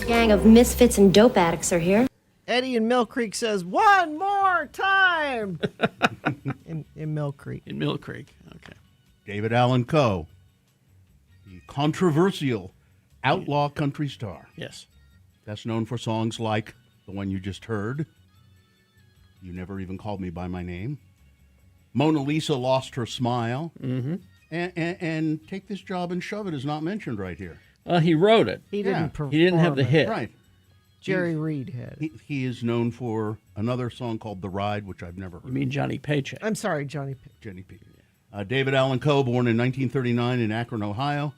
Gang of misfits and dope addicts are here. Eddie in Mill Creek says, one more time! in Mill Creek. In Mill Creek, okay. David Allan Coe, the controversial outlaw country star. Yes. Best known for songs like the one you just heard, You Never Even Called Me By My Name, Mona Lisa Lost Her Smile, and Take This Job and Shove It is not mentioned right here. He wrote it. He didn't perform He didn't have the it. hit. Right. Jerry Reed had it. He is known for another song called The Ride, which I've never You heard. mean Johnny Paycheck? I'm sorry, Johnny. Jenny P. David Allan Coe, born in 1939 in Akron, Ohio,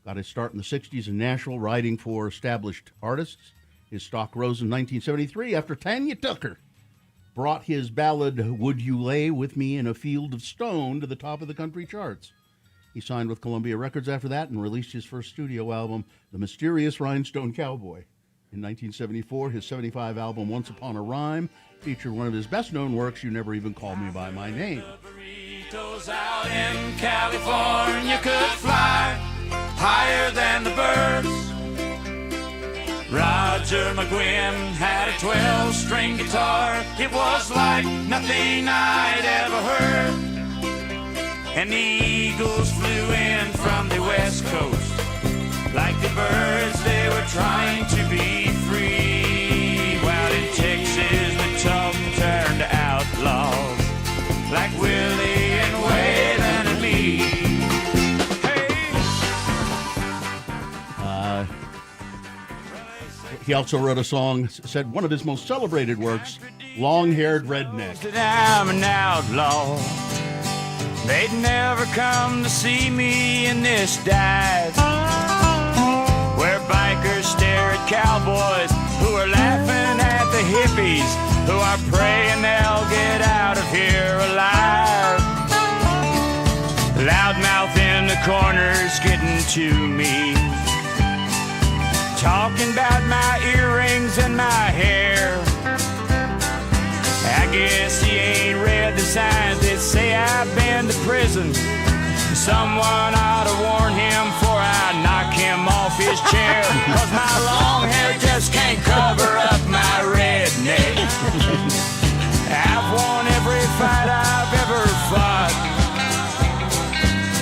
got his start in the 60s in Nashville, writing for established artists. His stock rose in 1973 after Tanya Tucker brought his ballad, Would You Lay With Me in a Field of Stone, to the top of the country charts. He signed with Columbia Records after that and released his first studio album, The Mysterious Rhinestone Cowboy. In 1974, his 75 album, Once Upon a Rhyme, featured one of his best-known works, You Never Even Called Me By My Name. Burritos out in California could fly higher than the birds. Roger McGuinn had a 12-string guitar. It was like nothing I'd ever heard. And the Eagles flew in from the West Coast. Like the birds, they were trying to be free. While in Texas, the tough turned outlaws. Like Willie and Waylon and me. Hey! He also wrote a song, said one of his most celebrated works, Long-Haired Redneck. I'm an outlaw. They'd never come to see me in this dive, where bikers stare at cowboys who are laughing at the hippies who are praying they'll get out of here alive. Loudmouth in the corners getting to me, talking about my earrings and my hair. I I guess he ain't read the signs that say I've been to prison. Someone ought to warn him before I knock him off his chair. Cause my long hair just can't cover up my redneck. I've won every fight I've ever fought,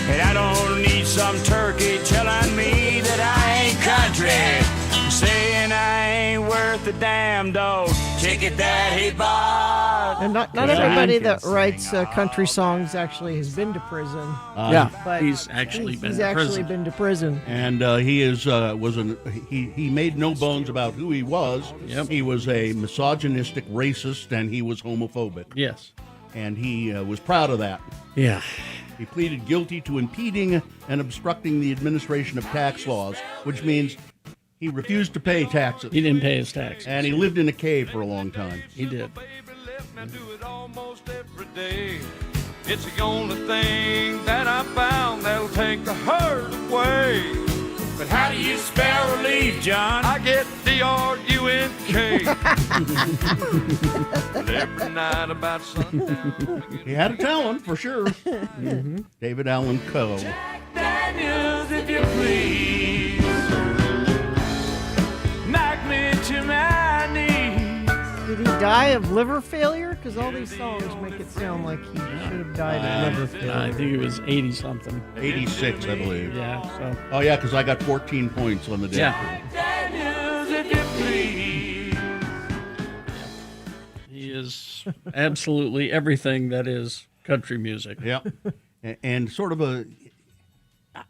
and I don't need some turkey telling me that I ain't country, saying I ain't worth a damn dog ticket that he bought. And not everybody that writes country songs actually has been to prison. But he's actually been to prison. And he he made no bones about who he was. Yep. He was a misogynistic racist, and he was homophobic. Yes. And he was proud of that. Yeah. He pleaded guilty to impeding and obstructing the administration of tax laws, which means he refused to pay taxes. He didn't pay his taxes. And he lived in a cave for a long time. He did. I do it almost every day. It's the only thing that I found that'll take the hurt away. But how do you spell relief, John? I get D-R-U-N-K. But every night about sundown. He had a talent, for sure. David Allen Coe. Daniels, if you please, knock me to my knees. Did he die of liver failure? Because all these songs make it sound like he should have died of liver failure. I think it was 80-something. 86, I believe. Yeah, so. Oh, yeah, because I got 14 points on the day. Yeah. Daniels, if you please. He is absolutely everything that is country music. Yeah. And sort of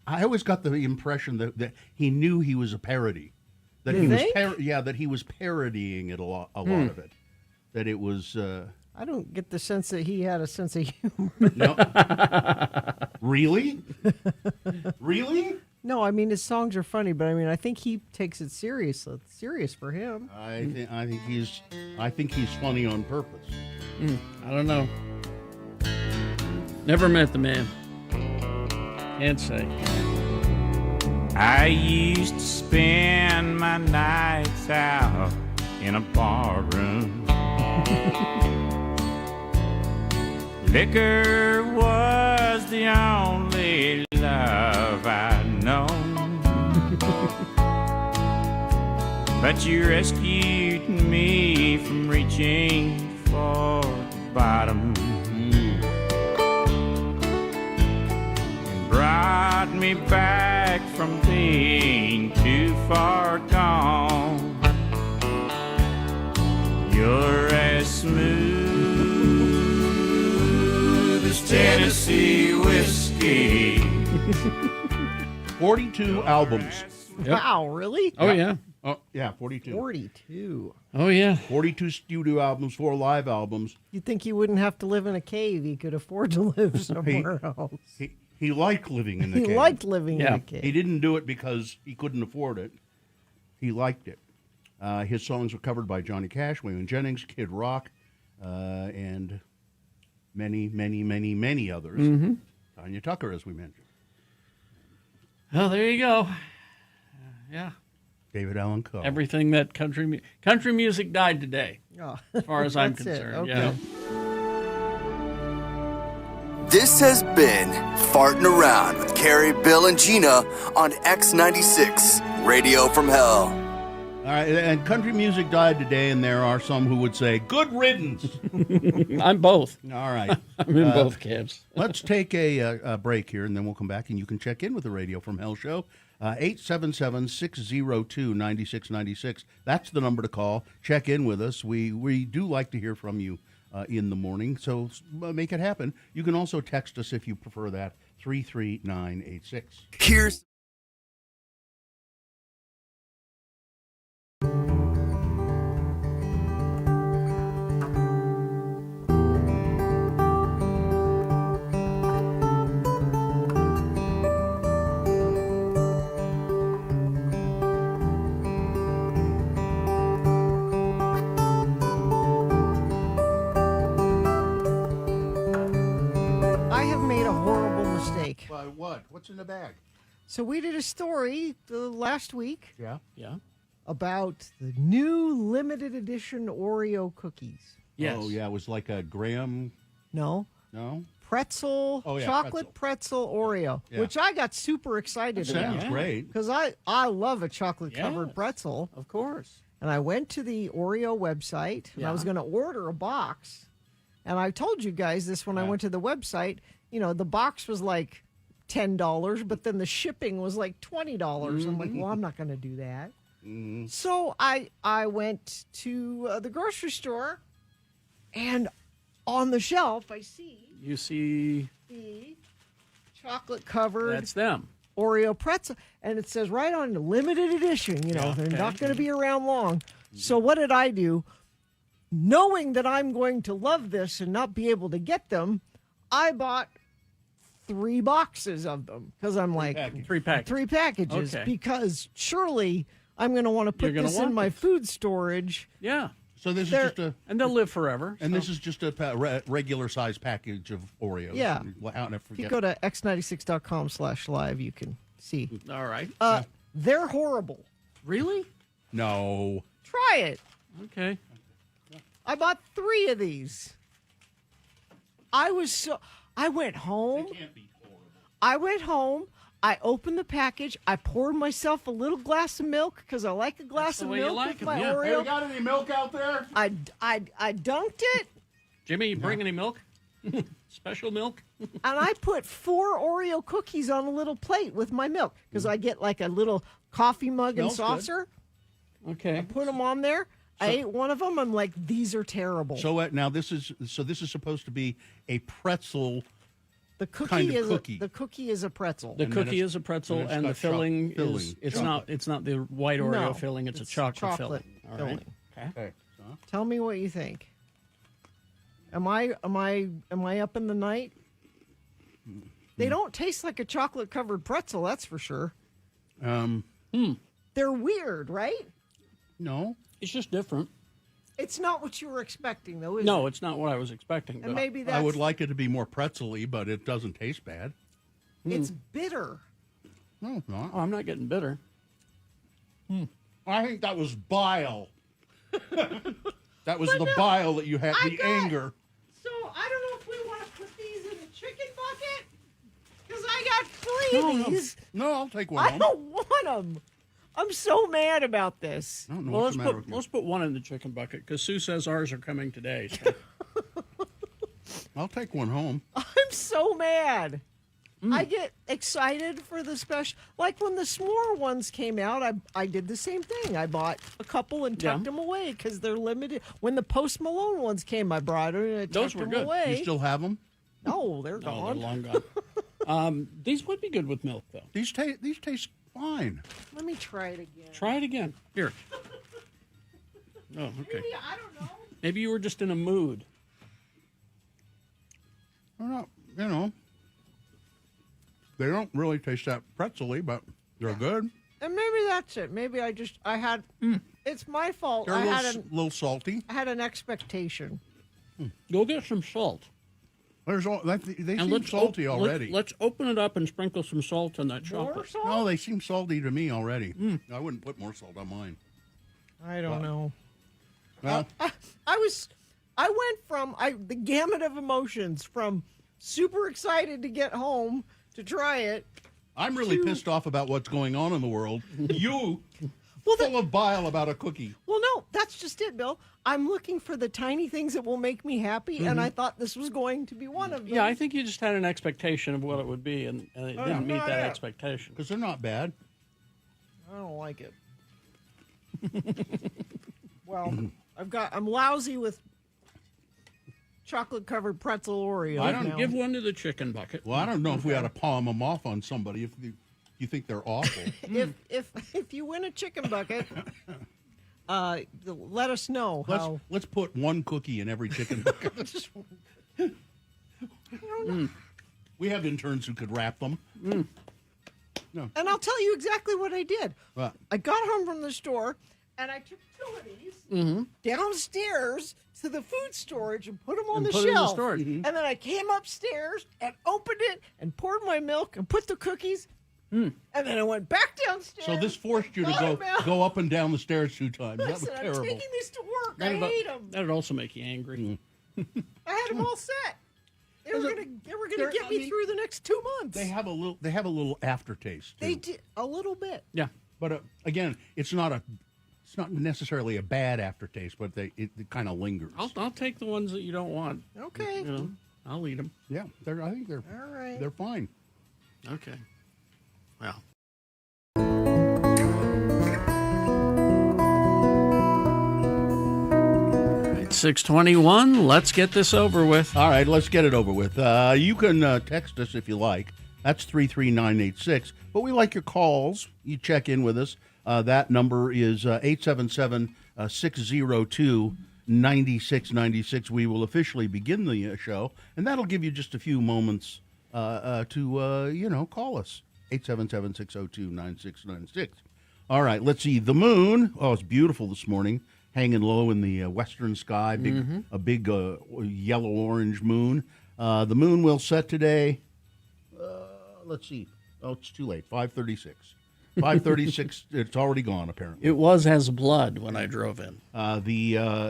I always got the impression that he knew he was a parody. That You he think? was that he was parodying it a lot of it. That it was I don't get the sense that he had a sense of humor. no. Really? Really? No, I mean his songs are funny, but I mean I think he takes it serious. It's serious for him. I think he's funny on purpose. I don't know. Never met the man. Can't say. I used to spend my nights out in a bar room. Liquor was the only love I'd known. But you rescued me from reaching for the bottom. Brought me back from being too far gone. You're as smooth as Tennessee whiskey. 42 albums. Yep. Wow, really? Oh, yeah. Oh, yeah, 42. 42. Oh, yeah. 42 studio albums, 4 live albums. You'd think he wouldn't have to live in a cave. He could afford to live somewhere else. He liked living in the cave. He liked living in a cave. He didn't do it because he couldn't afford it. He liked it. His songs were covered by Johnny Cash, Waylon Jennings, Kid Rock, and many, many, many, many others. Tanya Tucker, as we mentioned. Well, there you go. Yeah. David Allen Coe. Everything that country music died today, Oh, as far as I'm that's it. concerned. Okay. Yeah. This has been Farting Around with Carrie, Bill, and Gina on X96, Radio from Hell. All right, and country music died today, and there are some who would say, good riddance. I'm both. All right. I'm in both camps. Let's take a break here, and then we'll come back, and you can check in with the Radio from Hell show. 877-602-9696. That's the number to call. Check in with us. We do like to hear from you in the morning, so make it happen. You can also text us if you prefer that, 33986. Here's I have made a horrible mistake. What? What's in the bag? So we did a story last week Yeah. Yeah. about the new limited edition Oreo cookies. Yes. Oh, yeah. It was like a graham. No. No? Pretzel, Oh, yeah, chocolate pretzel Oreo, Yeah. which I got super excited Sounds about. great. Because I love a chocolate-covered Yes. pretzel. Of course. And I went to the Oreo website, and I was going to order a box. And I told you guys this when I went to the website. You know, the box was like $10, but then the shipping was like $20. I'm like, well, I'm not going to do that. So I went to the grocery store, and on the shelf, I see You see, the chocolate-covered that's them. Oreo pretzel, and it says right on limited edition. You know, they're not going to be around long. So what did I do? Knowing that I'm going to love this and not be able to get them, I bought 3 boxes of them because I'm like 3 packs. 3 packages Okay. because surely I'm going to want to put You're gonna this in want my this. food storage. Yeah. So this is They're- just a. And they'll live forever. And so- this is just a regular size package of Oreos. Yeah. I'll never If you forget. go to x96.com/live, you can see. All right. They're horrible. Really? No. Try it. Okay. I bought 3 of these. I went home. Can't be horrible. I went home. I opened the package. I poured myself a little glass of milk because I like a glass the of way you milk like with 'em, my yeah. Oreo. Hey, got any milk out there? I dunked it, Jimmy, you bring any milk? Special milk? and I put 4 Oreo cookies on a little plate with my milk because I get like a little coffee mug and Smells good. saucer. Okay. Put them on there. I ate one of them. I'm like, these are terrible. So now this is supposed to be a pretzel. the cookie kind of is cookie. the cookie is a pretzel. The And then cookie it's- is a pretzel, and it's and the got filling filling, is it's chocolate. not the white Oreo No, filling. It's a it's chocolate chocolate filling. All right. filling. Okay. Okay. Tell me what you think. Am I up in the night? They don't taste like a chocolate covered pretzel, that's for sure. They're weird, right? No. It's just different. It's not what you were expecting, though, is No, it? it's not what I was expecting. And but- maybe that's I would like it to be more pretzel-y, but it doesn't taste bad. it's bitter. No, it's not. Oh, I'm not getting bitter. I think that was bile. That was the bile that you had, the anger. So I don't know if we want to put these in the chicken bucket because I got 3 of these. No, I'll take one I home. don't want them. I'm so mad about this. I don't know Well, what's the matter with you. let's put one in the chicken bucket because Sue says ours are coming today. So. I'll take one home. I'm so mad. I get excited for the special. Like when the s'more ones came out, I did the same thing. I bought a couple and tucked them away because they're limited. When the Post Malone ones came, I brought them and I Those tucked were them good. away. You still have them? No, they're No, they're gone. long gone. These would be good with milk, though. These taste fine. Let me try it again. Try it again. Here. Oh, okay. Maybe, I don't know. Maybe you were just in a mood. They're not, you know. They don't really taste that pretzel-y, but they're good. And maybe that's it. Maybe I had. It's my fault. They're I a had little salty. I had an expectation. Go get some salt. They And seem let's salty already. Let's open it up and sprinkle some salt on that More chocolate. salt? No, they seem salty to me already. I wouldn't put more salt on mine. I don't know. Well, I went from the gamut of emotions from super excited to get home to try it. I'm really pissed off about what's going on in the world. You, Well, full of bile about a cookie. Well, no, that's just it, Bill. I'm looking for the tiny things that will make me happy, and I thought this was going to be one of them. Yeah, I think you just had an expectation of what it would be, and it didn't meet that yeah. expectation. Because they're not bad. I don't like it. Well, I'm lousy with chocolate-covered pretzel Oreos. I don't now. give one to the chicken bucket. Well, I don't know if we ought to palm them off on somebody if you think they're awful. If you win a chicken bucket, let us know how. Let's put one cookie in every chicken bucket. We have interns who could wrap them. And I'll tell you exactly what I did. What? I got home from the store, and I took 2 of these downstairs to the food storage and put them on And the put it in the shelf. storage. And then I came upstairs and opened it and poured my milk and put the cookies. And then I went back downstairs. So this forced you to got 'em out. go up and down the stairs 2 times. That was Listen, I'm terrible. taking these to work. I hate them. That'd also make you angry. I had them all set. They were gonna get me through the next 2 months. They have a little aftertaste. Too. They did a little bit. Yeah. But again, it's not necessarily a bad aftertaste, but it kind of lingers. I'll take the ones that you don't want. Okay. You know, I'll eat them. Yeah, I think they're All right. They're fine. Okay. Well. It's 6:21. Let's get this over with. All right, let's get it over with. You can text us if you like. That's 33986. But we like your calls. You check in with us. That number is 877-602-9696. We will officially begin the show, and that'll give you just a few moments to call us. 877-602-9696. All right, let's see. The moon. Oh, it's beautiful this morning. Hanging low in the western sky, a big yellow-orange moon. The moon will set today. Let's see. Oh, it's too late. 5:36. 5:36. It's already gone, apparently. It was as blood when I drove in.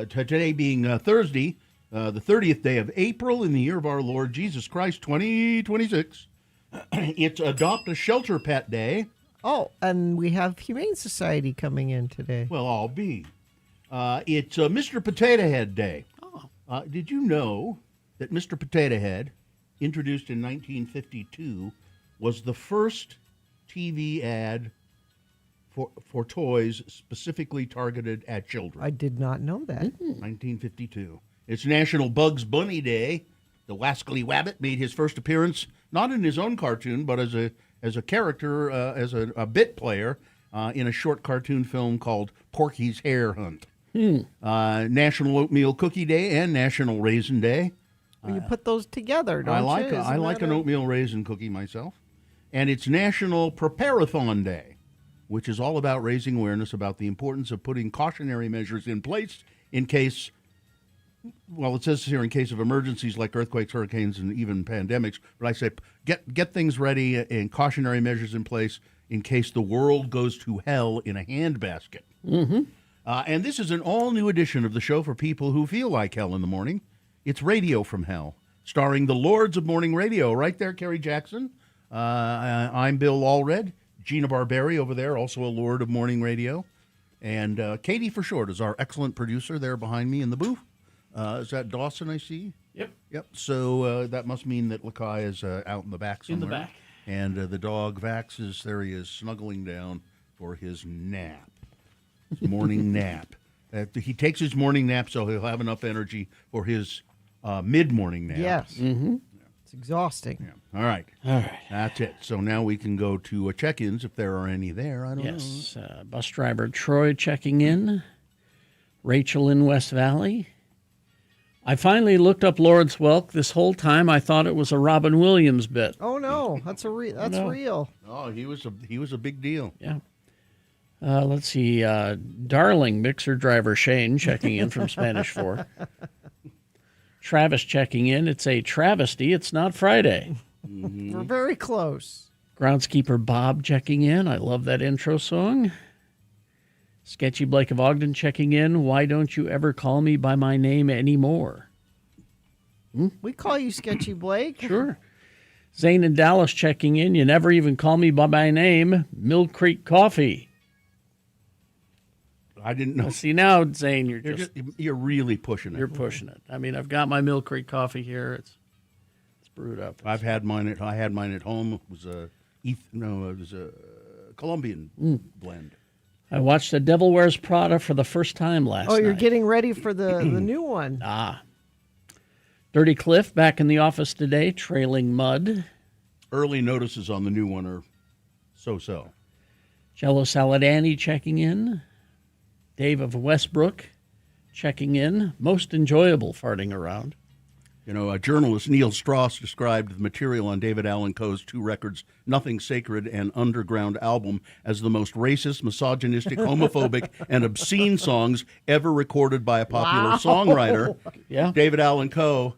Today being Thursday, the 30th day of April in the year of our Lord Jesus Christ, 2026. It's Adopt a Shelter Pet Day. Oh, and we have Humane Society coming in today. Well, I'll be. It's Mr. Potato Head Day. Oh. Did you know that Mr. Potato Head, introduced in 1952, was the first TV ad for toys specifically targeted at children? I did not know that. 1952. It's National Bugs Bunny Day. The Wascally Wabbit made his first appearance, not in his own cartoon, but as a character, as a bit player, in a short cartoon film called Porky's Hare Hunt. National Oatmeal Cookie Day and National Raisin Day. Well, you put those together, don't you? I like an oatmeal raisin cookie myself. And it's National Preparathon Day, which is all about raising awareness about the importance of putting cautionary measures in place in case, well, it says here in case of emergencies like earthquakes, hurricanes, and even pandemics. But I say get things ready and cautionary measures in place in case the world goes to hell in a handbasket. And this is an all-new edition of the show for people who feel like hell in the morning. It's Radio from Hell, starring the Lords of Morning Radio. Right there, Kerry Jackson. I'm Bill Allred. Gina Barberi over there, also a Lord of Morning Radio. And Katie for short is our excellent producer there behind me in the booth. Is that Dawson I see? Yep. So that must mean that Lakai is out in the back somewhere. In the back. And the dog Vax is there. He is snuggling down for his nap. His morning nap. He takes his morning nap so he'll have enough energy for his mid-morning nap. Yes. Mm-hmm. It's exhausting. Yeah. All right. That's it. So now we can go to check-ins if there are any there. I don't know. Yes. Bus driver Troy checking in. Rachel in West Valley. I finally looked up Lawrence Welk. This whole time I thought it was a Robin Williams bit. Oh no, that's real. Oh, he was a big deal. Yeah. Let's see. Darling mixer driver Shane checking in from Spanish Fork. Travis checking in. It's a travesty. It's not Friday. We're very close. Groundskeeper Bob checking in. I love that intro song. Sketchy Blake of Ogden checking in. Why don't you ever call me by my name anymore? We call you Sketchy Blake. Sure. Zane in Dallas checking in. You never even call me by my name. Mill Creek Coffee. I didn't know. See, now, Zane, you're really pushing it. You're pushing it. I mean, I've got my Mill Creek Coffee here. It's brewed up. I had mine at home. It was a Colombian blend. I watched The Devil Wears Prada for the first time last night. Oh, you're getting ready for the new one. Dirty Cliff back in the office today, trailing mud. Early notices on the new one are so-so. Jello Saladani checking in. Dave of Westbrook checking in. Most enjoyable farting around. You know, journalist Neil Strauss described the material on David Allan Coe's two records, Nothing Sacred and Underground album, as the most racist, misogynistic, homophobic, and obscene songs ever recorded by a popular songwriter. Yeah. David Allan Coe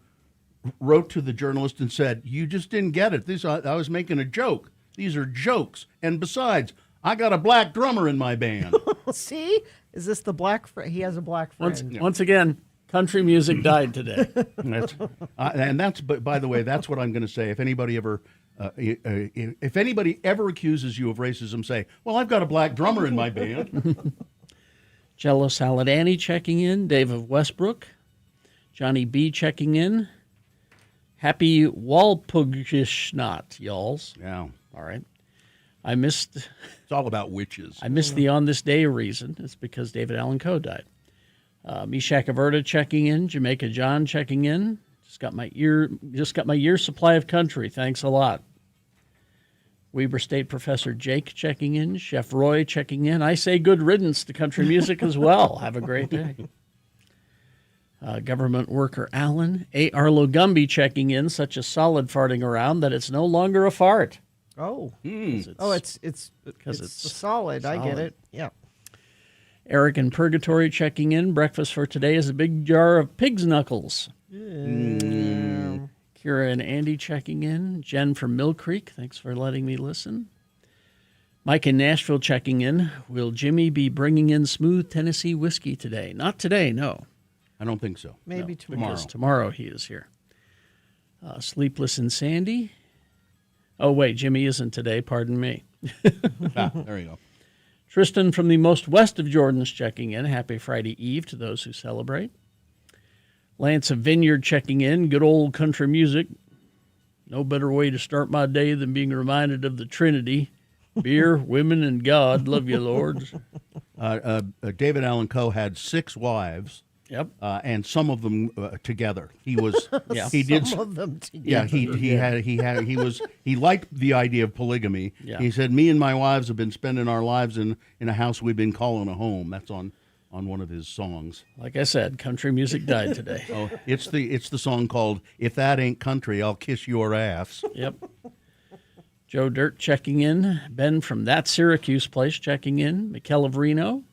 wrote to the journalist and said, "You just didn't get it. I was making a joke. These are jokes. And besides, I got a black drummer in my band. See? Is this the black friend? He has a black friend. Once again, country music died today. And that's, but by the way, that's what I'm going to say. If anybody ever accuses you of racism, say, well, I've got a black drummer in my band. Jello Salad Annie checking in. Dave of Westbrook. Johnny B checking in. Happy Walpurgisnacht, y'alls. Yeah. All right. I missed. It's all about witches. I missed the on this day reason. It's because David Allen Coe died. Mishak Averta checking in. Jamaica John checking in. Just got my year's supply of country. Thanks a lot. Weber State Professor Jake checking in. Chef Roy checking in. I say good riddance to country music as well. Have a great day. Government worker Alan. A. Arlo Gumby checking in. Such a solid farting around that it's no longer a fart. Oh. It's It's solid. I get it. Yeah. Eric in Purgatory checking in. Breakfast for today is a big jar of pig's knuckles. Kira and Andy checking in. Jen from Mill Creek, thanks for letting me listen. Mike in Nashville checking in. Will Jimmy be bringing in smooth Tennessee whiskey today? Not today, no. I don't think so. Maybe tomorrow. Because tomorrow he is here. Sleepless in Sandy. Oh, wait, Jimmy isn't today, pardon me. There you go. Tristan from the most west of Jordan's checking in. Happy Friday Eve to those who celebrate. Lance of Vineyard checking in. Good old country music. No better way to start my day than being reminded of the Trinity. Beer, women, and God. Love you, lords. David Allen Coe had 6 wives. Yep. And some of them together. He was. Yeah. He did. Some of them together. Yeah. He liked the idea of polygamy. Yeah. He said, "Me and my wives have been spending our lives in a house we've been calling a home." That's on one of his songs. Like I said, country music died today. Oh, it's the song called "If That Ain't Country, I'll Kiss Your Ass." Yep. Joe Dirt checking in. Ben from That Syracuse Place checking in. Mikkel of Reno.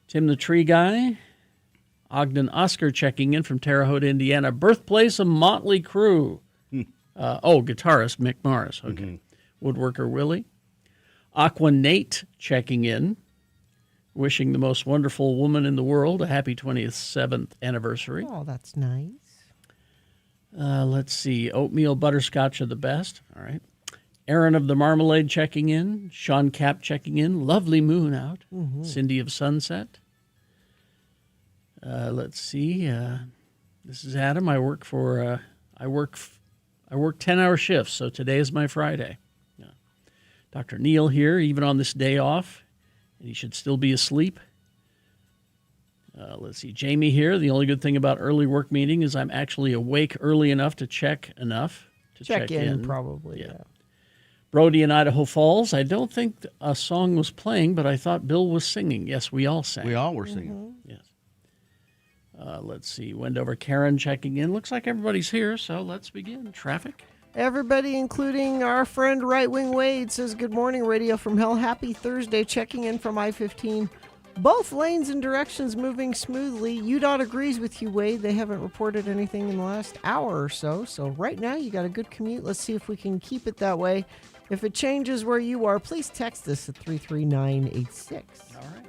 Tim the Tree Guy. Ogden Oscar checking in from Terre Haute, Indiana. Birthplace of Motley Crue. Guitarist Mick Mars. Okay. Woodworker Willie. Aqua Nate checking in. Wishing the most wonderful woman in the world a happy 27th anniversary. Oh, that's nice. Let's see. Oatmeal Butterscotch are the best. All right. Aaron of the Marmalade checking in. Sean Cap checking in. Lovely moon out. Cindy of Sunset. Let's see. This is Adam. I work 10-hour shifts, so today is my Friday. Yeah. Dr. Neil here, even on this day off, and he should still be asleep. Let's see. Jamie here. The only good thing about early work meeting is I'm actually awake early enough to check in. Probably. Yeah. Yeah. Brody in Idaho Falls. I don't think a song was playing, but I thought Bill was singing. Yes, we all sang. We all were singing. Yes. Let's see. Wendover Karen checking in. Looks like everybody's here, so let's begin. Traffic. Everybody, including our friend Right Wing Wade, says good morning, Radio from Hell. Happy Thursday. Checking in from I-15. Both lanes and directions moving smoothly. UDOT agrees with you, Wade. They haven't reported anything in the last hour or so. So right now you got a good commute. Let's see if we can keep it that way. If it changes where you are, please text us at 33986. All right.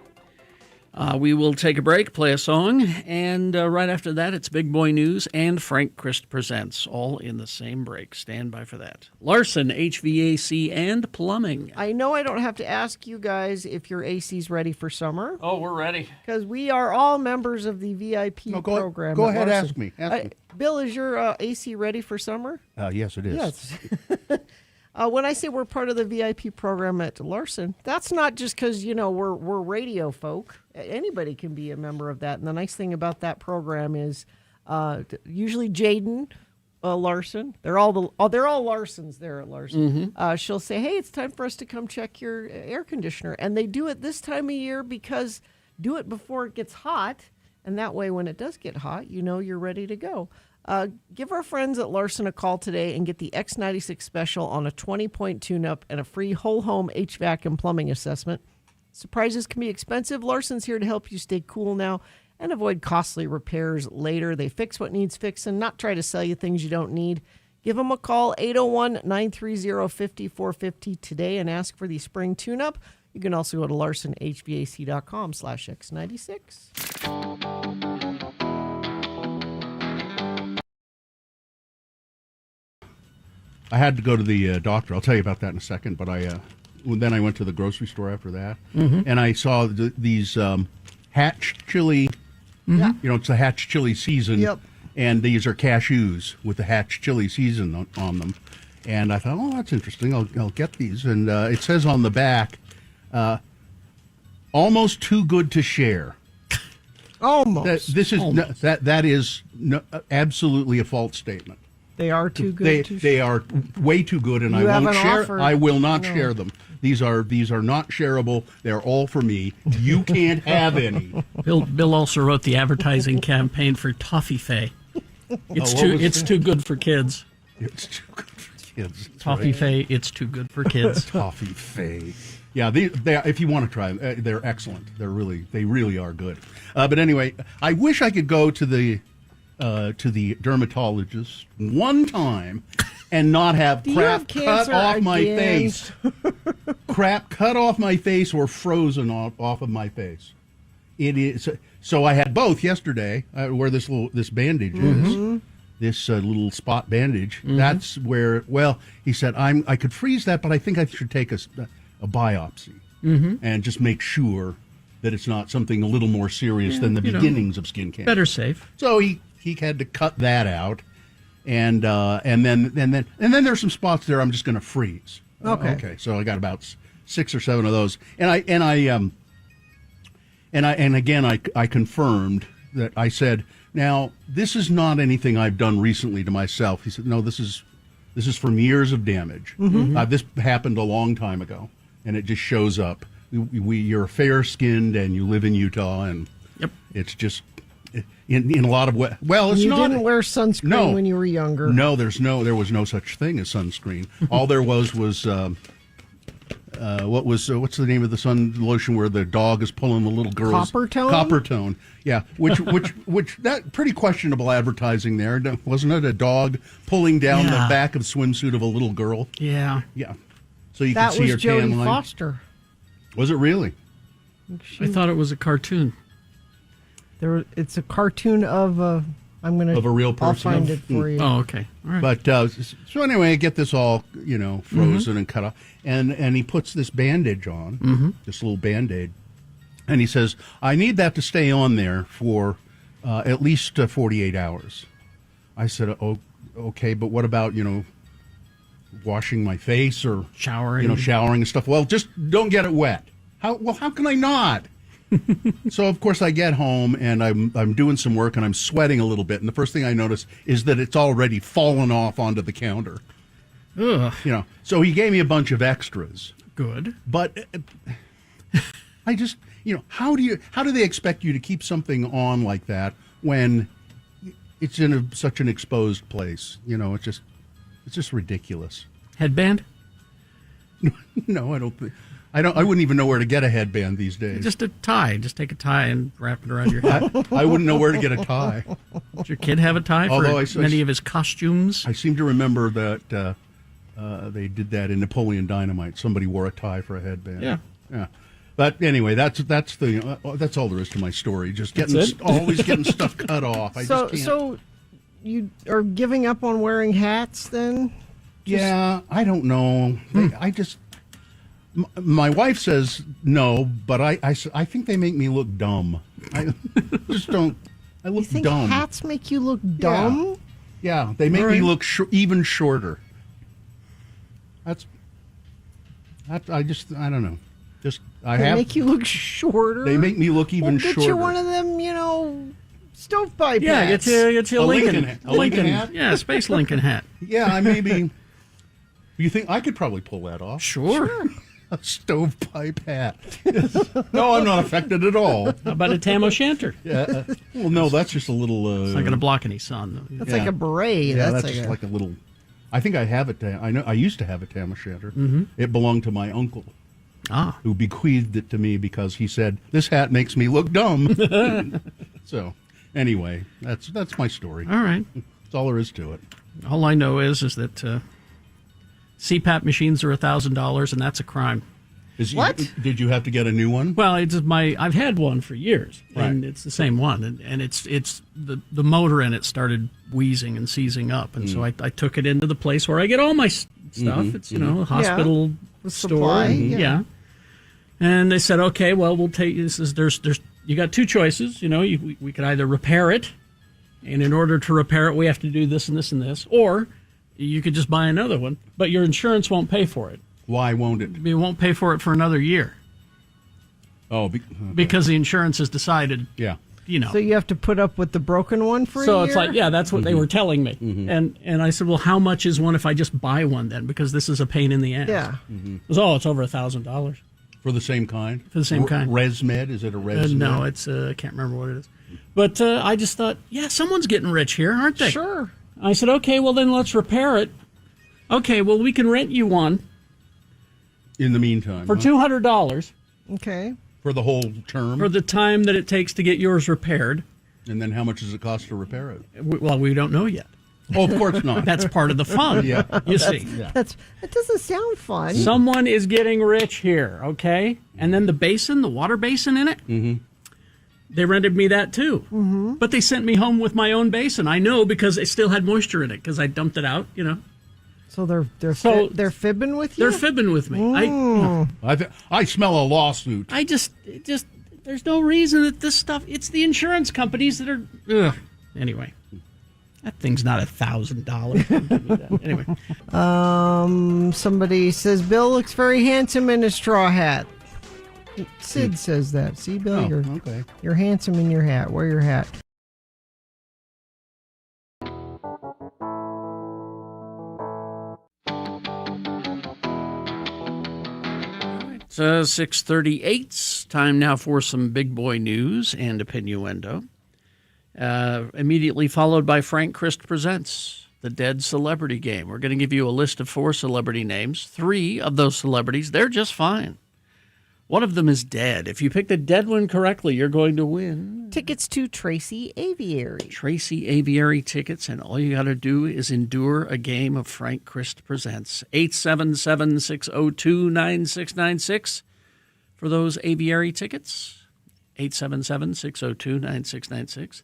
We will take a break, play a song, and right after that, it's Big Boy News and Frank Christ Presents, all in the same break. Stand by for that. Larson, HVAC and Plumbing. I know I don't have to ask you guys if your AC's ready for summer, Oh, we're ready. because we are all members of the VIP program. Go at ahead, Larson. ask me. Ask me. Bill, is your AC ready for summer? Yes, it is. Yes. When I say we're part of the VIP program at Larson, that's not just because, we're radio folk. Anybody can be a member of that. And the nice thing about that program is usually Jaden Larson, they're all Larsons there at Larson. She'll say, hey, it's time for us to come check your air conditioner. And they do it this time of year because do it before it gets hot. And that way, when it does get hot, you're ready to go. Give our friends at Larson a call today and get the X96 special on a 20-point tune-up and a free whole home HVAC and plumbing assessment. Surprises can be expensive. Larson's here to help you stay cool now and avoid costly repairs later. They fix what needs fixing, not try to sell you things you don't need. Give them a call, 801-930-5450 today and ask for the spring tune-up. You can also go to larsonhvac.com/X96. I had to go to the doctor. I'll tell you about that in a second. But then I went to the grocery store after that, and I saw these Hatch chili. Yeah. You know, it's the Hatch chili season. Yep. And these are cashews with the Hatch chili season on them. And I thought, oh, that's interesting. I'll get these. And it says on the back, almost too good to share. Almost. That is absolutely a false statement. They are too good to They are way too good, and You I won't haven't share. offered- I will not No. share them. These are not shareable. They're all for me. You can't have any. Bill also wrote the advertising campaign for Toffee Fay. It's too good for kids. It's too good for kids. That's Toffee right. Fay, it's too good for kids. Toffee Fay. Yeah, they if you want to try them, they're excellent. They really are good. But anyway, I wish I could go to the dermatologist one time and not have you crap have cut cancer off my again? face. Crap cut off my face or frozen off of my face. It is so. I had both yesterday. Where this bandage is, this little spot bandage. That's where. Well, he said I could freeze that, but I think I should take a biopsy and just make sure that it's not something a little more serious than the beginnings of skin cancer. Better safe. So he had to cut that out, and then there's some spots there I'm just going to freeze. Okay. So I got about 6 or 7 of those, and again I confirmed that. I said, now this is not anything I've done recently to myself. He said, no, this is from years of damage. This happened a long time ago, and it just shows up. You're fair skinned and you live in Utah, and it's just in a lot of ways. Well, it's you not. didn't wear sunscreen when you were younger. No, there was no such thing as sunscreen. All there was what's the name of the sun lotion where the dog is pulling the little girl's Coppertone? Coppertone. Yeah, which that pretty questionable advertising there, wasn't it? A dog pulling down the back of the swimsuit of a little girl. Yeah. Yeah, so you That can see her was Jodie tan line. Foster. Was it really? I thought it was a cartoon. It's a cartoon of a. I'm gonna Of a real I'll person? find it for you. Oh, okay. All right. But so anyway, I get this all frozen and cut off, and he puts this bandage on, this little Band-Aid, and he says, I need that to stay on there for at least 48 hours. I said, oh, okay, but what about washing my face or Showering. showering and stuff? Well, just don't get it wet. How can I not? So of course I get home and I'm doing some work and I'm sweating a little bit, and the first thing I notice is that it's already fallen off onto the counter. Ugh. So he gave me a bunch of extras. Good. But I just how do they expect you to keep something on like that when it's in such an exposed place? It's just ridiculous. Headband? No, I don't think. I wouldn't even know where to get a headband these days. Just a tie. Just take a tie and wrap it around your head. I wouldn't know where to get a tie. Does your kid have a tie for Although many of his costumes? I seem to remember that they did that in Napoleon Dynamite. Somebody wore a tie for a headband. Yeah. But anyway, that's all there is to my story. Just always getting stuff cut off. I just can't. So you are giving up on wearing hats then? Yeah, I don't know. My wife says no, but I think they make me look dumb. I just don't. I look You think dumb. hats make you look dumb? Yeah, they make me look even shorter. I don't know. They make you look shorter? They make me look even get shorter. you one of them, stovepipe hats. Get you a Lincoln. A Lincoln hat? Yeah, Space Lincoln hat. Yeah, maybe. You think I could probably pull that off? Sure. A stovepipe hat. No, I'm not affected at all. How about a tam o'shanter? Yeah. Well, no, that's just a little. It's not going to block any sun, though. That's like a beret. Yeah, that's just like a little. I think I have it. I know. I used to have a tam o'shanter. It belonged to my uncle, who bequeathed it to me because he said this hat makes me look dumb. So, anyway, that's my story. All right. That's all there is to it. All I know is that CPAP machines are $1,000, and that's a crime. Did you have to get a new one? Well, it's just I've had one for years, and Right. it's the same one, and it's the motor in it started wheezing and seizing up, and so I took it into the place where I get all my stuff. It's a hospital The store, supply, and, yeah. And they said, okay, well, we'll take this. There's you got two choices. We could either repair it, and in order to repair it, we have to do this and this and this, or you could just buy another one, but your insurance won't pay for it. Why won't it? It won't pay for it for another year. Oh, Because the insurance has decided, yeah. So you have to put up with the broken one for a year? So it's like, yeah, that's what they were telling me. And I said, well, how much is one if I just buy one then? Because this is a pain in the ass. Yeah. It was, it's over $1,000. For the same kind? For the same kind. ResMed? Is it a ResMed? No, it's, I can't remember what it is. But I just thought, yeah, someone's getting rich here, aren't they? Sure. I said, okay, well, then let's repair it. Okay, well, we can rent you one In the meantime. for $200 Okay. For the whole term? for the time that it takes to get yours repaired. And then how much does it cost to repair it? Well, we don't know yet. Oh, of course not. That's part of the fun. Yeah. You see. That doesn't sound fun. Someone is getting rich here, okay? And then the water basin in it, they rented me that too. But they sent me home with my own basin. I know because it still had moisture in it because I dumped it out, So they're they're fibbing with you? They're fibbing with me. I smell a lawsuit. There's no reason that this stuff, it's the insurance companies that are, ugh. Anyway, that thing's not $1,000. Anyway. Somebody says Bill looks very handsome in a straw hat. Sid says that. See, Bill, Okay. you're handsome in your hat. Wear your hat. It's 6:38. Time now for some big boy news and opinioendo. Immediately followed by Frank Christ Presents, the Dead Celebrity Game. We're going to give you a list of 4 celebrity names. 3 of those celebrities, they're just fine. One of them is dead. If you pick the dead one correctly, you're going to win Tickets to Tracy Aviary. Tracy Aviary tickets, and all you got to do is endure a game of Frank Christ Presents. 877-602-9696 for those aviary tickets. 877-602-9696.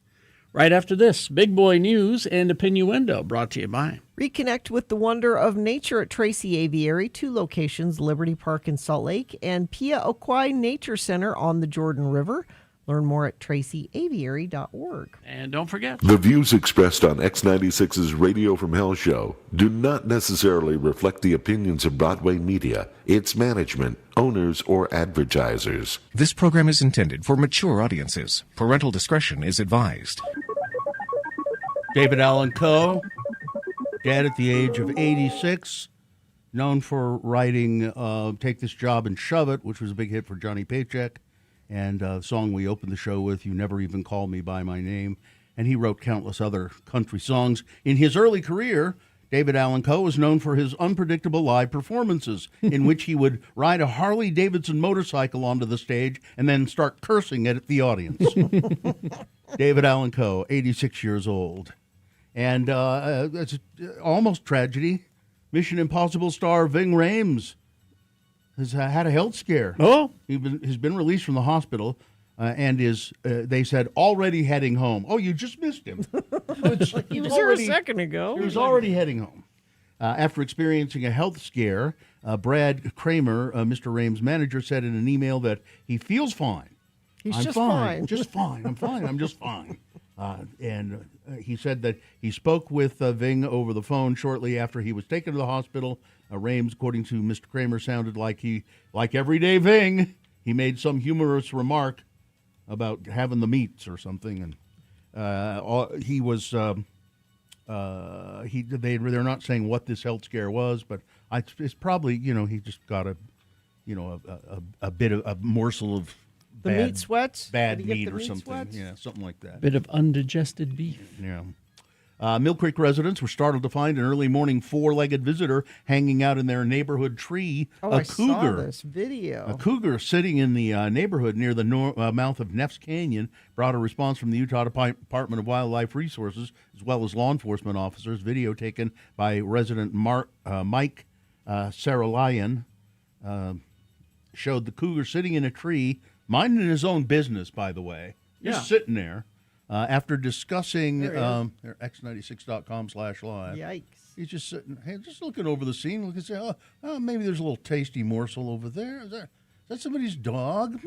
Right after this, Big Boy News and Opinioendo, brought to you by. Reconnect with the wonder of nature at Tracy Aviary, 2 locations, Liberty Park in Salt Lake and Pia Okwai Nature Center on the Jordan River. Learn more at tracyaviary.org. And don't forget, The views expressed on X96's Radio from Hell show do not necessarily reflect the opinions of Broadway Media, its management, owners, or advertisers. This program is intended for mature audiences. Parental discretion is advised. David Allen Coe, dead at the age of 86, known for writing Take This Job and Shove It, which was a big hit for Johnny Paycheck, and the song we opened the show with, You Never Even Call Me By My Name. And he wrote countless other country songs. In his early career, David Allen Coe was known for his unpredictable live performances, in which he would ride a Harley-Davidson motorcycle onto the stage and then start cursing at the audience. David Allen Coe, 86 years old. And it's almost tragedy. Mission Impossible star Ving Rhames has had a health scare. Oh, He's been released from the hospital and is, they said, already heading home. Oh, you just missed him. He was here a second ago. He was already heading home. After experiencing a health scare, Brad Kramer, Mr. Rhames' manager, said in an email that he feels fine. He's I'm just fine. fine. Just fine. I'm fine. I'm just fine. And he said that he spoke with Ving over the phone shortly after he was taken to the hospital. Rhames, according to Mr. Kramer, sounded like everyday Ving. He made some humorous remark about having the meats or something, and he was. They're not saying what this health scare was, but it's probably he just got a bit of a morsel of The meat sweats? bad Did he get meat the or meat something. sweats? Yeah, something like that. bit of undigested beef. Yeah. Mill Creek residents were startled to find an early morning 4-legged visitor hanging out in their neighborhood tree. Oh, A I saw cougar. this video. A cougar sitting in the neighborhood near the mouth of Neff's Canyon brought a response from the Utah Department of Wildlife Resources, as well as law enforcement officers. Video taken by resident Mike Saralayan showed the cougar sitting in a tree, minding his own business, by the way. Just sitting there. After discussing x96.com/live. Yikes. He's just sitting, just looking over the scene. Look and say, oh, maybe there's a little tasty morsel over there. Is that somebody's dog?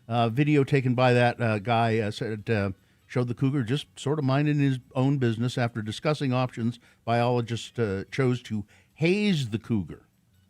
Video taken by that guy showed the cougar just sort of minding his own business. After discussing options, biologists chose to haze the cougar.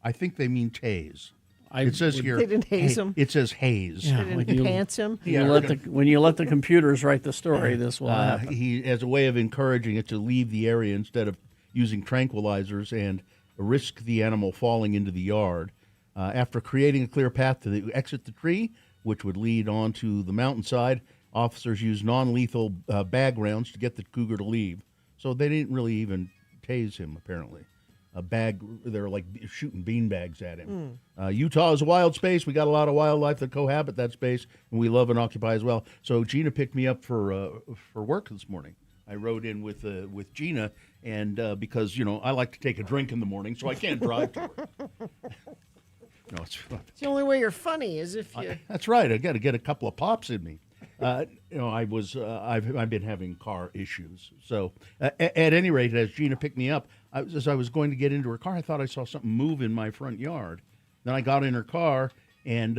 I think they mean tase. It says here. They didn't haze him. It says haze. Yeah, They didn't pants him. When you let the computers write the story, this will happen. He, as a way of encouraging it to leave the area instead of using tranquilizers and risk the animal falling into the yard. After creating a clear path to exit the tree, which would lead onto the mountainside, officers used non-lethal bag rounds to get the cougar to leave. So they didn't really even tase him, apparently. They're like shooting beanbags at him. Utah is a wild space. We got a lot of wildlife that cohabit that space, and we love and occupy as well. So Gina picked me up for work this morning. I rode in with Gina, and because I like to take a drink in the morning, so I can't drive to work. No, it's The only way you're funny is if you. that's right. I got to get a couple of pops in me. I've been having car issues. So at any rate, as Gina picked me up, as I was going to get into her car, I thought I saw something move in my front yard. Then I got in her car, and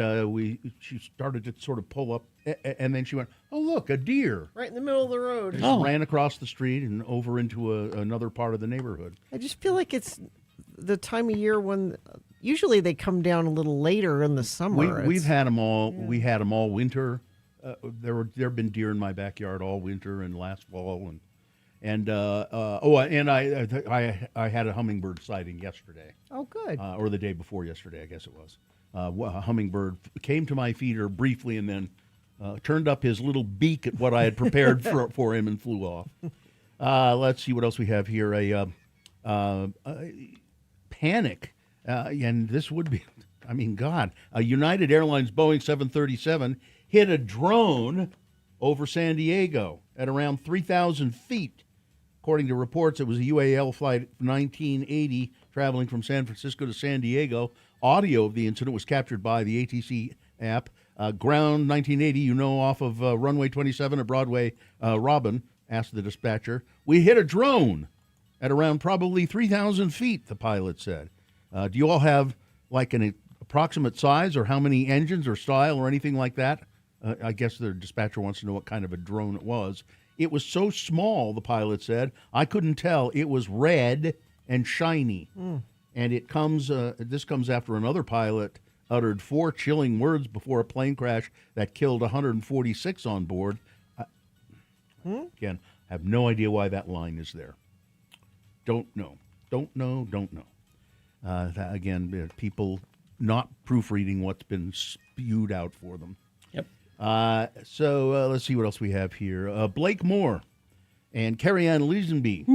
she started to sort of pull up, and then she went, "Oh, look, a deer!" Right in the middle of the road. Just ran across the street and over into another part of the neighborhood. I just feel like it's the time of year when usually they come down a little later in the summer. We've had them all. Yeah. We had them all winter. There have been deer in my backyard all winter and last fall, and I had a hummingbird sighting yesterday. Oh, good. Or the day before yesterday, I guess it was. A hummingbird came to my feeder briefly and then turned up his little beak at what I had prepared for him and flew off. Let's see what else we have here. A panic, and this would be, God, a United Airlines Boeing 737 hit a drone over San Diego at around 3,000 feet. According to reports, it was a UAL flight 1980 traveling from San Francisco to San Diego. Audio of the incident was captured by the ATC app. Ground 1980, off of runway 27 at Broadway. Robin asked the dispatcher, "We hit a drone at around probably 3,000 feet," the pilot said. Do you all have like an approximate size or how many engines or style or anything like that? I guess the dispatcher wants to know what kind of a drone it was. "It was so small," the pilot said, "I couldn't tell. It was red and shiny." And it comes. This comes after another pilot uttered 4 chilling words before a plane crash that killed 146 on board. Again, I have no idea why that line is there. Don't know. Again, people not proofreading what's been spewed out for them. Yep. So let's see what else we have here. Blake Moore and Carrie Ann Leesenby.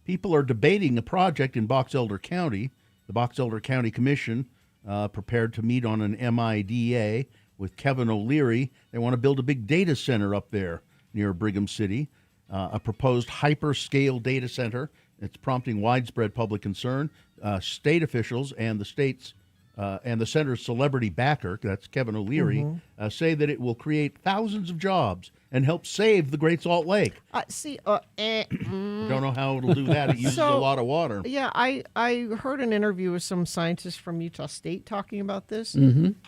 People are debating a project in Box Elder County. The Box Elder County Commission prepared to meet on an MIDA with Kevin O'Leary. They want to build a big data center up there near Brigham City, a proposed hyperscale data center. It's prompting widespread public concern. State officials and the state's and the center's celebrity backer, that's Kevin O'Leary, say that it will create thousands of jobs and help save the Great Salt Lake. I don't know how it'll do that. It uses a lot of water. Yeah, I heard an interview with some scientists from Utah State talking about this.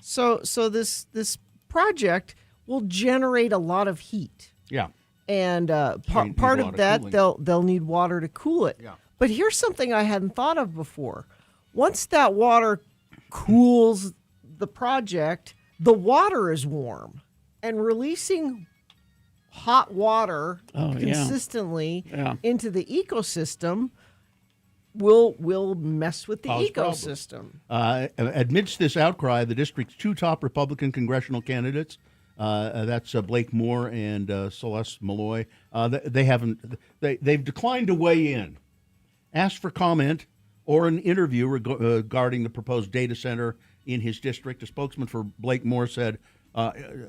So this project will generate a lot of heat. Yeah. And part of that, they'll need water to cool it. Yeah. But here's something I hadn't thought of before. Once that water cools the project, the water is warm. And releasing hot water consistently into the ecosystem will mess with the ecosystem. Amidst this outcry, the district's 2 top Republican congressional candidates, that's Blake Moore and Celeste Malloy, they've declined to weigh in. Asked for comment or an interview regarding the proposed data center in his district, a spokesman for Blake Moore said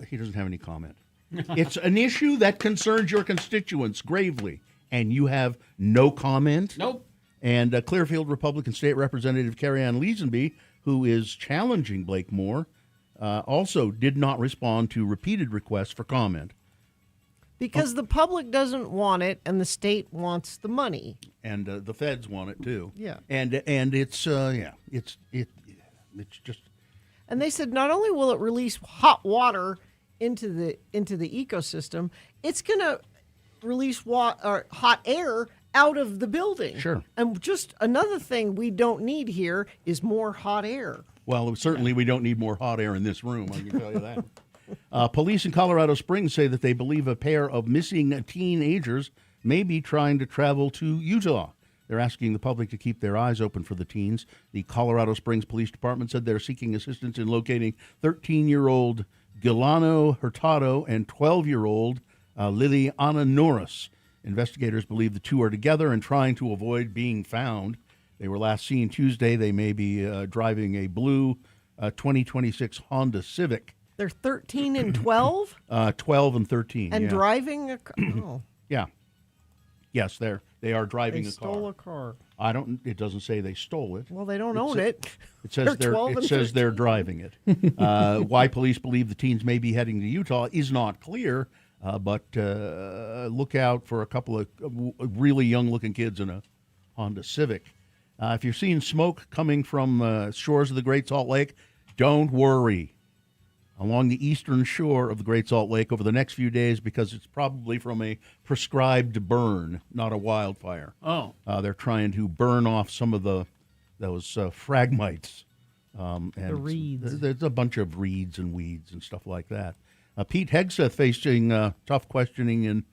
he doesn't have any comment. It's an issue that concerns your constituents gravely, and you have no comment? Nope. And Clearfield Republican State Representative Carrie Ann Leesenby, who is challenging Blake Moore, also did not respond to repeated requests for comment. Because the public doesn't want it, and the state wants the money. And the feds want it too. Yeah. And it's just. And they said not only will it release hot water into the ecosystem, it's going to release hot air out of the building. Sure. And just another thing we don't need here is more hot air. Well, certainly we don't need more hot air in this room, I can tell you that. Police in Colorado Springs say that they believe a pair of missing teenagers may be trying to travel to Utah. They're asking the public to keep their eyes open for the teens. The Colorado Springs Police Department said they're seeking assistance in locating 13-year-old Gilano Hurtado and 12-year-old Liliana Norris. Investigators believe the two are together and trying to avoid being found. They were last seen Tuesday. They may be driving a blue 2026 Honda Civic. They're 13 and 12? 12 and 13. And yeah. driving a car? Oh. Yeah. Yes, they are driving They a car. stole a car. It doesn't say they stole it. Well, they don't own it. It says they're driving it. Why police believe the teens may be heading to Utah is not clear, but look out for a couple of really young-looking kids in a Honda Civic. If you're seeing smoke coming from shores of the Great Salt Lake, don't worry. Along the eastern shore of the Great Salt Lake over the next few days, because it's probably from a prescribed burn, not a wildfire. Oh. They're trying to burn off some of those phragmites. And the reeds. There's a bunch of reeds and weeds and stuff like that. Pete Hegseth facing tough questioning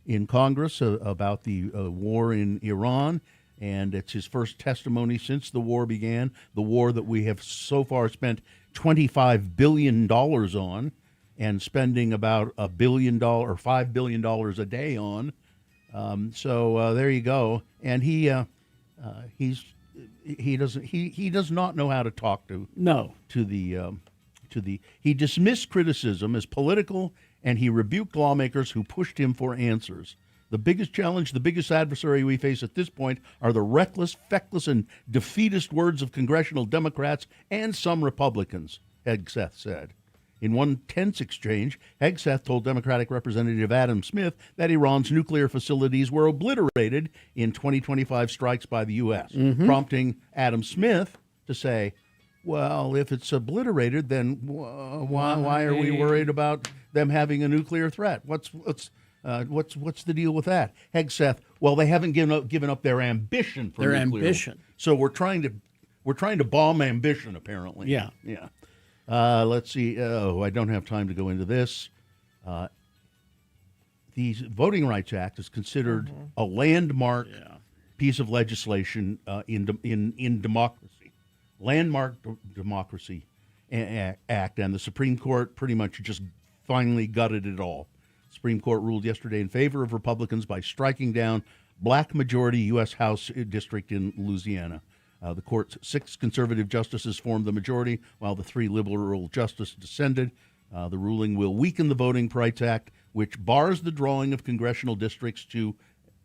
in Congress about the war in Iran, and it's his first testimony since the war began, the war that we have so far spent $25 billion on and spending about $1 billion or $5 billion a day on. So there you go. And he does not know how to talk to the he dismissed criticism as political, and he rebuked lawmakers who pushed him for answers. The biggest challenge, the biggest adversary we face at this point are the reckless, feckless, and defeatist words of congressional Democrats and some Republicans, Hegseth said. In one tense exchange, Hegseth told Democratic Representative Adam Smith that Iran's nuclear facilities were obliterated in 2025 strikes by the U.S., prompting Adam Smith to say, well, if it's obliterated, then why are we worried about them having a nuclear threat? What's the deal with that? Hegseth, well, they haven't given up their ambition for their nuclear. ambition. So we're trying to bomb ambition, apparently. Yeah. Let's see. Oh, I don't have time to go into this. The Voting Rights Act is considered a landmark piece of legislation in democracy. Landmark Democracy Act, and the Supreme Court pretty much just finally gutted it all. Supreme Court ruled yesterday in favor of Republicans by striking down black majority U.S. House district in Louisiana. The court's 6 conservative justices formed the majority, while the 3 liberal justices dissented. The ruling will weaken the Voting Rights Act, which bars the drawing of congressional districts to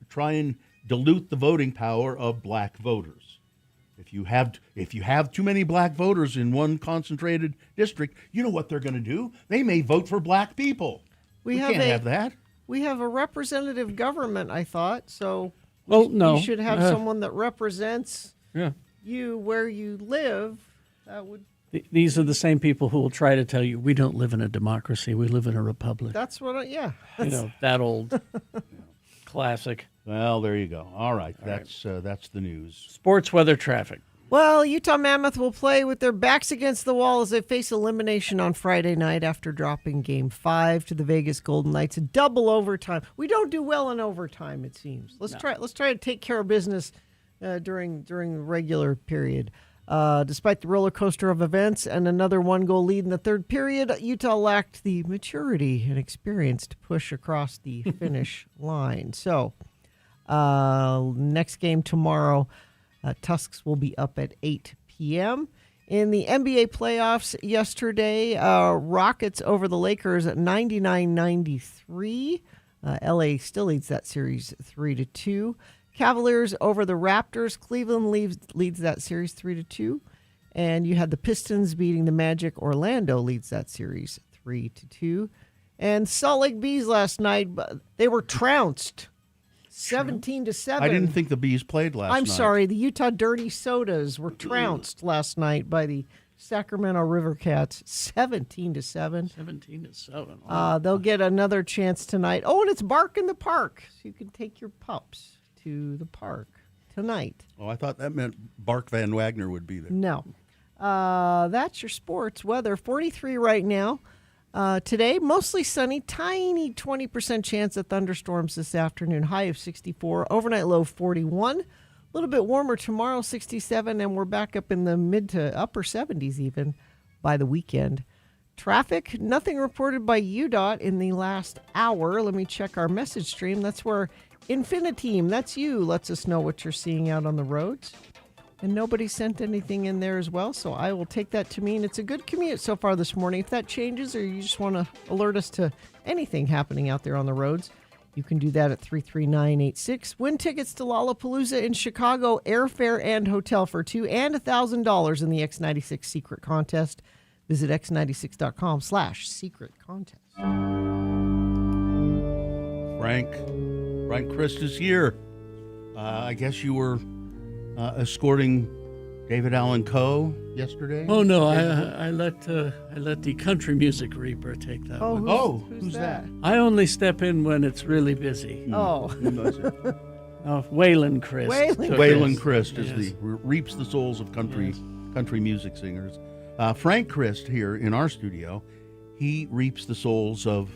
try and dilute the voting power of black voters. If you have too many black voters in one concentrated district, you know what they're going to do? They may vote for black people. We can't have that. We have a representative government, I thought. So no. You should have someone that represents Yeah. you where you live. That would. These are the same people who will try to tell you we don't live in a democracy, we live in a republic. That's what. That old classic. Well, there you go. All right, that's the news. Sports, weather, traffic. Well, Utah Mammoth will play with their backs against the wall as they face elimination on Friday night after dropping Game 5 to the Vegas Golden Knights in double overtime. We don't do well in overtime, it seems. Let's try to take care of business during the regular period. Despite the roller coaster of events and another 1-goal lead in the third period, Utah lacked the maturity and experience to push across the finish line. So, next game tomorrow, Tusks will be up at 8 p.m. In the NBA playoffs yesterday, Rockets over the Lakers at 99-93. LA still leads that series 3-2. Cavaliers over the Raptors. Cleveland leads that series 3-2. And you had the Pistons beating the Magic. Orlando leads that series 3-2. And Salt Lake Bees last night, they were trounced 17-7. I didn't think the Bees played last night. I'm sorry, the Utah Dirty Sodas were trounced last night by the Sacramento River Cats 17-7. 17-7. Wow. They'll get another chance tonight. Oh, and it's Bark in the Park, so you can take your pups to the park tonight. Oh, I thought that meant Bark Van Wagner would be there. No. That's your sports weather. 43 right now. Today, mostly sunny, tiny 20% chance of thunderstorms this afternoon, high of 64, overnight low 41. A little bit warmer tomorrow, 67, and we're back up in the mid to upper 70s even by the weekend. Traffic, nothing reported by UDOT in the last hour. Let me check our message stream. That's where Infiniteam, that's you, lets us know what you're seeing out on the roads. And nobody sent anything in there as well, so I will take that to mean it's a good commute so far this morning. If that changes or you just want to alert us to anything happening out there on the roads, you can do that at 33986. Win tickets to Lollapalooza in Chicago, airfare and hotel for two, and $1,000 in the X96 Secret Contest. Visit x96.com/secret contest. Frank Christ is here. I guess you were escorting David Allan Coe yesterday. Oh no, I let the country music reaper take that one. Who's that? I only step in when it's really busy. Oh, Waylon Christ. Waylon Christ reaps the souls of country music singers. Frank Christ here in our studio, he reaps the souls of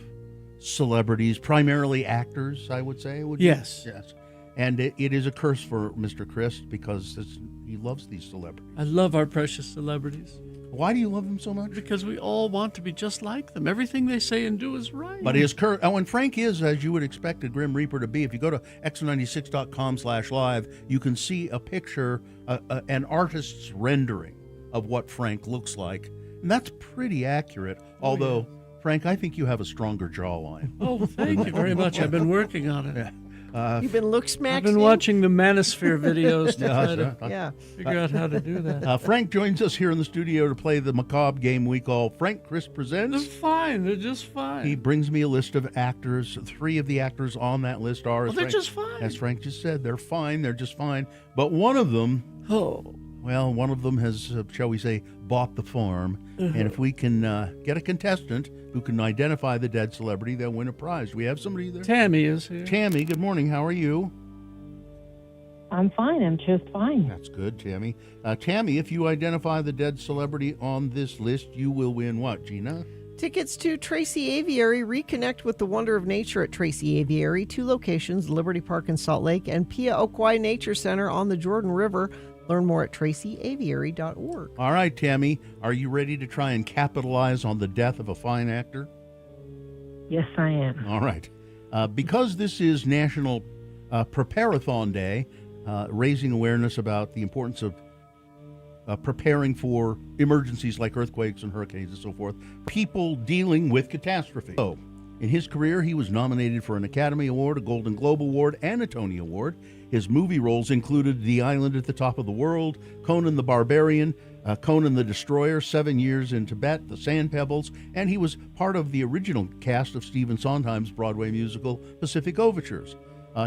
celebrities, primarily actors, I would say. Yes. Yes. And it is a curse for Mr. Christ because he loves these celebrities. I love our precious celebrities. Why do you love them so much? Because we all want to be just like them. Everything they say and do is right. But and Frank is, as you would expect a Grim Reaper to be. If you go to x96.com/live, you can see a picture, an artist's rendering of what Frank looks like. And that's pretty accurate, although, Frank, I think you have a stronger jawline. Oh, thank you very much. I've been working on it. Yeah. You've been look-smaxing? I've been watching the Manosphere videos to try to figure out how to do that. Frank joins us here in the studio to play the macabre game we call Frank Christ Presents. They're fine. They're just fine. He brings me a list of actors. 3 of the actors on that list are... they're just fine. As Frank just said, they're fine. They're just fine. But one of them... one of them has, shall we say, bought the farm. And if we can get a contestant who can identify the dead celebrity, they'll win a prize. Do we have somebody there? Tammy is here. Tammy, good morning. How are you? I'm fine. I'm just fine. That's good, Tammy. Tammy, if you identify the dead celebrity on this list, you will win what, Gina? Tickets to Tracy Aviary. Reconnect with the wonder of nature at Tracy Aviary. 2 locations, Liberty Park in Salt Lake and Pia Okwai Nature Center on the Jordan River. Learn more at tracyaviary.org. All right, Tammy, are you ready to try and capitalize on the death of a fine actor? Yes, I am. All right. Because this is National Preparathon Day, raising awareness about the importance of preparing for emergencies like earthquakes and hurricanes and so forth, people dealing with catastrophe. So, in his career, he was nominated for an Academy Award, a Golden Globe Award, and a Tony Award. His movie roles included The Island at the Top of the World, Conan the Barbarian, Conan the Destroyer, 7 Years in Tibet, The Sand Pebbles, and he was part of the original cast of Stephen Sondheim's Broadway musical Pacific Overtures.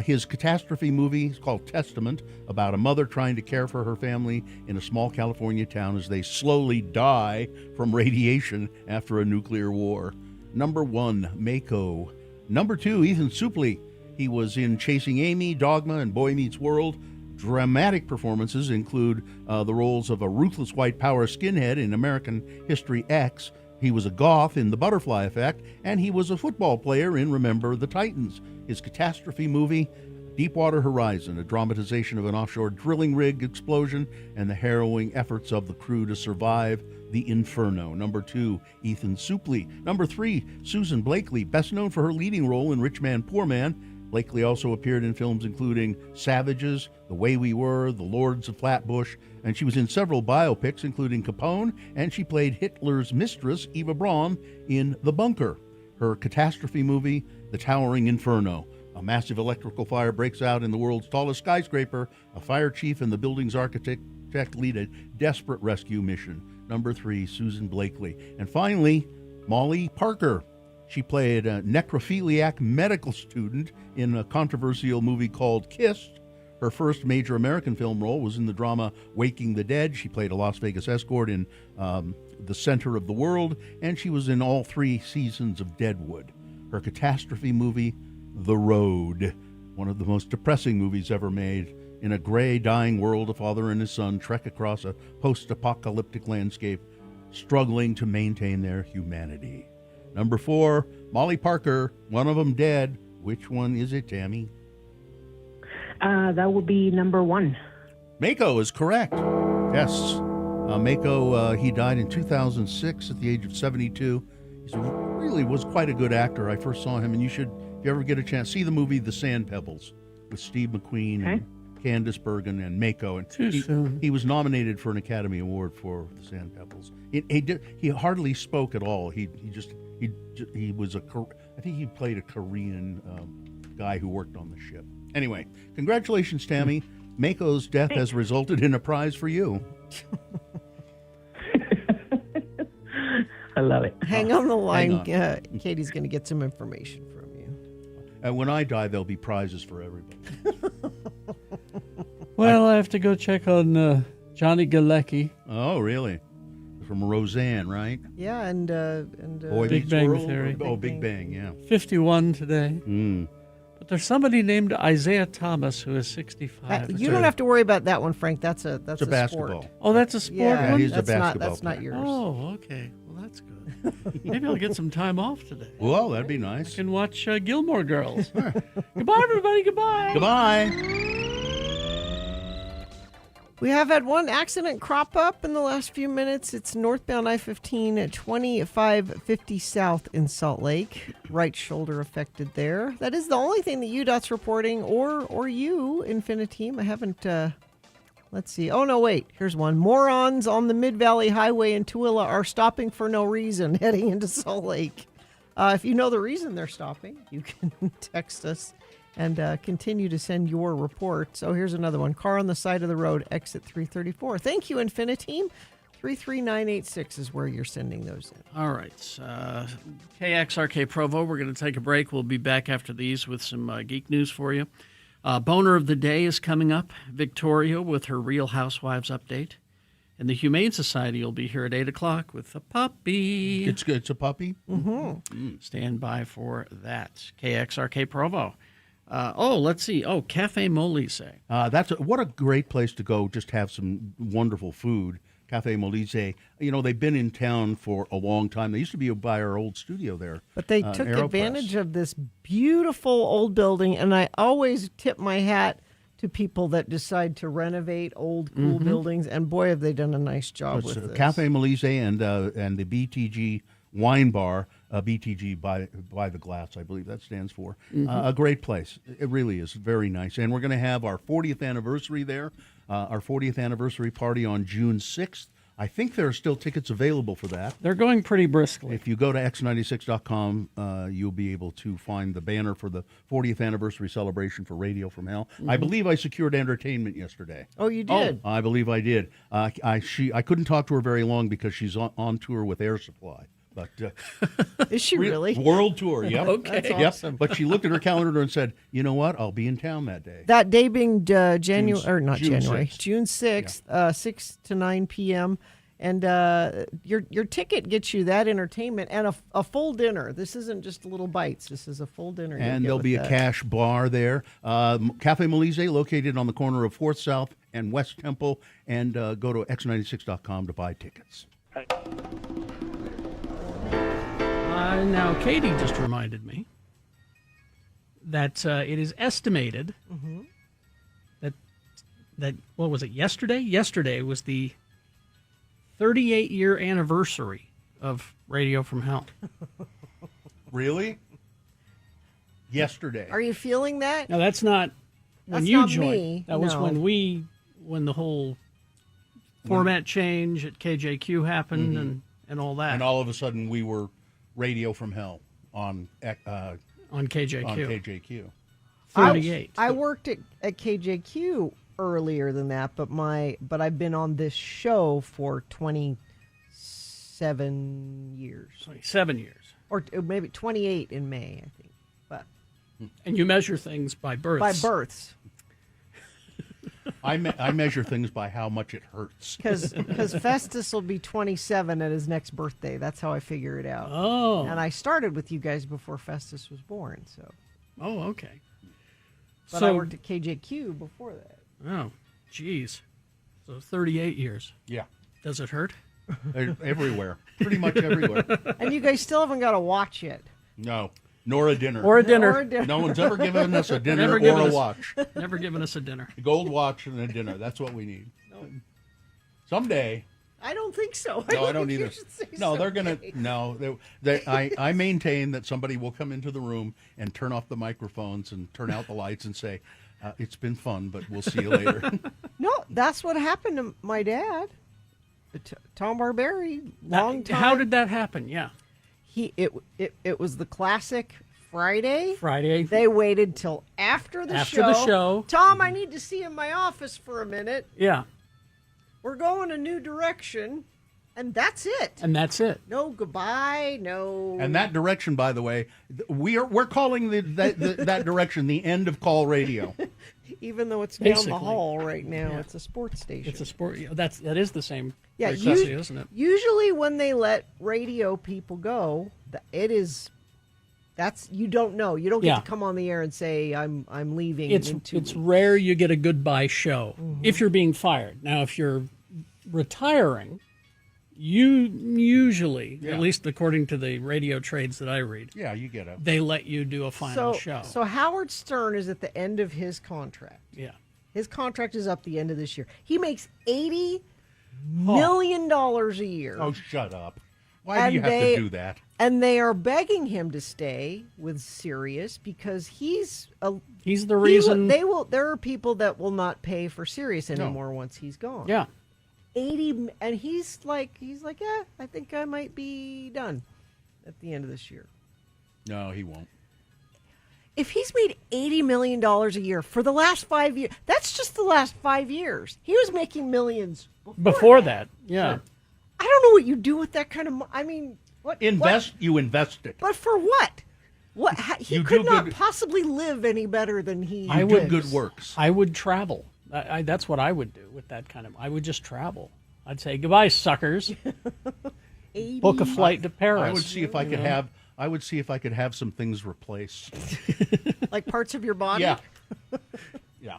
His catastrophe movie is called Testament, about a mother trying to care for her family in a small California town as they slowly die from radiation after a nuclear war. Number 1, Mako. Number 2, Ethan Suplee. He was in Chasing Amy, Dogma, and Boy Meets World. Dramatic performances include the roles of a ruthless white power skinhead in American History X. He was a goth in The Butterfly Effect, and he was a football player in Remember the Titans. His catastrophe movie, Deepwater Horizon, a dramatization of an offshore drilling rig explosion and the harrowing efforts of the crew to survive the inferno. Number 2, Ethan Suplee. Number 3, Susan Blakely, best known for her leading role in Rich Man, Poor Man. Blakely also appeared in films including Savages, The Way We Were, The Lords of Flatbush, and she was in several biopics, including Capone, and she played Hitler's mistress, Eva Braun, in The Bunker. Her catastrophe movie, The Towering Inferno. A massive electrical fire breaks out in the world's tallest skyscraper. A fire chief and the building's architect lead a desperate rescue mission. Number 3, Susan Blakely. And finally, Molly Parker. She played a necrophiliac medical student in a controversial movie called Kissed. Her first major American film role was in the drama Waking the Dead. She played a Las Vegas escort in The Center of the World, and she was in all 3 seasons of Deadwood. Her catastrophe movie, The Road, one of the most depressing movies ever made. In a gray, dying world, a father and his son trek across a post-apocalyptic landscape, struggling to maintain their humanity. Number 4, Molly Parker, one of them dead. Which one is it, Tammy? That would be number 1. Mako is correct. Yes. Mako, he died in 2006 at the age of 72. He really was quite a good actor. I first saw him, and you should, if you ever get a chance, see the movie The Sand Pebbles with Steve McQueen and Candice Bergen and Mako. And he was nominated for an Academy Award for The Sand Pebbles. He hardly spoke at all. He was I think he played a Korean guy who worked on the ship. Anyway, congratulations, Tammy. Mako's death has resulted in a prize for you. I love it. Hang on the line. Katie's going to get some information from you. And when I die, there'll be prizes for everybody. Well, I have to go check on Johnny Galecki. Oh, really? From Roseanne, right? Yeah, and Boy Big Meets Bang World? Theory. Big Bang, yeah. 51 today. But there's somebody named Isaiah Thomas who is 65. you don't have to worry about that one, Frank. That's a basketball. sport. Oh, that's a sport Yeah, one? he's a that's basketball That's not player. yours. Oh, okay. Well, that's good. Maybe I'll get some time off today. Well, that'd be nice. I can watch Gilmore Girls. Goodbye, everybody. Goodbye. Goodbye. We have had one accident crop up in the last few minutes. It's northbound I-15 at 2550 South in Salt Lake. Right shoulder affected there. That is the only thing that UDOT's reporting, or you, Infiniteam. I haven't, let's see. Oh, no, wait. Here's one. Morons on the Mid-Valley Highway in Tooele are stopping for no reason heading into Salt Lake. If you know the reason they're stopping, you can text us and continue to send your report. So here's another one. Car on the side of the road, exit 334. Thank you, Infiniteam. 33986 is where you're sending those in. All right. KXRK Provo, we're going to take a break. We'll be back after these with some geek news for you. Boner of the Day is coming up. Victoria with her Real Housewives update. And the Humane Society will be here at 8 o'clock with a puppy. It's a puppy? Mm-hmm. Stand by for that. KXRK Provo. Let's see. Cafe Molise. What a great place to go. Just have some wonderful food. Cafe Molise. You know, they've been in town for a long time. They used to be by our old studio there. But they took advantage of this beautiful old building, and I always tip my hat to people that decide to renovate old, cool buildings, and boy, have they done a nice job with this. Cafe Molise and the BTG Wine Bar, BTG by the Glass, I believe that stands for. A great place. It really is very nice. And we're going to have our 40th anniversary there, our 40th anniversary party on June 6th. I think there are still tickets available for that. They're going pretty briskly. If you go to x96.com, you'll be able to find the banner for the 40th anniversary celebration for Radio from Hell. I believe I secured entertainment yesterday. Oh, you did? I believe I did. I couldn't talk to her very long because she's on tour with Air Supply. But is she really? World tour, yep. Okay. That's awesome. Yep. But she looked at her calendar and said, you know what? I'll be in town that day. That day being June 6th. 6th, 6 to 9 p.m. And your ticket gets you that entertainment and a full dinner. This isn't just little bites. This is a full dinner. And there'll be a cash bar there. Cafe Molise, located on the corner of 4th South and West Temple. And go to x96.com to buy tickets. Now, Katie just reminded me that it is estimated that, what was it, yesterday? Yesterday was the 38-year anniversary of Radio from Hell. Really? Yesterday. Are you feeling that? Now, that's not when That's you not joined. me, That was no. when the whole format change at KJQ happened and all that. And all of a sudden, we were Radio from Hell on on KJQ. On KJQ. 38. I worked at KJQ earlier than that, but I've been on this show for 27 years. 27 years. Or maybe 28 in May, I think. But And you measure things by births. by births. I measure things by how much it hurts. Because Festus will be 27 at his next birthday. That's how I figure it out. Oh. And I started with you guys before Festus was born. So, Oh, okay. but I worked at KJQ before that. Oh, geez. So 38 years. Yeah. Does it hurt? Everywhere. Pretty much everywhere. And you guys still haven't got a watch yet. No. Nor a dinner. Or a dinner. Or a dinner. No one's ever given us a dinner Never or given a us- watch. Never given us a dinner. A gold watch and a dinner. That's what we need. Someday. I don't think so. No, I don't think you either. should say No, they're someday. gonna. No, I maintain that somebody will come into the room and turn off the microphones and turn out the lights and say, "It's been fun, but we'll see you later." No, that's what happened to my dad, Tom Barberi. Long time. How did that happen? Yeah. It was the classic Friday. Friday. They waited till after the show. Tom, I need to see in my office for a minute. Yeah. We're going a new direction, and that's it. And that's it. No goodbye. No. And that direction, by the way, we're calling that direction the end of call radio. Even though it's down Basically. the hall right now, it's a sports station. It's a sport. Yeah, that is the same Yeah, frequency, isn't it? Usually when they let radio people go, you don't know. You don't get Yeah. to come on the air and say I'm leaving. It's in 2 weeks. rare you get a goodbye show if you're being fired. Now, if you're retiring, you usually, Yeah. at least according to the radio trades that I read, Yeah, you get they let you do a final show. So Howard Stern is at the end of his contract. Yeah. His contract is up the end of this year. He makes $80 million a year. Oh, shut up! Why do you And have to do that? And they are begging him to stay with Sirius because he's the reason. There are people that will not pay for Sirius anymore once he's gone. Yeah. 80, and he's like, yeah, I think I might be done at the end of this year. No, he won't. If he's made $80 million a year for the last 5 years, that's just the last 5 years. He was making millions Before that, yeah. Sure. I don't know what you do with that kind of I mean, what? You invest it. But for what? What? He You could do not good- possibly live any better than he You do good works. I would travel. That's what I would do with that kind of. I would just travel. I'd say goodbye, suckers. Book a flight to Paris. I would see if I could have. I would see if I could have some things replaced. like parts of your body. Yeah. Yeah.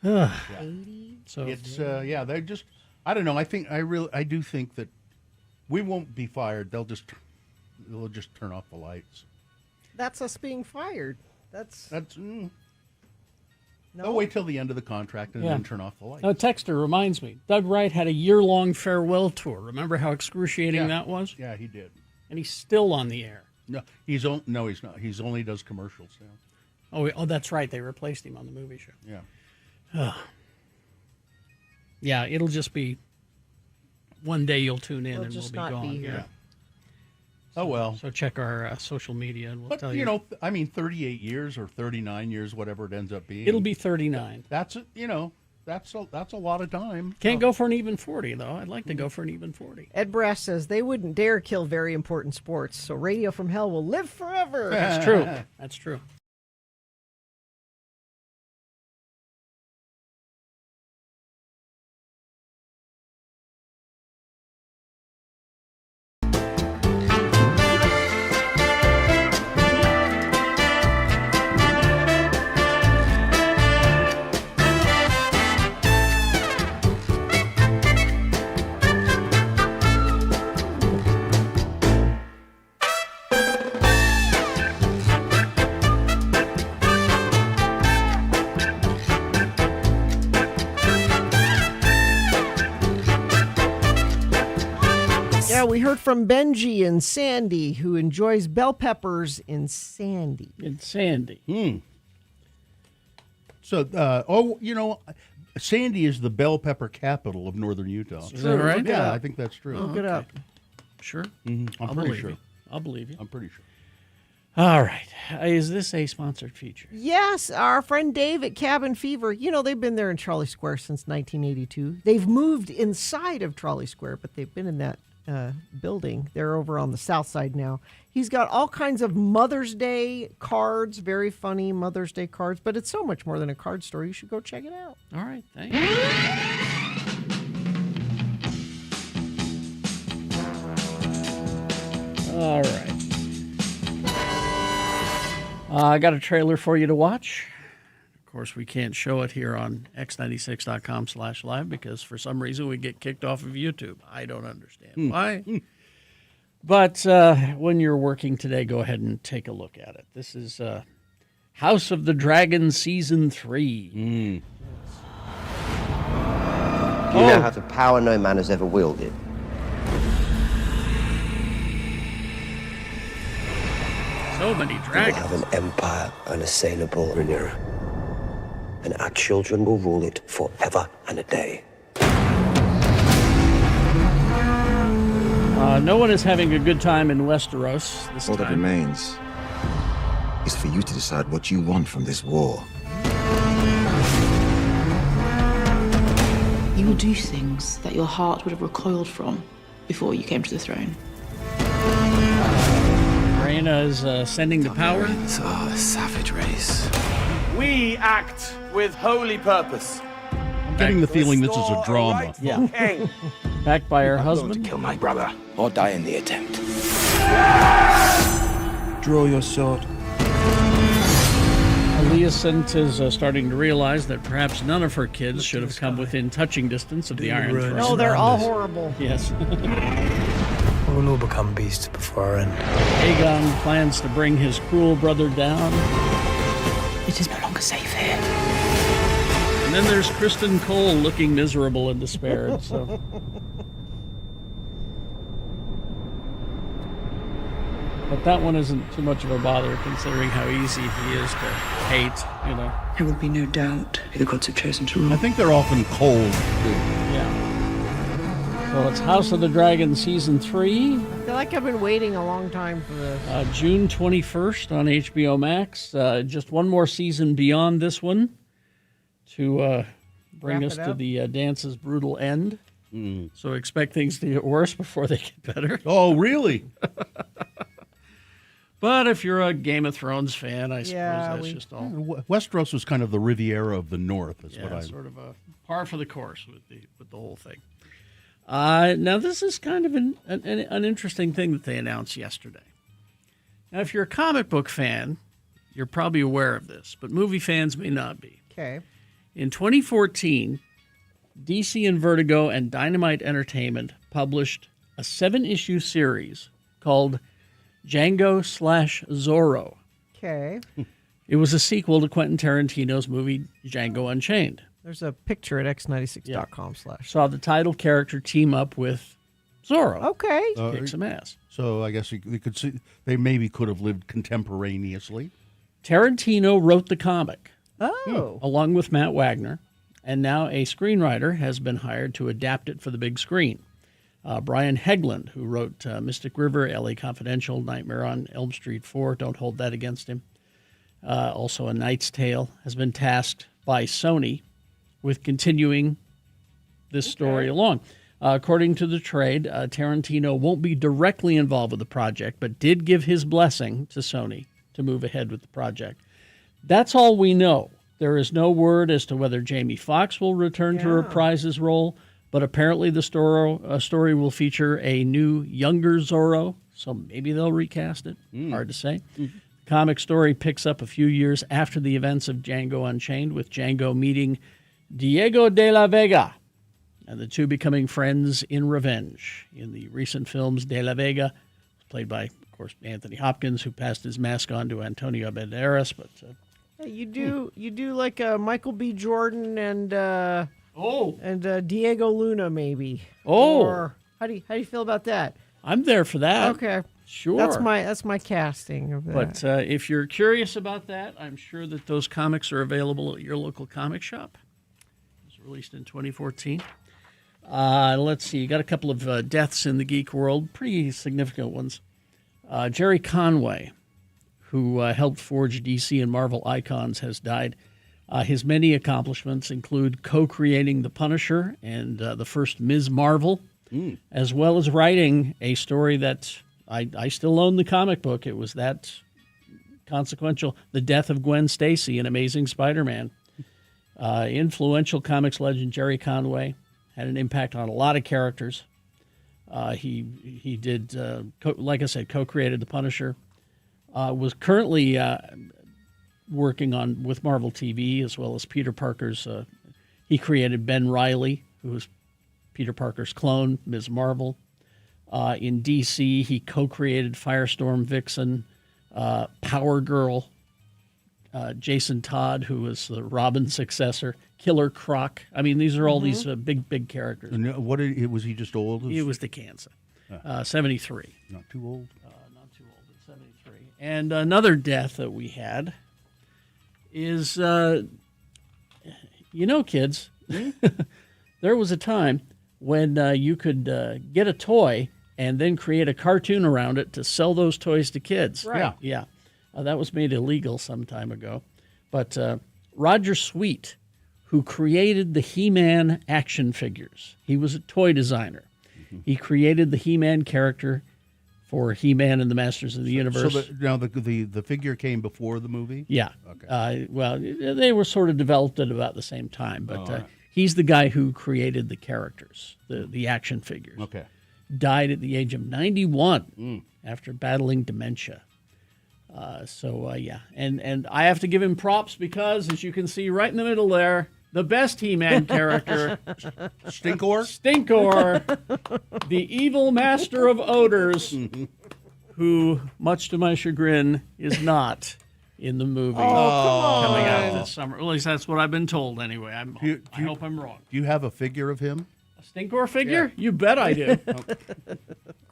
Yeah. 80. So It's they just. I don't know. I do think that we won't be fired. They'll just turn off the lights. That's us being fired. That's No. no. They'll wait till the end of the contract and Yeah. then turn off the lights. a texter reminds me. Doug Wright had a year-long farewell tour. Remember how excruciating that was? Yeah, he did. And he's still on the air. No, he's not. He's only does commercials now. Oh, that's right. They replaced him on the movie show. Yeah. Yeah, it'll just be one day you'll tune in We'll and we'll just be not gone. be here. Yeah. Oh well. So check our social media and we'll But tell you know, I mean, 38 years or 39 years, whatever it ends up being. It'll be 39. That's a lot of time. Can't go for an even 40 though. I'd like to go for an even 40. Ed Brass says they wouldn't dare kill very important sports, so Radio from Hell will live forever. That's true. That's true. Yeah, we heard from Benji in Sandy, who enjoys bell peppers in Sandy. In Sandy. So, Sandy is the bell pepper capital of northern Utah. Is that right? Yeah, I think that's true. Look it up. Sure. I'm I'll pretty believe sure. you. I'll believe you. I'm pretty sure. All right. Is this a sponsored feature? Yes, our friend Dave at Cabin Fever. You know, they've been there in Trolley Square since 1982. They've moved inside of Trolley Square, but they've been in that building. They're over on the south side now. He's got all kinds of Mother's Day cards, very funny Mother's Day cards, but it's so much more than a card store. You should go check it out. All right. Thank you. All right. I got a trailer for you to watch. Of course, we can't show it here on x96.com/live because for some reason we get kicked off of YouTube. I don't understand why. But when you're working today, go ahead and take a look at it. This is House of the Dragon Season 3. You now have the power no man has ever wielded. So many We will dragons. have an empire unassailable, Rhaenyra. And our children will rule it forever and a day. No one is having a good time in Westeros this All that time. remains is for you to decide what you want from this war. You will do things that your heart would have recoiled from before you came to the throne. Rhaena is ascending to power. It's a savage race. We act with holy purpose. I'm getting the feeling this is a drama. Yeah. Backed by her To husband. kill my brother or die in the attempt. Draw your sword. Alicent is starting to realize that perhaps none of her kids should have come within touching distance of the Iron Throne. No, they're all horrible. Yes. We will all become beasts before our end. Aegon plans to bring his cruel brother down. It is no longer safe here. And then there's Kristen Cole looking miserable and despaired. So, but that one isn't too much of a bother considering how easy he is to hate, you know. There will be no doubt who the gods have chosen to rule. I think they're often cold. Yeah. So it's House of the Dragon Season 3, I feel like I've been waiting a long time for this. June 21st on HBO Max. Just one more season beyond this one to bring Wrap us it to up. the dance's brutal end. So expect things to get worse before they get better. Oh, really? But if you're a Game of Thrones fan, I suppose Yeah, that's just all. Westeros was kind of the Riviera of the North. Is what Yeah, I. sort of a par for the course with the whole thing. Now, this is kind of an interesting thing that they announced yesterday. Now, if you're a comic book fan, you're probably aware of this, but movie fans may not be. Okay. In 2014, DC and Vertigo and Dynamite Entertainment published a 7-issue series called Django/Zorro. Okay. It was a sequel to Quentin Tarantino's movie Django Unchained. There's a picture at x96.com/. Saw the title character team up with Zorro. Okay. Kick some ass. So I guess you could see they maybe could have lived contemporaneously. Tarantino wrote the comic Oh. along with Matt Wagner, and now a screenwriter has been hired to adapt it for the big screen. Brian Hegland, who wrote Mystic River, L.A. Confidential, Nightmare on Elm Street 4, don't hold that against him. Also A Knight's Tale, has been tasked by Sony with continuing this story along. According to the trade, Tarantino won't be directly involved with the project, but did give his blessing to Sony to move ahead with the project. That's all we know. There is no word as to whether Jamie Foxx will return to reprise his role, but apparently the story will feature a new, younger Zorro, so maybe they'll recast it. Hard to say. The comic story picks up a few years after the events of Django Unchained, with Django meeting Diego de la Vega, and the two becoming friends in revenge. In the recent films, De La Vega, played by, of course, Anthony Hopkins, who passed his mask on to Antonio Banderas, but You do like Michael B. Jordan and Diego Luna maybe. Oh. Or how do you feel about that? I'm there for that. Okay. Sure. That's my casting of that. But if you're curious about that, I'm sure that those comics are available at your local comic shop. It was released in 2014. Let's see. You got a couple of deaths in the geek world, pretty significant ones. Jerry Conway, who helped forge DC and Marvel icons, has died. His many accomplishments include co-creating The Punisher and the first Ms. Marvel, as well as writing a story that I still own the comic book. It was that consequential, The Death of Gwen Stacy in Amazing Spider-Man. Influential comics legend Jerry Conway had an impact on a lot of characters. He did, like I said, co-created The Punisher. Was currently working on with Marvel TV, as well as Peter Parker's. He created Ben Reilly, who was Peter Parker's clone, Ms. Marvel. In DC, he co-created Firestorm, Vixen, Power Girl, Jason Todd, who was the Robin successor, Killer Croc. I mean, these are all these big characters. And was he just old? He was the cancer. 73. Not too old. Not too old, but 73. And another death that we had is, kids, there was a time when you could get a toy and then create a cartoon around it to sell those toys to kids. Right. Yeah. That was made illegal some time ago. But Roger Sweet, who created the He-Man action figures, he was a toy designer. He created the He-Man character for He-Man and the Masters of the Universe. So now the figure came before the movie? Yeah. Okay. Well, they were sort of developed at about the same time, but right. he's the guy who created the characters, the action figures. Okay. Died at the age of 91 after battling dementia. Yeah. And I have to give him props because, as you can see right in the middle there, the best He-Man character, Stinkor, the evil master of odors, who, much to my chagrin, is not in the movie coming out this summer. At least that's what I've been told anyway. I hope I'm wrong. Do you have a figure of him? A Stinkor figure? Yeah. You bet I do.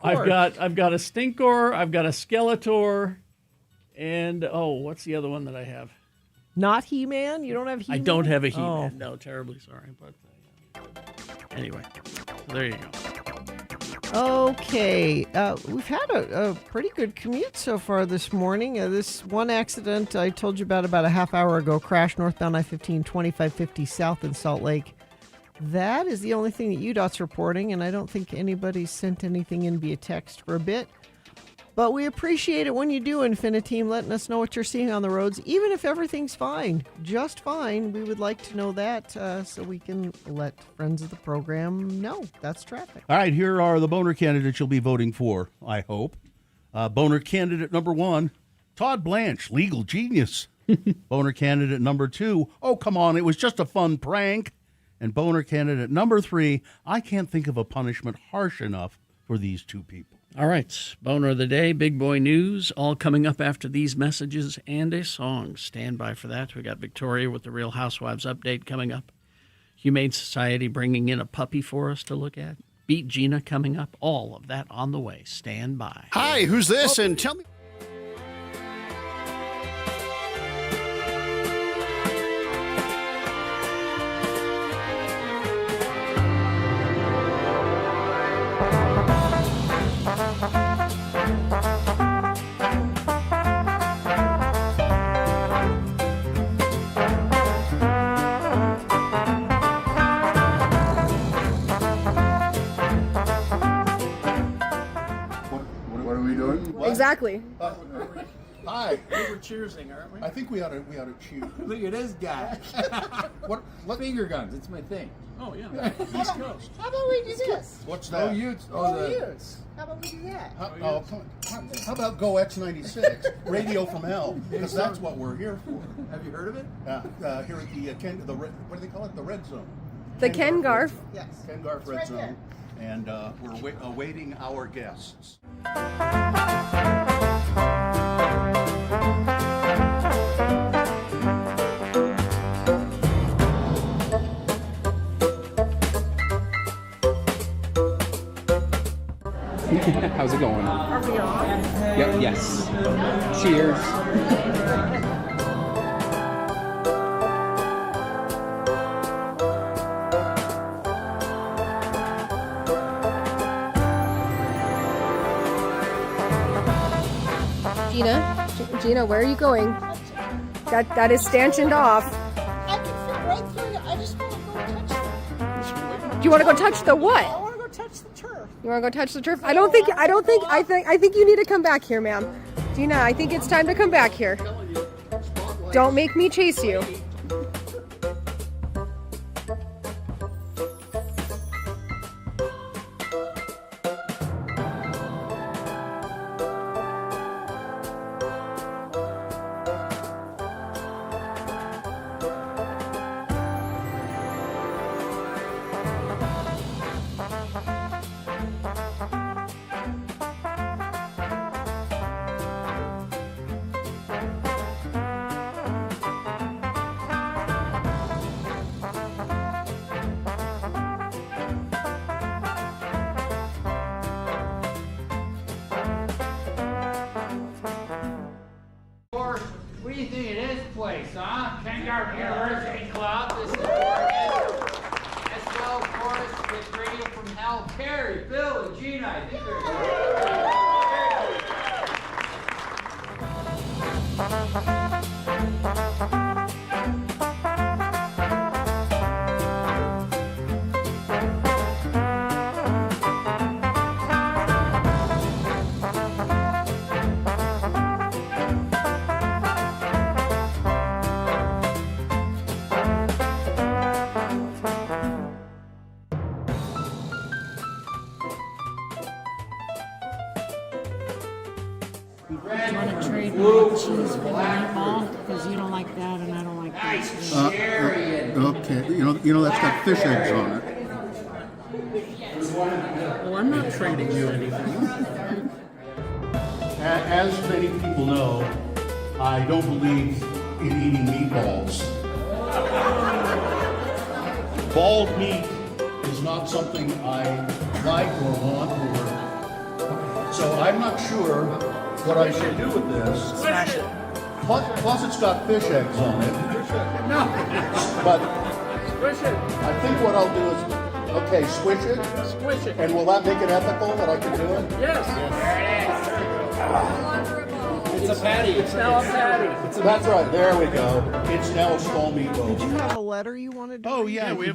I've got a Stinkor, I've got a Skeletor, and what's the other one that I have? Not He-Man? You don't have He-Man? I don't have a He-Man. No, terribly sorry. But anyway, so there you go. Okay. We've had a pretty good commute so far this morning. This one accident I told you about a half hour ago, crashed northbound I-15, 2550 south in Salt Lake. That is the only thing that UDOT's reporting, and I don't think anybody's sent anything in via text for a bit. But we appreciate it when you do, Infiniteam, letting us know what you're seeing on the roads. Even if everything's fine, just fine, we would like to know that so we can let friends of the program know. That's traffic. All right, here are the boner candidates you'll be voting for, I hope. Boner candidate number 1, Todd Blanche, legal genius. Boner candidate number 2, oh, come on, it was just a fun prank. And boner candidate number 3, I can't think of a punishment harsh enough for these two people. All right, Boner of the Day, Big Boy News, all coming up after these messages and a song. Stand by for that. We got Victoria with the Real Housewives update coming up. Humane Society bringing in a puppy for us to look at. Beat Gina coming up. All of that on the way. Stand by. Hi, who's this? And tell me. Exactly. Hi. We're cheersing, aren't we? I think we ought to cheer. Look at this guy. What Finger guns? It's my thing. Oh, yeah. East Coast. How about we do this? What's that? Utes. Utes. How about we do that? Come on. How about Go X96? Radio from Hell, because that's what we're here for. Have you heard of it? Here at the what do they call it? The Red Zone. The Ken Garf. Yes. Ken Garf Red Zone. There. And we're awaiting our guests. How's it going? Are we on? Yep, yes. Cheers. Gina, where are you going? That is stanchioned off. I can fit right through it. I just want to go touch them. Do you want to go touch the what? I want to go touch the turf. You want to go touch the turf? I think you need to come back here, ma'am. Gina, I think it's time to come back here. Don't make me chase you. What do you think of this place, huh? Kangaroo University Club. This is Oregon. Let's go, of course, with Radio from Hell. Carrie, Bill, and Gina. I think because you don't like that and I don't like that. Okay, you know that's got fish eggs on it. Well, I'm not trading you anything. As many people know, I don't believe in eating meatballs. Bald meat is not something I like or want, so I'm not sure what I should do with this. Smash it. Plus it's got fish eggs on it. No. But Squish it. I think what I'll do is, okay, squish it. Squish it. And will that make it ethical that I can do it? Yes. There it is. It's a patty. It's now a patty. That's right. There we go. It's now a small meatball. Did you have a letter you wanted to Oh, read? yeah. We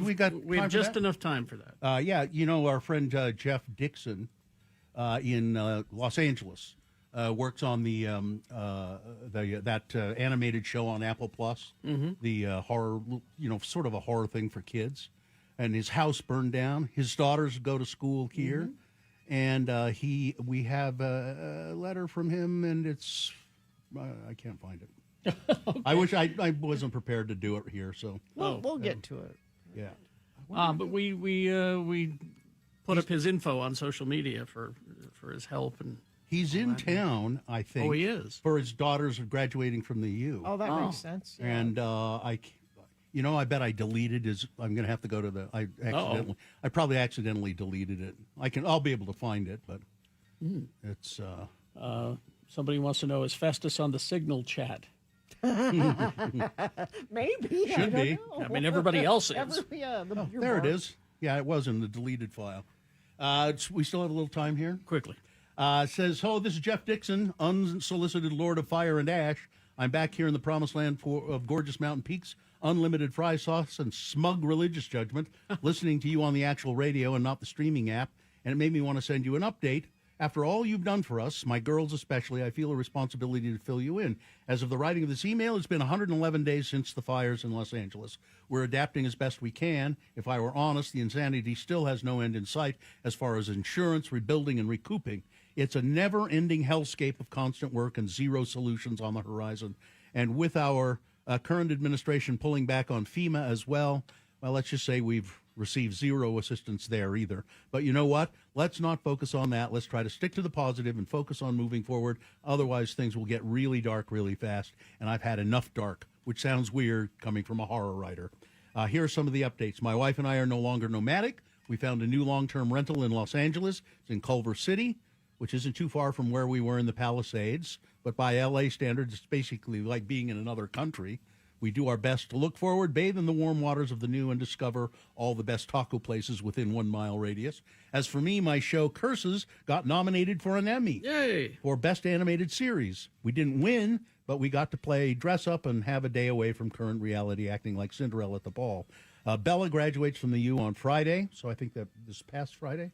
have just enough time for that. Yeah, our friend Jeff Dixon in Los Angeles works on the animated show on Apple Plus, the horror, sort of a horror thing for kids. And his house burned down. His daughters go to school here, and we have a letter from him, and it's I can't find it. Okay. I wish I wasn't prepared to do it here. So we'll get to it. Yeah. But we put up his info on social media for his help and. He's in town, I think. Oh, he is. For his daughters graduating from the U. Oh, that makes sense. Yeah. And I bet I deleted his. I'm going to have to go to the. I probably accidentally deleted it. I'll be able to find it, but it's. Somebody wants to know, is Festus on the Signal chat? Maybe. Should be. I mean, everybody else is. There it is. Yeah, it was in the deleted file. We still have a little time here. Quickly. Says, this is Jeff Dixon, unsolicited Lord of Fire and Ash. I'm back here in the promised land of gorgeous mountain peaks, unlimited fry sauce, and smug religious judgment, listening to you on the actual radio and not the streaming app, and it made me want to send you an update. After all you've done for us, my girls especially, I feel a responsibility to fill you in. As of the writing of this email, it's been 111 days since the fires in Los Angeles. We're adapting as best we can. If I were honest, the insanity still has no end in sight as far as insurance, rebuilding, and recouping. It's a never-ending hellscape of constant work and zero solutions on the horizon. And with our current administration pulling back on FEMA as well, let's just say we've received zero assistance there either. But you know what? Let's not focus on that. Let's try to stick to the positive and focus on moving forward. Otherwise, things will get really dark really fast. And I've had enough dark, which sounds weird coming from a horror writer. Here are some of the updates. My wife and I are no longer nomadic. We found a new long-term rental in Los Angeles. It's in Culver City, which isn't too far from where we were in the Palisades. But by L.A. standards, it's basically like being in another country. We do our best to look forward, bathe in the warm waters of the new, and discover all the best taco places within 1 mile radius. As for me, my show Curses got nominated for an Emmy. Yay! For Best Animated Series. We didn't win, but we got to play dress up and have a day away from current reality, acting like Cinderella at the ball. Bella graduates from the U on Friday, so I think that this past Friday.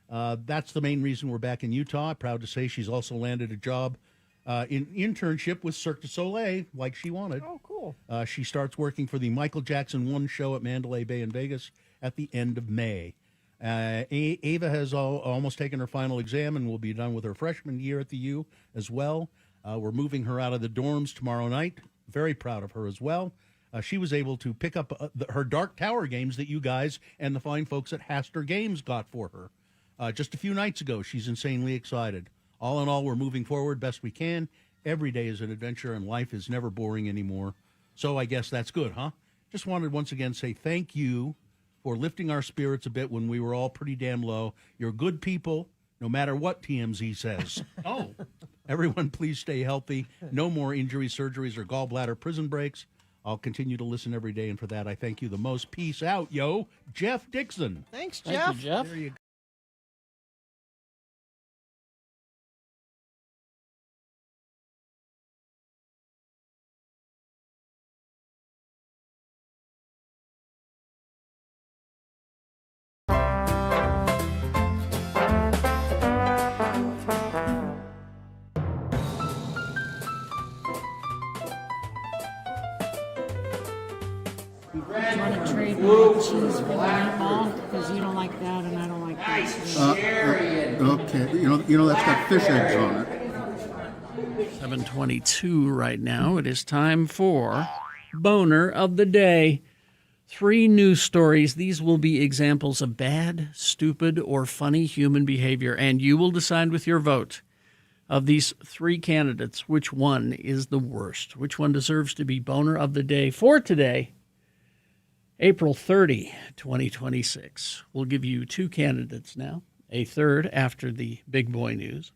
That's the main reason we're back in Utah. Proud to say she's also landed a job in internship with Cirque du Soleil, like she wanted. Oh, cool. She starts working for the Michael Jackson 1 show at Mandalay Bay in Vegas at the end of May. Ava has almost taken her final exam and will be done with her freshman year at the U as well. We're moving her out of the dorms tomorrow night. Very proud of her as well. She was able to pick up her Dark Tower games that you guys and the fine folks at Haster Games got for her just a few nights ago. She's insanely excited. All in all, we're moving forward best we can. Every day is an adventure, and life is never boring anymore. So I guess that's good, huh? Just wanted once again to say thank you for lifting our spirits a bit when we were all pretty damn low. You're good people, no matter what TMZ says. Oh, everyone please stay healthy. No more injuries, surgeries, or gallbladder prison breaks. I'll continue to listen every day, and for that, I thank you the most. Peace out, yo. Jeff Dixon. Thanks, Jeff. Thank you, Jeff. There you go. Want to trade mac and cheese for the meatball? Because you don't like that and I don't like that. Okay, you know that's got fish eggs on it. 7:22 right now. It is time for Boner of the Day. 3 news stories. These will be examples of bad, stupid, or funny human behavior, and you will decide with your vote of these 3 candidates which one is the worst, which one deserves to be Boner of the Day for today, April 30, 2026. We'll give you 2 candidates now, a third after the big boy news.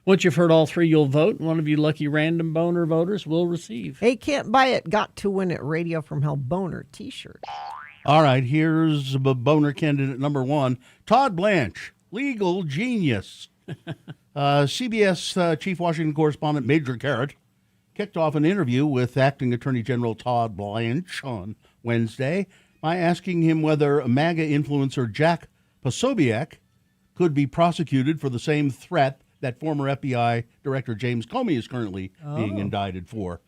Once you've heard all 3, you'll vote. One of you lucky random boner voters will receive. Hey, can't buy it, got to win it, Radio from Hell boner t-shirt. All right, here's boner candidate number 1, Todd Blanche, legal genius. CBS Chief Washington Correspondent Major Garrett kicked off an interview with Acting Attorney General Todd Blanche on Wednesday by asking him whether MAGA influencer Jack Posobiec could be prosecuted for the same threat that former FBI Director James Comey is currently being indicted for.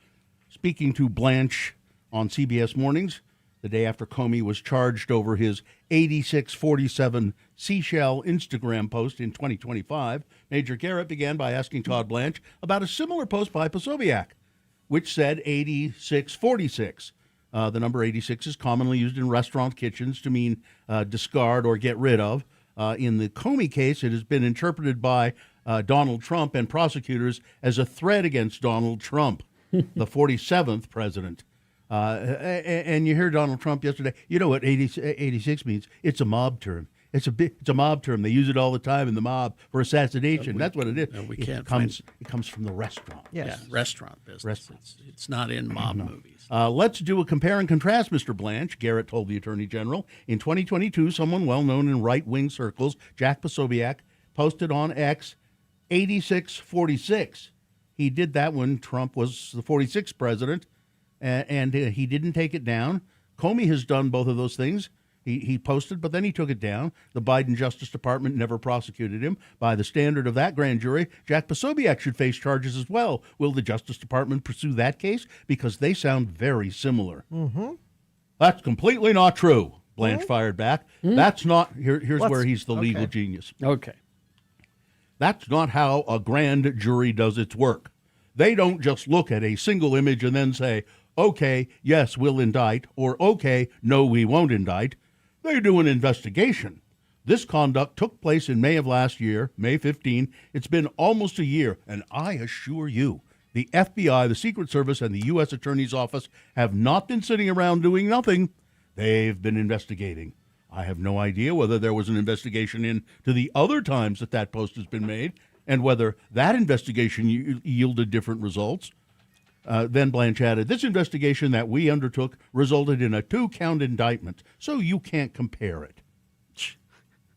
Speaking to Blanche on CBS Mornings, the day after Comey was charged over his 8647 seashell Instagram post in 2025, Major Garrett began by asking Todd Blanche about a similar post by Posobiec, which said 8646. The number 86 is commonly used in restaurant kitchens to mean discard or get rid of. In the Comey case, it has been interpreted by Donald Trump and prosecutors as a threat against Donald Trump, the 47th president. And you hear Donald Trump yesterday. You know what 86 means? It's a mob term. It's a mob term. They use it all the time in the mob for assassination. That's what it is. No, we it can't comes from the restaurant. Yes. Yeah, restaurant business. It's not in mob movies. Let's do a compare and contrast, Mr. Blanche, Garrett told the Attorney General. In 2022, someone well known in right-wing circles, Jack Posobiec, posted on X 8646. He did that when Trump was the 46th president, and he didn't take it down. Comey has done both of those things. He posted, but then he took it down. The Biden Justice Department never prosecuted him. By the standard of that grand jury, Jack Posobiec should face charges as well. Will the Justice Department pursue that case? Because they sound very similar. Mm-hmm. That's completely not true, Blanche fired back. That's not, here's where he's the legal okay. genius. Okay. That's not how a grand jury does its work. They don't just look at a single image and then say, okay, yes, we'll indict, or okay, no, we won't indict. They do an investigation. This conduct took place in May of last year, May 15. It's been almost a year, and I assure you, the FBI, the Secret Service, and the U.S. Attorney's Office have not been sitting around doing nothing. They've been investigating. I have no idea whether there was an investigation into the other times that post has been made and whether that investigation yielded different results. Then Blanche added, "This investigation that we undertook resulted in a 2-count indictment, so you can't compare it."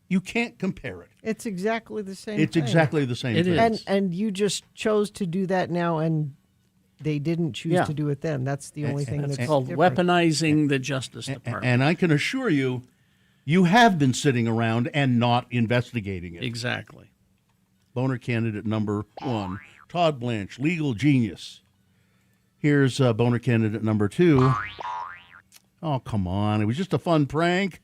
You can't compare it. It's exactly the same It's thing. exactly the same thing. And you just chose to do that now, and they didn't choose to do it then. That's the only thing that's called different. weaponizing the Justice Department. And I can assure you, you have been sitting around and not investigating it. Exactly. Boner candidate number 1, Todd Blanche, legal genius. Here's boner candidate number 2. Oh, come on. It was just a fun prank.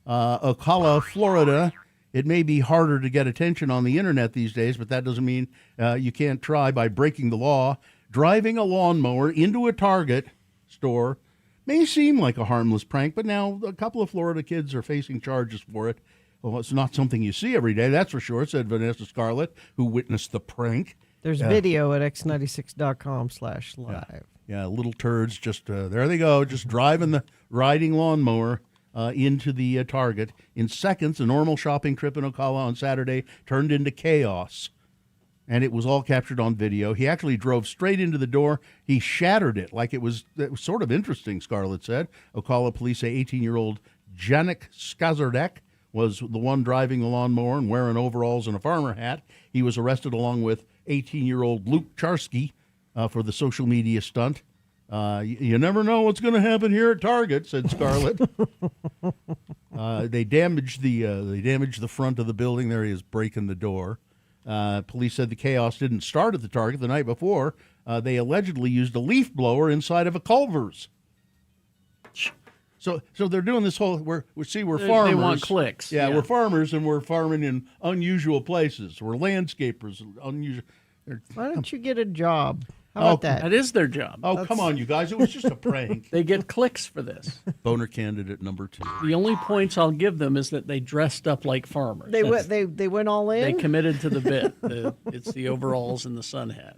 Ocala, Florida. It may be harder to get attention on the internet these days, but that doesn't mean you can't try by breaking the law. Driving a lawnmower into a Target store may seem like a harmless prank, but now a couple of Florida kids are facing charges for it. Well, it's not something you see every day, that's for sure, said Vanessa Scarlett, who witnessed the prank. There's video at x96.com/live. Yeah, little turds just, there they go, just driving the riding lawnmower into the Target. In seconds, a normal shopping trip in Ocala on Saturday turned into chaos. And it was all captured on video. He actually drove straight into the door. He shattered it like it was sort of interesting, Scarlett said. Ocala police say 18-year-old Janik Skazardek was the one driving the lawnmower and wearing overalls and a farmer hat. He was arrested along with 18-year-old Luke Charsky for the social media stunt. You never know what's going to happen here at Target, said Scarlett. They damaged the front of the building. There he is breaking the door. Police said the chaos didn't start at the Target the night before. They allegedly used a leaf blower inside of a Culver's. So they're doing this whole. We're farmers. They want clicks. Yeah, we're farmers and we're farming in unusual places. We're landscapers. Unusual. Why don't you get a job? How about that? That is their job. Come on, you guys. It was just a prank. They get clicks for this. Boner candidate number 2. The only points I'll give them is that they dressed up like farmers. They went all in? They committed to the bit. It's the overalls and the sun hat.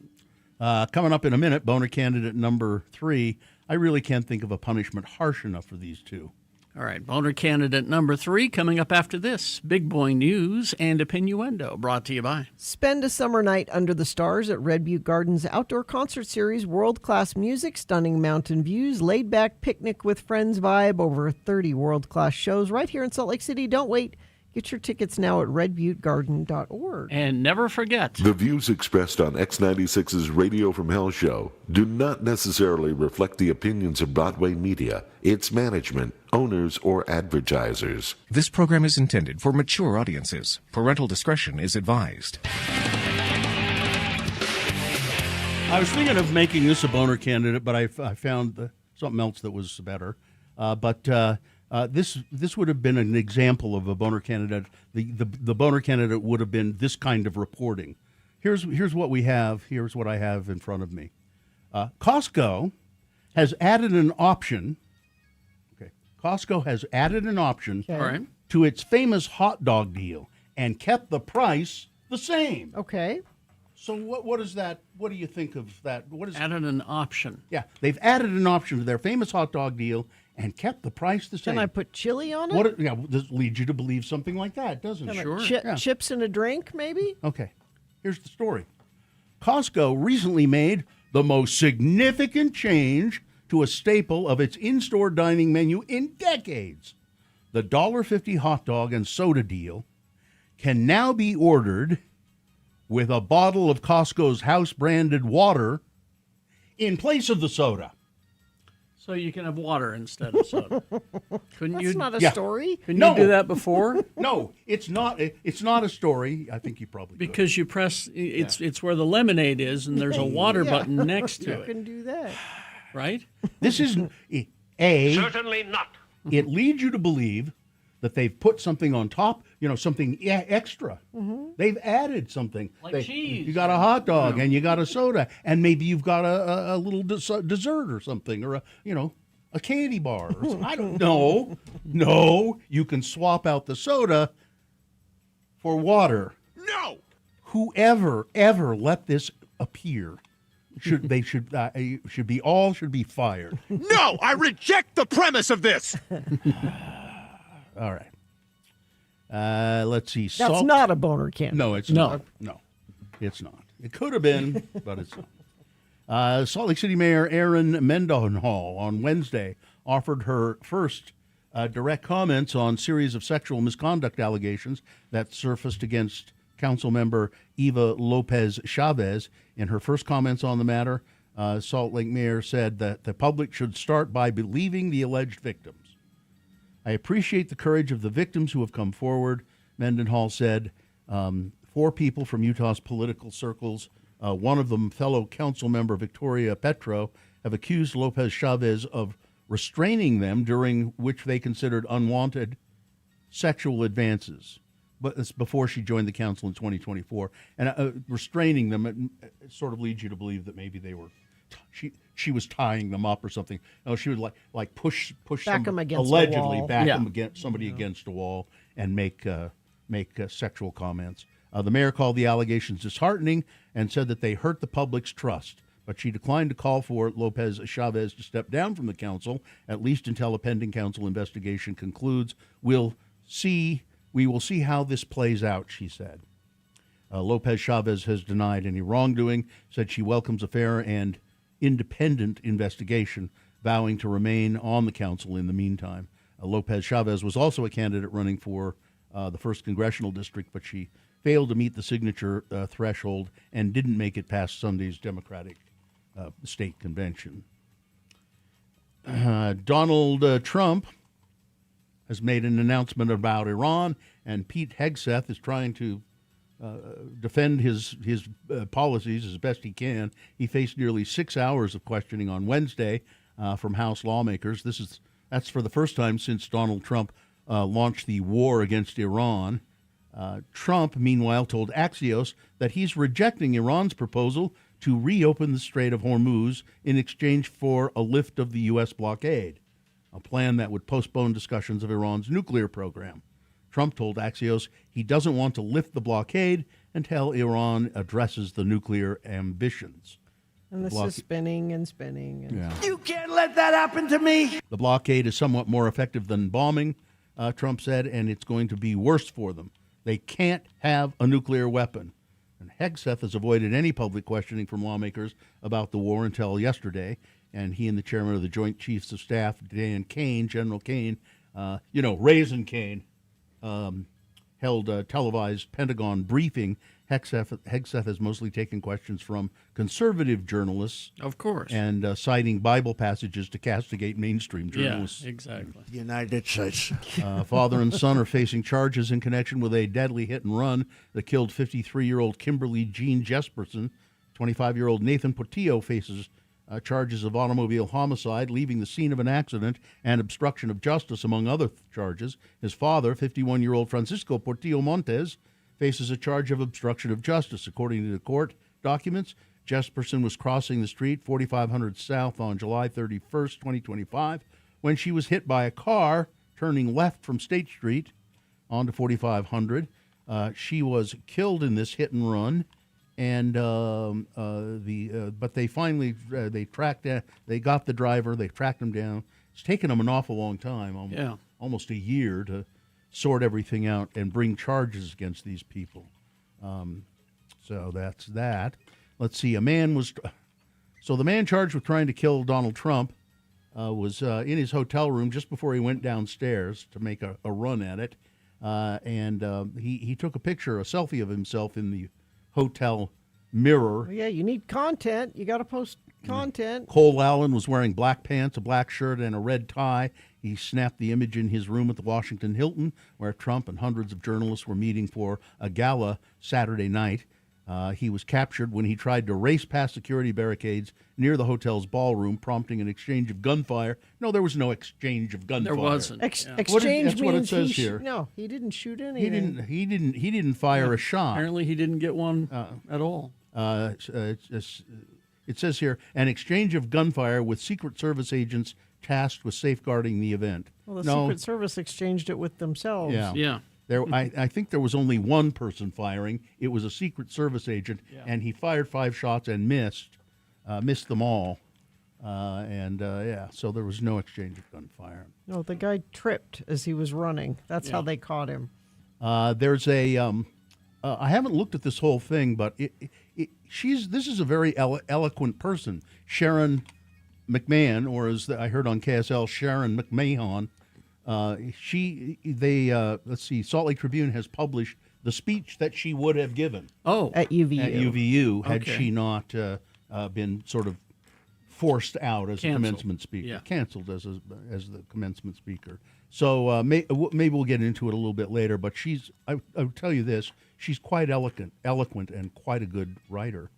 Coming up in a minute, boner candidate number 3. I really can't think of a punishment harsh enough for these two. All right, boner candidate number 3 coming up after this. Big Boy News and Opinnuendo, brought to you by. Spend a summer night under the stars at Red Butte Gardens Outdoor Concert Series. World-class music, stunning mountain views, laid-back picnic with friends vibe, over 30 world-class shows right here in Salt Lake City. Don't wait. Get your tickets now at redbuttegarden.org. And never forget, the views expressed on X96's Radio from Hell show do not necessarily reflect the opinions of Broadway media, its management, owners, or advertisers. This program is intended for mature audiences. Parental discretion is advised. I was thinking of making this a boner candidate, but I found something else that was better. This would have been an example of a boner candidate. The boner candidate would have been this kind of reporting. Here's what we have. Here's what I have in front of me. Costco has added an option. Okay, Costco has added an option to its famous hot dog deal and kept the price the same. Okay. So what is that? What do you think of that? What is added an option? Yeah, they've added an option to their famous hot dog deal and kept the price the same. Can I put chili on it? This leads you to believe something like that, doesn't it? Sure. Chips and a drink, maybe? Okay. Here's the story. Costco recently made the most significant change to a staple of its in-store dining menu in decades. The $1.50 hot dog and soda deal can now be ordered with a bottle of Costco's house-branded water in place of the soda. So you can have water instead of soda. That's not a story. Couldn't you do that before? No, it's not. It's not a story. I think you probably could. Because you press. It's where the lemonade is, and there's a water button next to you it. You can do that, right? This is certainly not. It leads you to believe that they've put something on top. Something extra. Mm-hmm. They've added something. Like cheese. You got a hot dog and you got a soda, and maybe you've got a little dessert or something, or a candy bar. Or something. I don't know. No, you can swap out the soda for water. No. Whoever ever let this appear should be fired. No, I reject the premise of this. All right. Let's see. That's not a boner candidate. No, it's not. No, it's not. It could have been, but it's Salt Lake City Mayor Erin Mendenhall on Wednesday offered her first direct comments on series of sexual misconduct allegations that surfaced against council member Eva Lopez Chavez. In her first comments on the matter, Salt Lake Mayor said that the public should start by believing the alleged victims. I appreciate the courage of the victims who have come forward, Mendenhall said. 4 people from Utah's political circles, one of them fellow council member Victoria Petro, have accused Lopez Chavez of restraining them during which they considered unwanted sexual advances. But it's before she joined the council in 2024. And restraining them, it sort of leads you to believe that maybe they were, she was tying them up or something. No, she would like push back them against allegedly a wall. back them against somebody against a wall and make sexual comments. The mayor called the allegations disheartening and said that they hurt the public's trust. But she declined to call for Lopez Chavez to step down from the council, at least until a pending council investigation concludes. We will see how this plays out, she said. Lopez Chavez has denied any wrongdoing, said she welcomes a fair and independent investigation, vowing to remain on the council in the meantime. Lopez Chavez was also a candidate running for the 1st Congressional District, but she failed to meet the signature threshold and didn't make it past Sunday's Democratic state convention. Donald Trump has made an announcement about Iran, and Pete Hegseth is trying to defend his policies as best he can. He faced nearly 6 hours of questioning on Wednesday from House lawmakers. That's for the first time since Donald Trump launched the war against Iran. Trump, meanwhile, told Axios that he's rejecting Iran's proposal to reopen the Strait of Hormuz in exchange for a lift of the U.S. blockade, a plan that would postpone discussions of Iran's nuclear program. Trump told Axios he doesn't want to lift the blockade until Iran addresses the nuclear ambitions. And this is spinning and spinning. And Yeah. You can't let that happen to me. The blockade is somewhat more effective than bombing, Trump said, and it's going to be worse for them. They can't have a nuclear weapon. And Hegseth has avoided any public questioning from lawmakers about the war until yesterday, and he and the chairman of the Joint Chiefs of Staff, Dan Kane, General Kane, Raisin Kane, held a televised Pentagon briefing. Hegseth has mostly taken questions from conservative journalists. Of course. And citing Bible passages to castigate mainstream journalists. Yeah, exactly. The United States. Father and son are facing charges in connection with a deadly hit and run that killed 53-year-old Kimberly Jean Jesperson. 25-year-old Nathan Portillo faces charges of automobile homicide, leaving the scene of an accident, and obstruction of justice, among other charges. His father, 51-year-old Francisco Portillo Montes, faces a charge of obstruction of justice. According to the court documents, Jesperson was crossing the street 4500 South on July 31st, 2025, when she was hit by a car turning left from State Street onto 4500. She was killed in this hit and run, and but they finally they got the driver. They tracked him down. It's taken them an awful long time, almost a year, to sort everything out and bring charges against these people. So that's that. Let's see. The man charged with trying to kill Donald Trump was in his hotel room just before he went downstairs to make a run at it. He took a selfie of himself in the hotel mirror. Well, yeah, you need content. You got to post content. Cole Allen was wearing black pants, a black shirt, and a red tie. He snapped the image in his room at the Washington Hilton, where Trump and hundreds of journalists were meeting for a gala Saturday night. He was captured when he tried to race past security barricades near the hotel's ballroom, prompting an exchange of gunfire. No, there was no exchange of gunfire. There wasn't. Exchange that's what it means says here. No, he didn't shoot anything. He didn't fire a shot. Apparently, he didn't get one at all. It says here, an exchange of gunfire with Secret Service agents tasked with safeguarding the event. Well, the Secret Service exchanged it with themselves. Yeah. I think there was only one person firing. It was a Secret Service agent, and he fired 5 shots and missed them all. So there was no exchange of gunfire. No, the guy tripped as he was running. That's how they caught him. There's a I haven't looked at this whole thing, but this is a very eloquent person, Sharon McMahon, or as I heard on KSL, Sharon McMahon. Let's see, Salt Lake Tribune has published the speech that she would have given. At UVU. At UVU, had Okay. she not been sort of forced out as a Canceled. commencement speaker, Yeah. canceled as the commencement speaker. So maybe we'll get into it a little bit later. But I will tell you this: she's quite eloquent, and quite a good writer.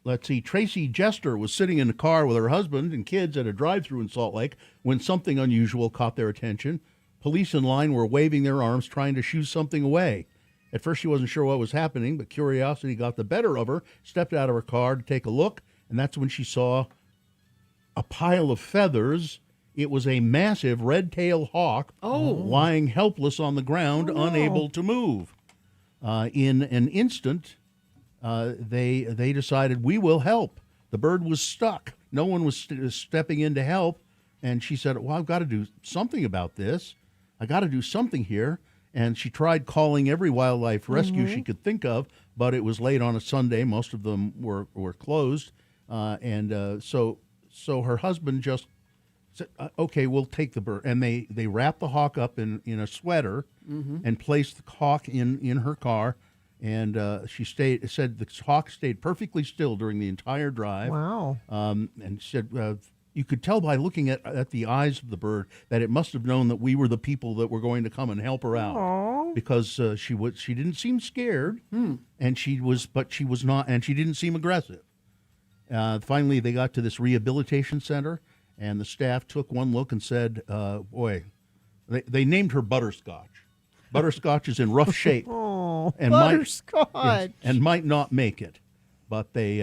Let's see. Tracy Jester was sitting in the car with her husband and kids at a drive-thru in Salt Lake when something unusual caught their attention. Police in line were waving their arms, trying to shoo something away. At first, she wasn't sure what was happening, but curiosity got the better of her, stepped out of her car to take a look, and that's when she saw a pile of feathers. It was a massive red-tailed hawk lying helpless on the ground, unable to move. In an instant, they decided, we will help. The bird was stuck. No one was stepping in to help. And she said, well, I've got to do something about this. I got to do something here. And she tried calling every wildlife rescue she could think of, but it was late on a Sunday. Most of them were closed. So her husband just said, okay, we'll take the bird. And they wrapped the hawk up in a sweater and placed the hawk in her car. And she said the hawk stayed perfectly still during the entire drive. Wow. And said you could tell by looking at the eyes of the bird that it must have known that we were the people that were going to come and help her out. Aww. Because she didn't seem scared, and she was not, and she didn't seem aggressive. Finally, they got to this rehabilitation center, and the staff took one look and said, "Boy," they named her Butterscotch. Butterscotch is in rough shape. Oh, and Butterscotch. might not make it, but they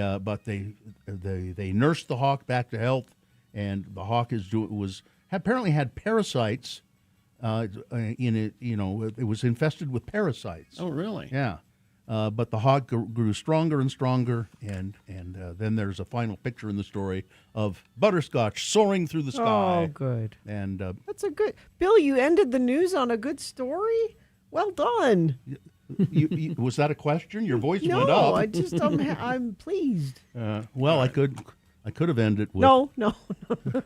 nursed the hawk back to health, and the hawk apparently had parasites in it. You know, it was infested with parasites. Oh, really? Yeah. But the hawk grew stronger and stronger, and then there's a final picture in the story of Butterscotch soaring through the sky. Oh, good. And That's a good... Bill, you ended the news on a good story? Well done. was that a question? Your voice No, went up. I'm pleased. Well, I could have ended with No.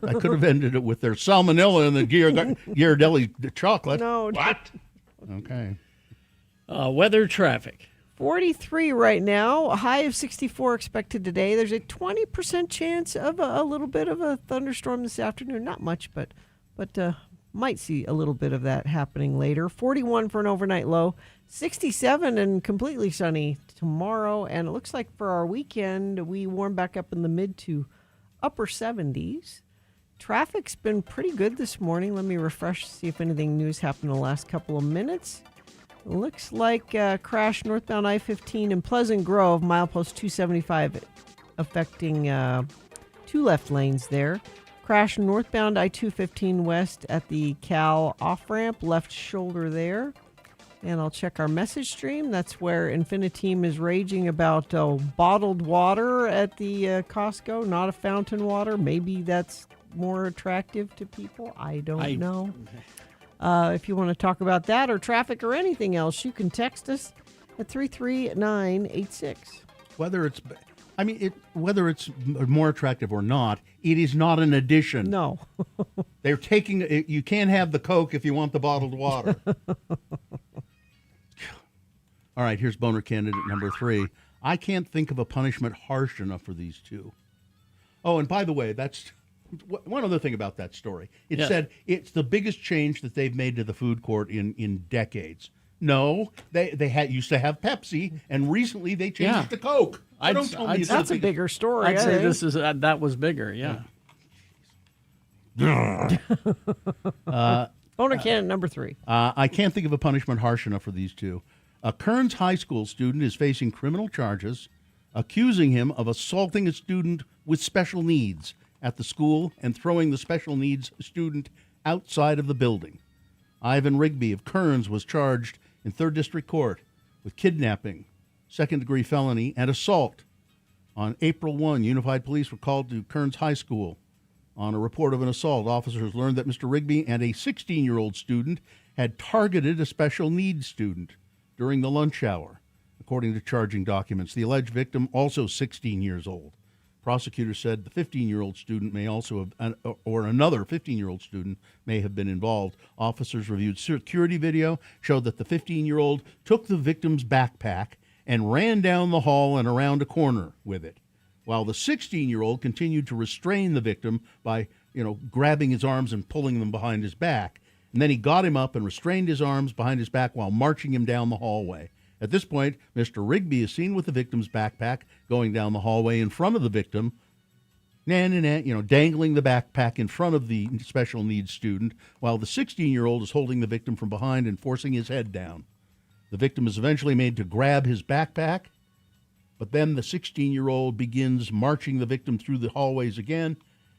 I could have ended it with their salmonella in the Ghirardelli chocolate. No. What? Okay. Weather, traffic. 43 right now, a high of 64 expected today. There's a 20% chance of a little bit of a thunderstorm this afternoon. Not much, but might see a little bit of that happening later. 41 for an overnight low. 67 and completely sunny tomorrow. And it looks like for our weekend, we warm back up in the mid to upper 70s. Traffic's been pretty good this morning. Let me refresh, see if anything new's happened in the last couple of minutes. Looks like crash northbound I-15 in Pleasant Grove, milepost 275, affecting 2 left lanes there. Crash northbound I-215 west at the Cal off-ramp, left shoulder there. And I'll check our message stream. That's where Infiniteam is raging about bottled water at the Costco, not a fountain water. Maybe that's more attractive to people. I don't know. If you want to talk about that or traffic or anything else, you can text us at 33986. Whether it's more attractive or not, it is not an addition. No. They're taking you can't have the Coke if you want the bottled water. All right, here's boner candidate number 3. I can't think of a punishment harsh enough for these two. Oh, and by the way, that's one other thing about that story. It said it's the biggest change that they've made to the food court in decades. No, they used to have Pepsi, and recently they changed it to Coke. That's a bigger story. I'd say this is that was bigger. Yeah. Boner candidate number 3. I can't think of a punishment harsh enough for these two. A Kearns High School student is facing criminal charges, accusing him of assaulting a student with special needs at the school and throwing the special needs student outside of the building. Ivan Rigby of Kearns was charged in 3rd District Court with kidnapping, second-degree felony, and assault. On April 1, Unified Police were called to Kearns High School. On a report of an assault, officers learned that Mr. Rigby and a 16-year-old student had targeted a special needs student during the lunch hour. according to charging documents. The alleged victim, also 16 years old. Prosecutors said the 15-year-old student may also have, or another 15-year-old student may have been involved. Officers reviewed security video, showed that the 15-year-old took the victim's backpack and ran down the hall and around a corner with it, while the 16-year-old continued to restrain the victim by, grabbing his arms and pulling them behind his back. And then he got him up and restrained his arms behind his back while marching him down the hallway. At this point, Mr. Rigby is seen with the victim's backpack going down the hallway in front of the victim, dangling the backpack in front of the special needs student, while the 16-year-old is holding the victim from behind and forcing his head down. The victim is eventually made to grab his backpack, but then the 16-year-old begins marching the victim through the hallways again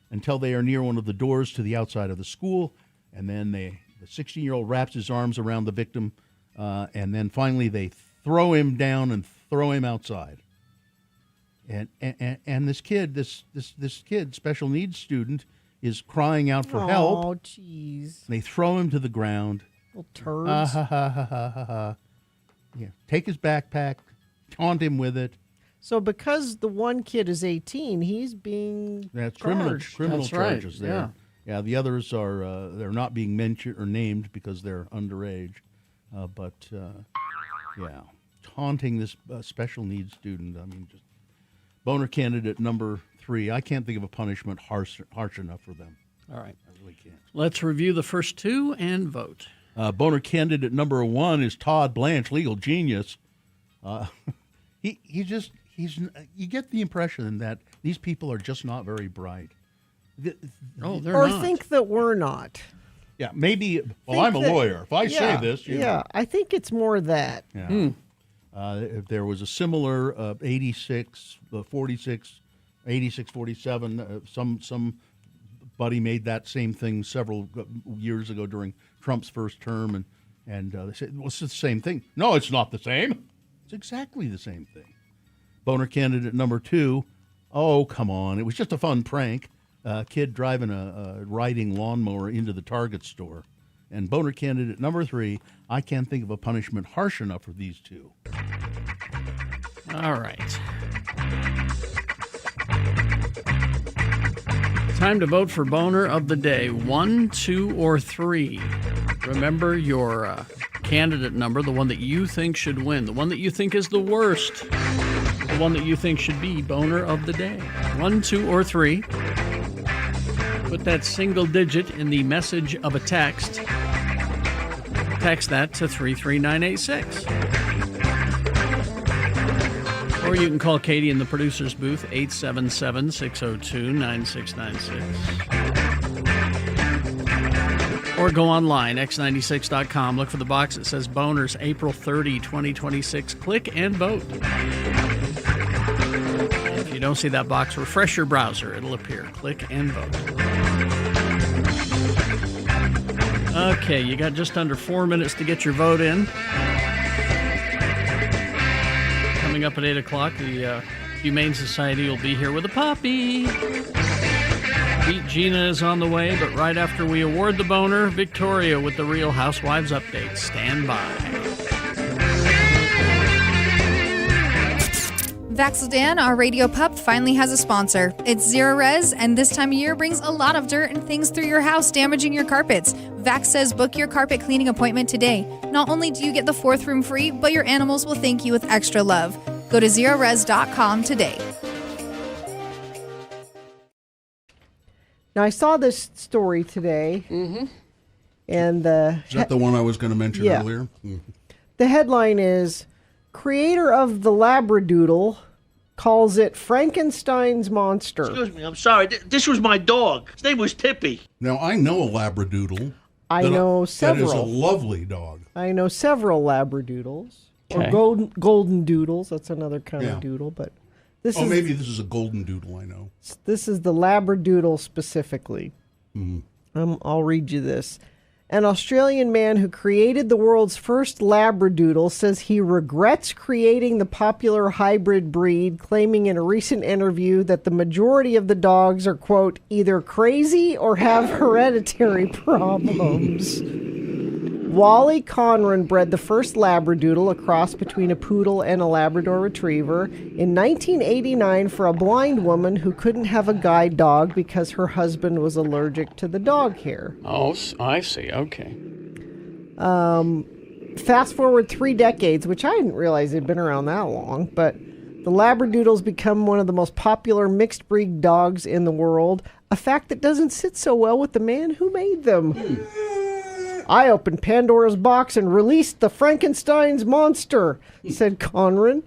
until they are near one of the doors to the outside of the school, and then the 16-year-old wraps his arms around the victim, and then finally they throw him down and throw him outside. And this kid, special needs student, is crying out for help. Oh, jeez. They throw him to the ground. Little turds. Yeah. Take his backpack, taunt him with it. So because the one kid is 18, he's being criminal That's charges right. there. Yeah, the others are they're not being mentioned or named because they're underage. Taunting this special needs student. I mean, just boner candidate number 3. I can't think of a punishment harsh enough for them. All right. I really can't. Let's review the first 2 and vote. Boner candidate number 1 is Todd Blanche, legal genius. You get the impression that these people are just not very bright. They're or not. think that we're not. Yeah, maybe. Well, I'm a lawyer. If I say this, I think it's more that. Yeah. If there was a similar 86, 46, 86, 47, somebody made that same thing several years ago during Trump's first term, and they said, well, it's the same thing. No, it's not the same. It's exactly the same thing. Boner candidate number 2, oh, come on. It was just a fun prank. Kid driving a riding lawnmower into the Target store. And boner candidate number 3, I can't think of a punishment harsh enough for these two. All right. Time to vote for boner of the day. 1, 2, or 3. Remember your candidate number, the one that you think should win, the one that you think is the worst, the one that you think should be boner of the day. 1, 2, or 3. Put that single digit in the message of a text. Text that to 33986. Or you can call Katie in the producer's booth, 877-602-9696. Or go online, x96.com. Look for the box that says Boners, April 30, 2026. Click and vote. If you don't see that box, refresh your browser. It'll appear. Click and vote. Okay, you got just under 4 minutes to get your vote in. Coming up at 8 o'clock, the Humane Society will be here with a puppy. Beat Gina is on the way, but right after we award the boner, Victoria with the Real Housewives update. Stand by. Vaxildan, our radio pup, finally has a sponsor. It's Zero Res, and this time of year brings a lot of dirt and things through your house, damaging your carpets. Vax says book your carpet cleaning appointment today. Not only do you get the 4th room free, but your animals will thank you with extra love. Go to zerores.com today. Now, I saw this story today. And Is that the one I was going to mention earlier? The headline is, creator of the Labradoodle calls it Frankenstein's monster. Excuse me, I'm sorry. This was my dog. His name was Tippy. Now, I know a Labradoodle. I know several. That is a lovely dog. I know several Labradoodles. Okay. Or golden doodles. That's another kind of doodle. But maybe this is a golden doodle, I know. This is the Labradoodle specifically. I'll read you this. An Australian man who created the world's first Labradoodle says he regrets creating the popular hybrid breed, claiming in a recent interview that the majority of the dogs are, quote, either crazy or have hereditary problems. Wally Conran bred the first Labradoodle, a cross between a poodle and a Labrador retriever, in 1989 for a blind woman who couldn't have a guide dog because her husband was allergic to the dog hair. Oh, I see. Okay. Fast forward 3 decades, which I didn't realize they'd been around that long, but the Labradoodle's become one of the most popular mixed breed dogs in the world, a fact that doesn't sit so well with the man who made them. I opened Pandora's box and released the Frankenstein's monster, said Conran.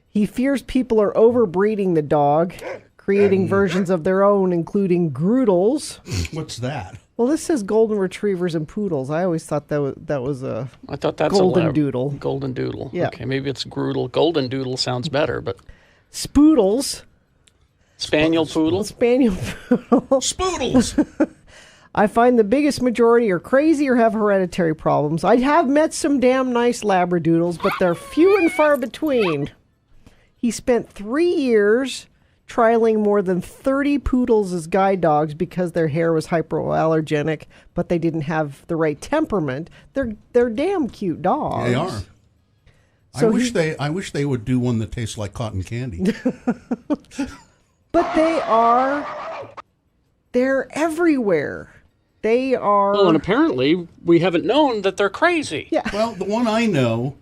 He fears people are overbreeding the dog, creating versions of their own, including Groodles. What's that? Well, this says golden retrievers and poodles. I always thought that was a I thought that's golden doodle. Golden doodle. Yeah. Okay, maybe it's Groodle. Golden doodle sounds better, but Spoodles. Spaniel poodle. Spaniel poodle. Spoodles. I find the biggest majority are crazy or have hereditary problems. I have met some damn nice Labradoodles, but they're few and far between. He spent 3 years trialing more than 30 poodles as guide dogs because their hair was hypoallergenic, but they didn't have the right temperament. They're damn cute dogs. They are. So I wish they would do one that tastes like cotton candy. But they're everywhere. They are. Well, and apparently we haven't known that they're crazy. Yeah. Well, the one I know,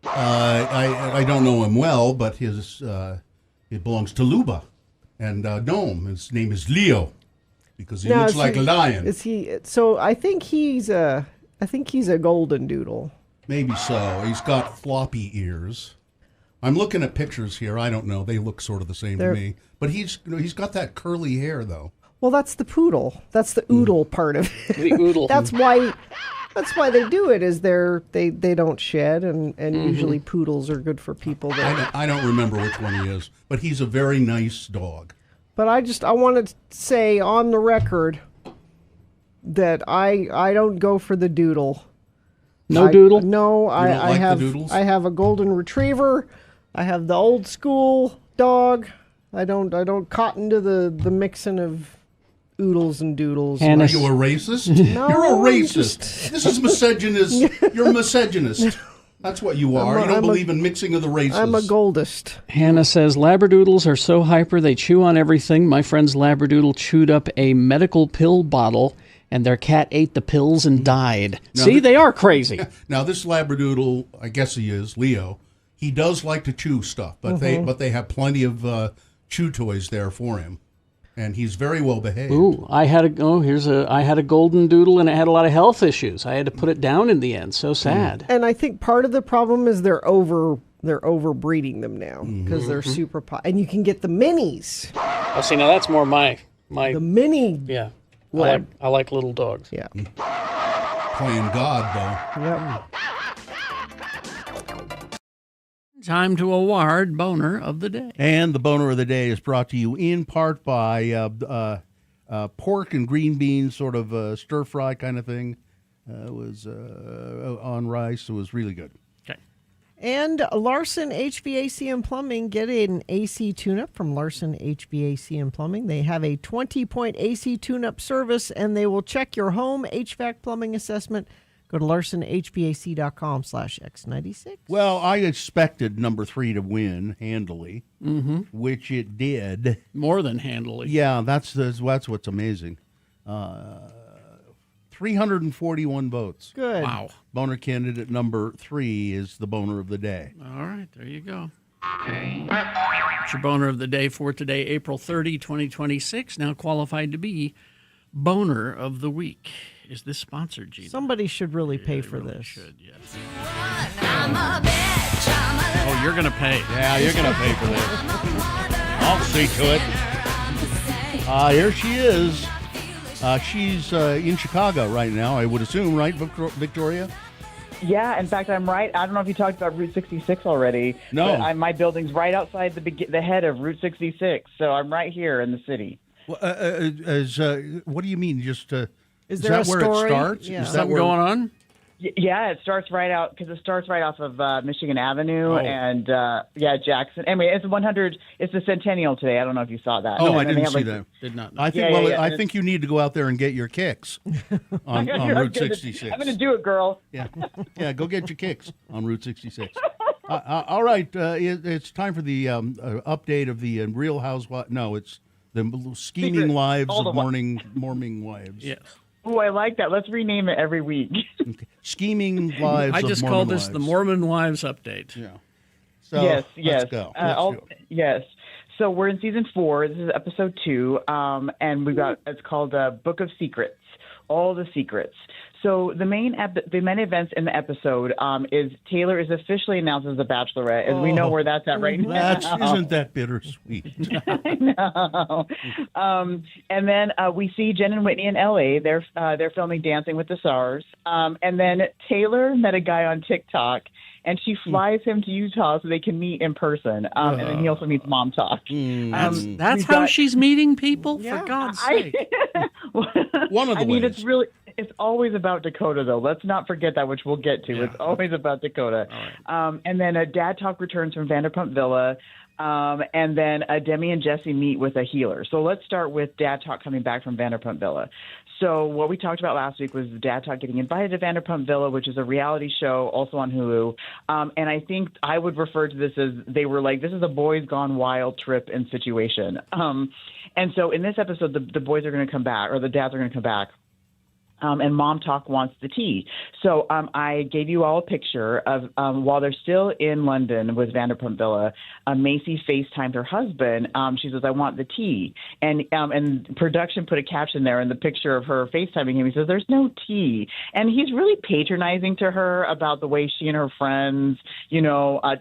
I don't know him well, but it belongs to Luba and Nome. His name is Leo because he looks like a lion. Is he? So I think he's a golden doodle. Maybe so. He's got floppy ears. I'm looking at pictures here. I don't know. They look sort of the same to me. But he's got that curly hair though. Well, that's the poodle. That's the oodle part of it. The oodle. That's why they do it. Is they don't shed, and usually poodles are good for people. I don't remember which one he is, but he's a very nice dog. But I want to say on the record that I don't go for the doodle. Doodle? No, I have the doodles? I have a golden retriever. I have the old school dog. I don't cotton to the mixing of oodles and doodles. Are you a racist? No, You're a racist. This is misogynist. You're a misogynist. That's what you are. You don't believe in mixing of the races. I'm a goldist. Hannah says, Labradoodles are so hyper, they chew on everything. My friend's Labradoodle chewed up a medical pill bottle, and their cat ate the pills and died. Now, See, they are crazy. Now, this Labradoodle, I guess he is, Leo, he does like to chew stuff, but they have plenty of chew toys there for him. And he's very well behaved. Ooh, I had a golden doodle and it had a lot of health issues. I had to put it down in the end. So sad. And I think part of the problem is they're overbreeding them now because they're super and you can get the minis. Oh, see, now that's more my the mini. Yeah, Lab. I like little dogs. Yeah, playing God though. Yep. Time to award Boner of the Day. And the Boner of the Day is brought to you in part by pork and green beans, sort of stir fry kind of thing. It was on rice. It was really good. Okay. And Larson HVAC and Plumbing. Get an AC tune-up from Larson HVAC and Plumbing. They have a 20-point AC tune-up service, and they will check your home HVAC plumbing assessment. Go to larsonhvac.com/X96. Well, I expected number 3 to win handily, which it did. More than handily. Yeah, that's what's amazing. 341 votes. Good. Wow. Boner candidate number 3 is the Boner of the Day. All right, there you go. It's your Boner of the Day for today, April 30, 2026. Now qualified to be Boner of the Week. Is this sponsored, Gina? Somebody should really pay for this. Should, yes. Oh, you're going to pay. Yeah, you're going to pay for this. I'll see to it. Here she is. She's in Chicago right now, I would assume, right, Victoria? Yeah, in fact, I'm right. I don't know if you talked about Route 66 already. No. But my building's right outside the head of Route 66, so I'm right here in the city. Well, what do you mean? Just... Is Is there that a where story? it starts? Yeah. Is that Something where, going on? Yeah, it starts right out because it starts right off of Michigan Avenue Oh. and Jackson. Anyway, it's 100. It's the centennial today. I don't know if you saw that. No, I And they didn't have, see like, that. Did not know. I think. I think you need to go out there and get your kicks on Route 66. I'm going to do it, girl. Yeah, go get your kicks on Route 66. All right, it's time for the update of the Real Housewives. No, it's the scheming Secret. lives All of the morning wives. Yes. Oh, I like that. Let's rename it every week. Scheming lives. I of just Mormon called this wives. the Mormon Wives Update. Yeah. So yes. let's go. Let's do it. Yes. So we're in season 4. This is episode 2, and we've got it's called Book of Secrets. All the secrets. So the main events in the episode is Taylor is officially announced as the Bachelorette, as we know where that's at right now. Isn't that bittersweet? I know. And then we see Jen and Whitney in L.A. They're filming Dancing with the Stars. And then Taylor met a guy on TikTok, and she flies him to Utah so they can meet in person. And then he also meets Mom Talk. That's how she's meeting people? For God's sake. One of the ways. It's always about Dakota, though. Let's not forget that, which we'll get to. Yeah. It's always about Dakota. Right. And then Dad Talk returns from Vanderpump Villa. And then Demi and Jesse meet with a healer. So let's start with Dad Talk coming back from Vanderpump Villa. So what we talked about last week was Dad Talk getting invited to Vanderpump Villa, which is a reality show also on Hulu. And I think I would refer to this as they were like, this is a boys gone wild trip and situation. And so in this episode, the boys are going to come back, or the dads are going to come back. And Mom Talk wants the tea. So I gave you all a picture of while they're still in London with Vanderpump Villa, Macy FaceTimed her husband. She says, I want the tea. And production put a caption there in the picture of her FaceTiming him. He says, there's no tea. And he's really patronizing to her about the way she and her friends,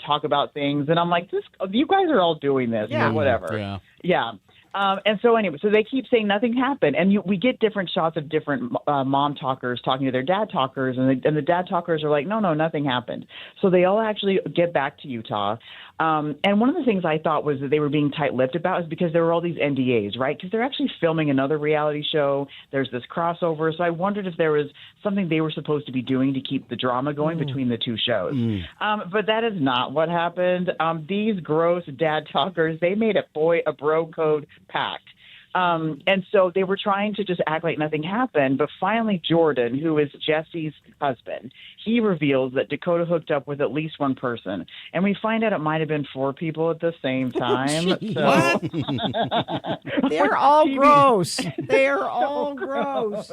talk about things. And I'm like, you guys are all doing this or whatever. Yeah. And so anyway, so they keep saying nothing happened, and we get different shots of different mom talkers talking to their dad talkers, and the dad talkers are like, no, nothing happened. So they all actually get back to Utah. And one of the things I thought was that they were being tight-lipped about is because there were all these NDAs, right? Because they're actually filming another reality show. There's this crossover. So I wondered if there was something they were supposed to be doing to keep the drama going between the two shows. But that is not what happened. These gross dad talkers, they made a bro code pact. And so they were trying to just act like nothing happened. But finally, Jordan, who is Jesse's husband, he reveals that Dakota hooked up with at least one person. And we find out it might have been 4 people at the same time. They're all gross. They're all gross.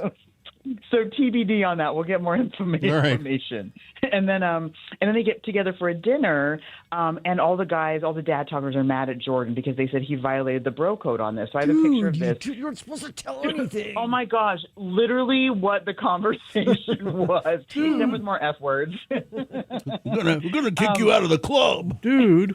So TBD on that. We'll get more information. And then they get together for a dinner, and all the dad talkers are mad at Jordan because they said he violated the bro code on this. So I have a picture of this. You weren't supposed to tell anything. Oh my gosh, literally what the conversation was, except with more F words. We're gonna kick you out of the club, dude.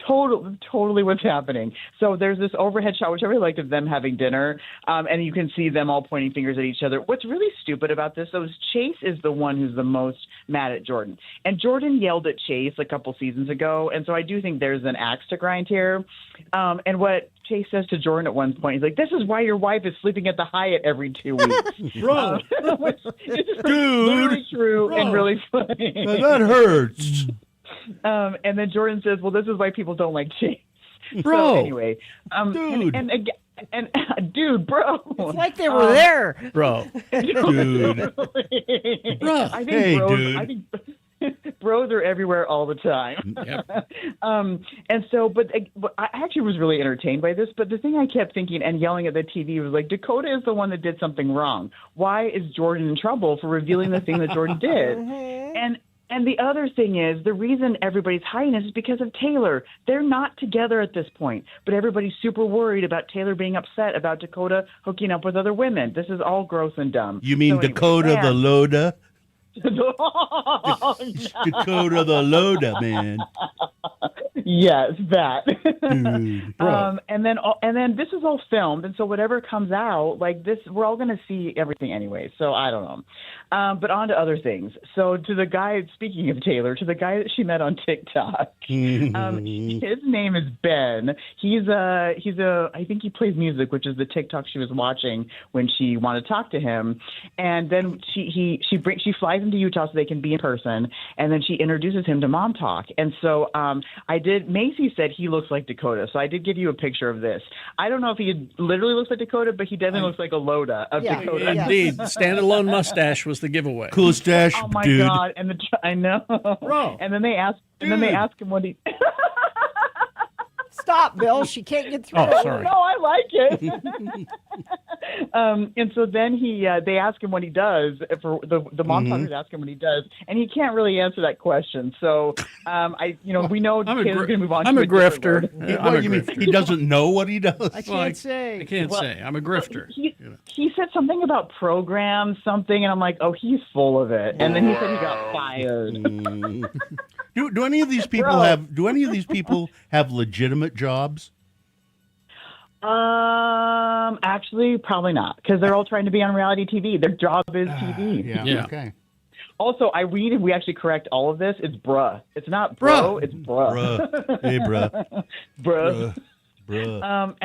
Totally what's happening. So there's this overhead shot, which I really liked, of them having dinner, and you can see them all pointing fingers at each other. What's really stupid about this, though, is Chase is the one who's the most mad at Jordan. And Jordan yelled at Chase a couple seasons ago, and so I do think there's an axe to grind here. And what Chase says to Jordan at one point, he's like, this is why your wife is sleeping at the Hyatt every 2 weeks. Bro. It's Dude. literally true Bro. and really funny. That hurts. And then Jordan says, well, this is why people don't like Chase. Bro. So anyway, dude. And dude, bro. It's like they were there. Bro. Dude. Bro. I think bros are everywhere all the time. Yep. And so, but I actually was really entertained by this. But the thing I kept thinking and yelling at the TV was like, Dakota is the one that did something wrong. Why is Jordan in trouble for revealing the thing that Jordan did? And the other thing is, the reason everybody's hiding this is because of Taylor. They're not together at this point, but everybody's super worried about Taylor being upset about Dakota hooking up with other women. This is all gross and dumb. You mean Dakota the Loda? Oh, no. Dakota the Loda, man. Yes, that. And then this is all filmed, and so whatever comes out, like this, we're all going to see everything anyway. So I don't know. But on to other things. So to the guy, speaking of Taylor, to the guy that she met on TikTok, his name is Ben. He's a I think he plays music, which is the TikTok she was watching when she wanted to talk to him. And then she flies him to Utah so they can be in person, and then she introduces him to Mom Talk. And so Macy said he looks like Dakota, so I did give you a picture of this. I don't know if he literally looks like Dakota, but he definitely looks like a Loda of Dakota. Indeed, standalone mustache was the giveaway. Coolest dash, oh my dude. God! I know. Bro. And then they ask him what he. Stop, Bill. She can't get through. Oh, sorry. No, I like it. And so then they ask him what he does for the Mom Talkers ask him what he does, and he can't really answer that question. So we know Taylor's going to move on. I'm to a grifter. What you mean? He doesn't know what he does? I can't say. I can't say. I'm a grifter. He said something about programs, something, and I'm like, oh, he's full of it. And then he said he got fired. Do any of these people have legitimate jobs? Actually, probably not, because they're all trying to be on reality TV. Their job is TV. Yeah. Okay. Also, we actually correct all of this. It's bruh. It's not bro. It's bruh. Bruh. Hey, bruh. Bruh. Bruh.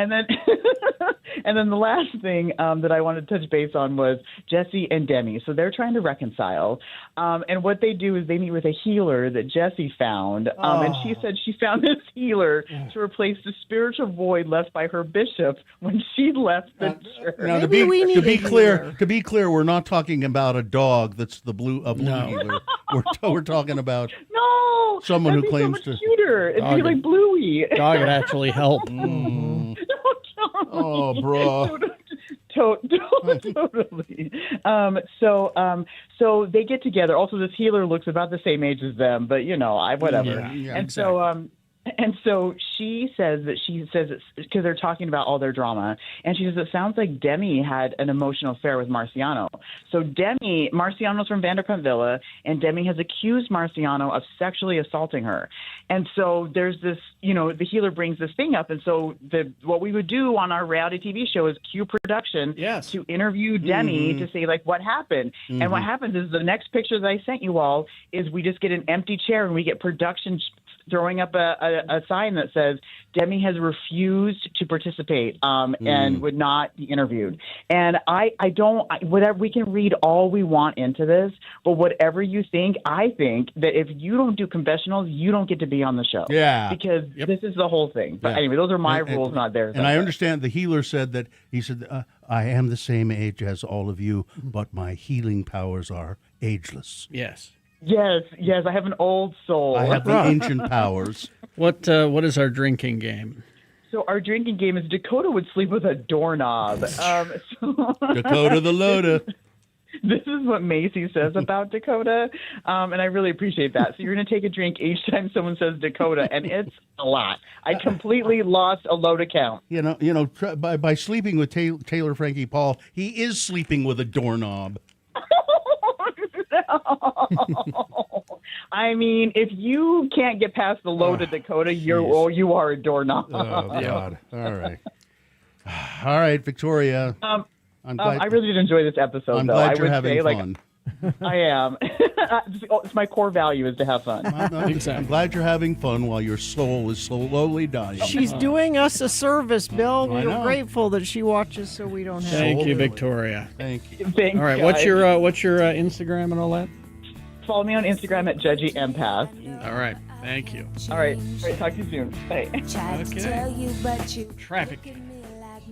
And then the last thing that I wanted to touch base on was Jesse and Demi. So they're trying to reconcile. And what they do is they meet with a healer that Jesse found. And she said she found this healer to replace the spiritual void left by her bishop when she left the church. Now, to be clear, we're not talking about a dog that's a blue healer. We're talking about someone who claims so much cuter. It'd be like Bluey. Dog would actually help. Oh, bro. Totally. So they get together. Also, this healer looks about the same age as them, but whatever. Yeah, and exactly. so she says it's because they're talking about all their drama, and she says it sounds like Demi had an emotional affair with Marciano. So Marciano's from Vanderpump Villa, and Demi has accused Marciano of sexually assaulting her. And so there's this, the healer brings this thing up, and so what we would do on our reality TV show is cue production to interview Demi to say, like, what happened. And what happens is the next picture that I sent you all is we just get an empty chair and we get production throwing up a sign that says Demi has refused to participate and would not be interviewed. And whatever, we can read all we want into this, but whatever you think, I think that if you don't do confessionals, you don't get to be on the show. Yeah. Because this is the whole thing. But anyway, those are my rules, not theirs. And I understand the healer said that I am the same age as all of you, but my healing powers are ageless. Yes. Yes, I have an old soul. I have the ancient powers. What is our drinking game? So our drinking game is Dakota would sleep with a doorknob. Dakota the Loda. This is what Macy says about Dakota, and I really appreciate that. So you're going to take a drink each time someone says Dakota, and it's a lot. I completely lost a load count. By sleeping with Taylor Frankie Paul, he is sleeping with a doorknob. I mean, if you can't get past the loaded Dakota, you are a doorknob. Oh, God. All right, Victoria. I'm glad, I really did enjoy this episode. I'm glad you're having fun. I am. It's my core value is to have fun. I'm glad you're having fun while your soul is slowly dying. She's doing us a service, Bill. We're grateful that she watches so we don't have to. Thank you, Victoria. Thank you. Thanks, all right, guys. what's your Instagram and all that? Follow me on Instagram at Judgy Empath. All right, thank you. All right, talk to you soon. Bye. Okay. Traffic.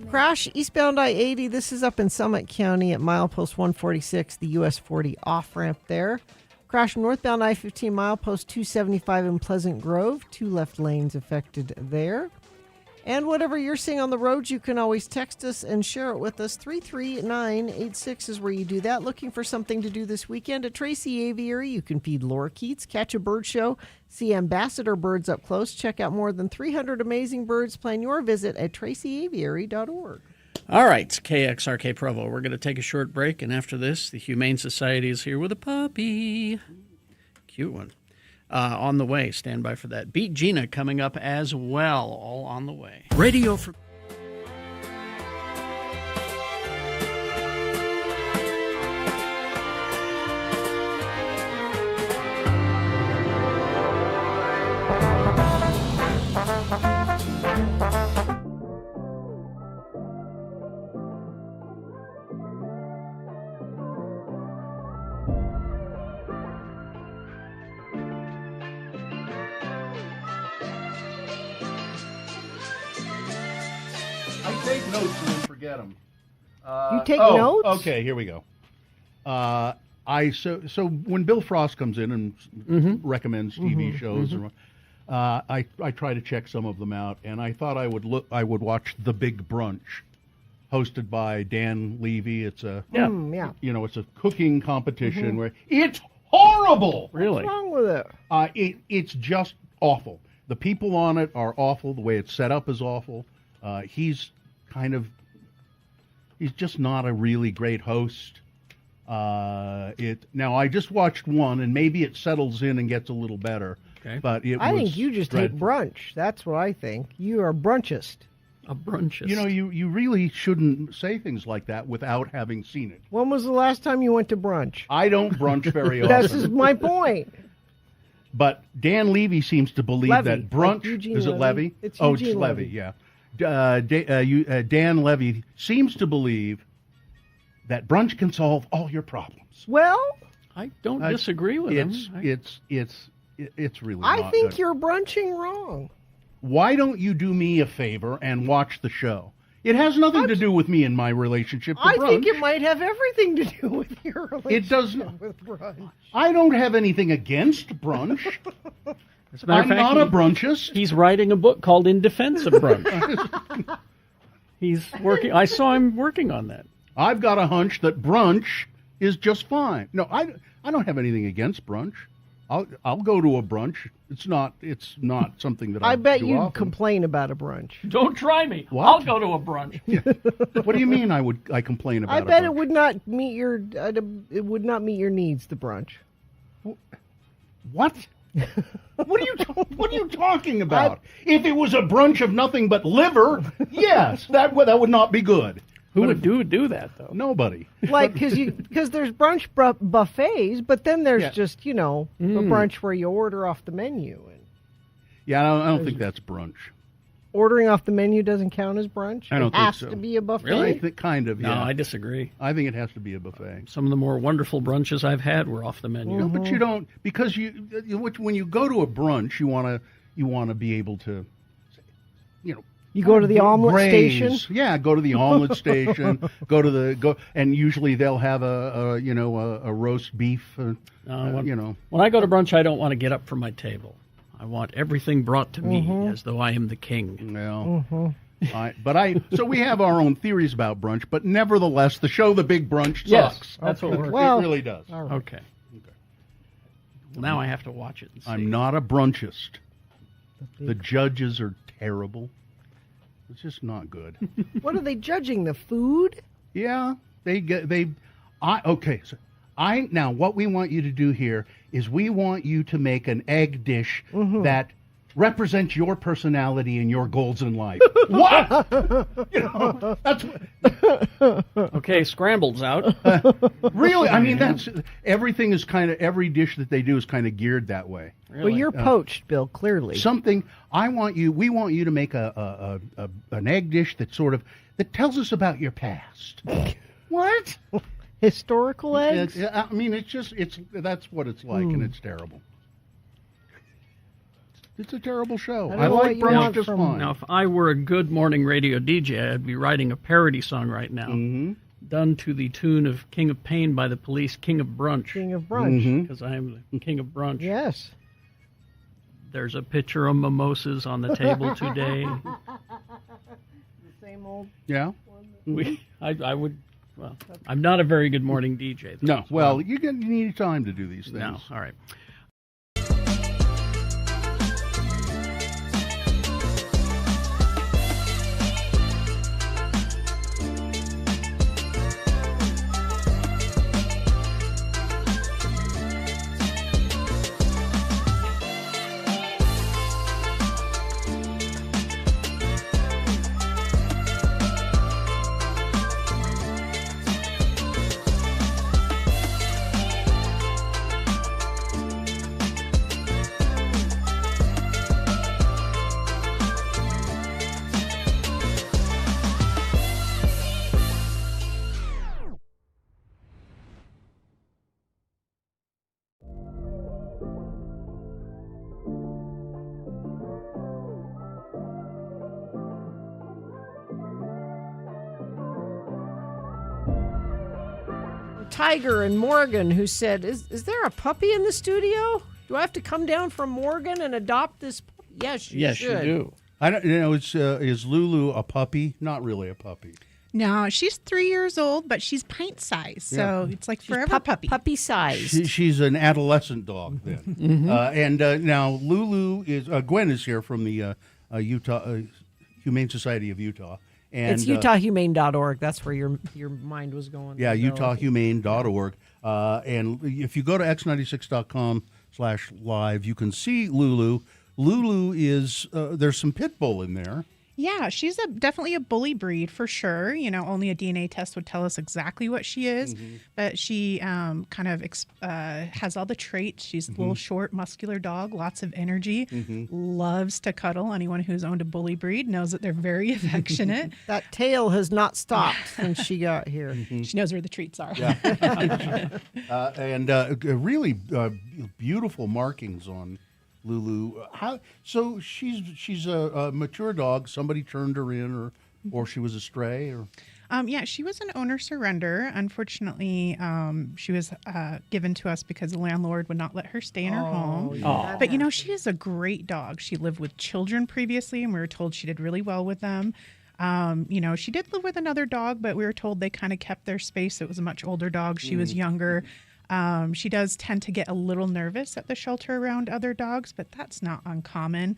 Crash eastbound I-80. This is up in Summit County at milepost 146, the US 40 off-ramp there. Crash northbound I-15 milepost 275 in Pleasant Grove. 2 left lanes affected there. And whatever you're seeing on the roads, you can always text us and share it with us. 33986 is where you do that. Looking for something to do this weekend at Tracy Aviary, you can feed lorikeets, catch a bird show, see ambassador birds up close, check out more than 300 amazing birds. Plan your visit at tracyaviary.org. All right, KXRK Provo. We're going to take a short break, and after this, the Humane Society is here with a puppy. Cute one. on the way. Stand by for that. Beat Gina coming up as well, all on the way. Radio for... I take notes and then forget them. You take notes? Okay, here we go. So when Bill Frost comes in and recommends TV shows, I try to check some of them out, and I thought I would watch The Big Brunch, hosted by Dan Levy. It's a it's a cooking competition where it's horrible. Really? What's wrong with it? It's just awful. The people on it are awful. The way it's set up is awful. He's just not a really great host. Now I just watched one, and maybe it settles in and gets a little better. Okay. But I think you just hate brunch. That's what I think. You are a brunchist. A brunchist. You know, you really shouldn't say things like that without having seen it. When was the last time you went to brunch? I don't brunch very often. This is my point. But Dan Levy seems to believe that brunch... Is it Levy? It's Eugene Eugene Levy, Levy. yeah. Dan Levy seems to believe that brunch can solve all your problems. Well, I don't disagree with him. It's really I not think good. you're brunching wrong. Why don't you do me a favor and watch the show? It has nothing to do with me and my relationship to brunch. I think it might have everything to do with your relationship It doesn't. with brunch. I don't have anything against brunch. As a matter of I'm fact, not a brunchist. He's writing a book called In Defense of Brunch. He's working. I saw him working on that. I've got a hunch that brunch is just fine. No, I don't have anything against brunch. I'll go to a brunch. It's not something that I bet do you'd often. complain about a brunch. Don't try me. What? I'll go to a brunch. What do you mean? I complain about? I a bet brunch? it would not meet your your needs. The brunch. What? What are you talking about? If it was a brunch of nothing but liver, yes, that would not be good. Who would do that though? Nobody. Like because there's brunch buffets, but then there's just a brunch where you order off the menu. And Yeah, I don't think that's brunch. ordering off the menu doesn't count as brunch. I don't it think has so. to be a buffet. Really? I think kind of. No, Yeah. I disagree. I think it has to be a buffet. Some of the more wonderful brunches I've had were off the menu. No, but you don't, because when you go to a brunch, you want to be able to, You go to the omelet station. Yeah, go to the omelet station. And usually they'll have a roast beef. When I go to brunch, I don't want to get up from my table. I want everything brought to me as though I am the king. Well, so we have our own theories about brunch, but nevertheless, the show The Big Brunch Yes, sucks. that's what we're. It really does. All right. Okay. Well, now I have to watch it and see. I'm not a brunchist. The judges are terrible. It's just not good. What are they judging? The food? Yeah, now what we want you to do here is we want you to make an egg dish that represents your personality and your goals in life. What? That's okay. Scrambled's out. Really. I mean, everything is every dish that they do is kind of geared that way. Well, you're poached, Bill. Clearly, we want you to make an egg dish that that tells us about your past. What? Historical eggs? I mean, that's what it's like, and it's terrible. It's a terrible show. I like brunch just fine. Now, if I were a good morning radio DJ, I'd be writing a parody song right now, done to the tune of "King of Pain" by the Police, "King of Brunch." King of Brunch. Because I am the king of brunch. Yes. There's a pitcher of mimosas on the table today. The same old. Yeah. I would. Well, I'm not a very good morning DJ. Though, No. Well, you need time to do these things. No. All right. Tiger in Morgan who said, is there a puppy in the studio? Do I have to come down from Morgan and adopt this puppy? Yes, you should. You do. I don't. Is Lulu a puppy? Not really a puppy. No, she's 3 years old, but she's pint size, so it's like forever puppy. Puppy size. She's an adolescent dog then. And now Lulu is. Gwen is here from the Utah Humane Society of Utah. And, it's utahhumane.org. That's where your mind was going. Yeah, utahhumane.org. And if you go to x96.com/live, you can see Lulu. Lulu is, there's some pit bull in there. Yeah, she's definitely a bully breed for sure. Only a DNA test would tell us exactly what she is. But she kind of has all the traits. She's a little short, muscular dog, lots of energy, loves to cuddle. Anyone who's owned a bully breed knows that they're very affectionate. That tail has not stopped since she got here. She knows where the treats are. Yeah. And really beautiful markings on Lulu. So she's a mature dog. Somebody turned her in, or she was a stray, or. Yeah, she was an owner surrender. Unfortunately, she was given to us because the landlord would not let her stay in her home. Yeah. But she is a great dog. She lived with children previously, and we were told she did really well with them. She did live with another dog, but we were told they kind of kept their space. It was a much older dog. She was younger. She does tend to get a little nervous at the shelter around other dogs, but that's not uncommon.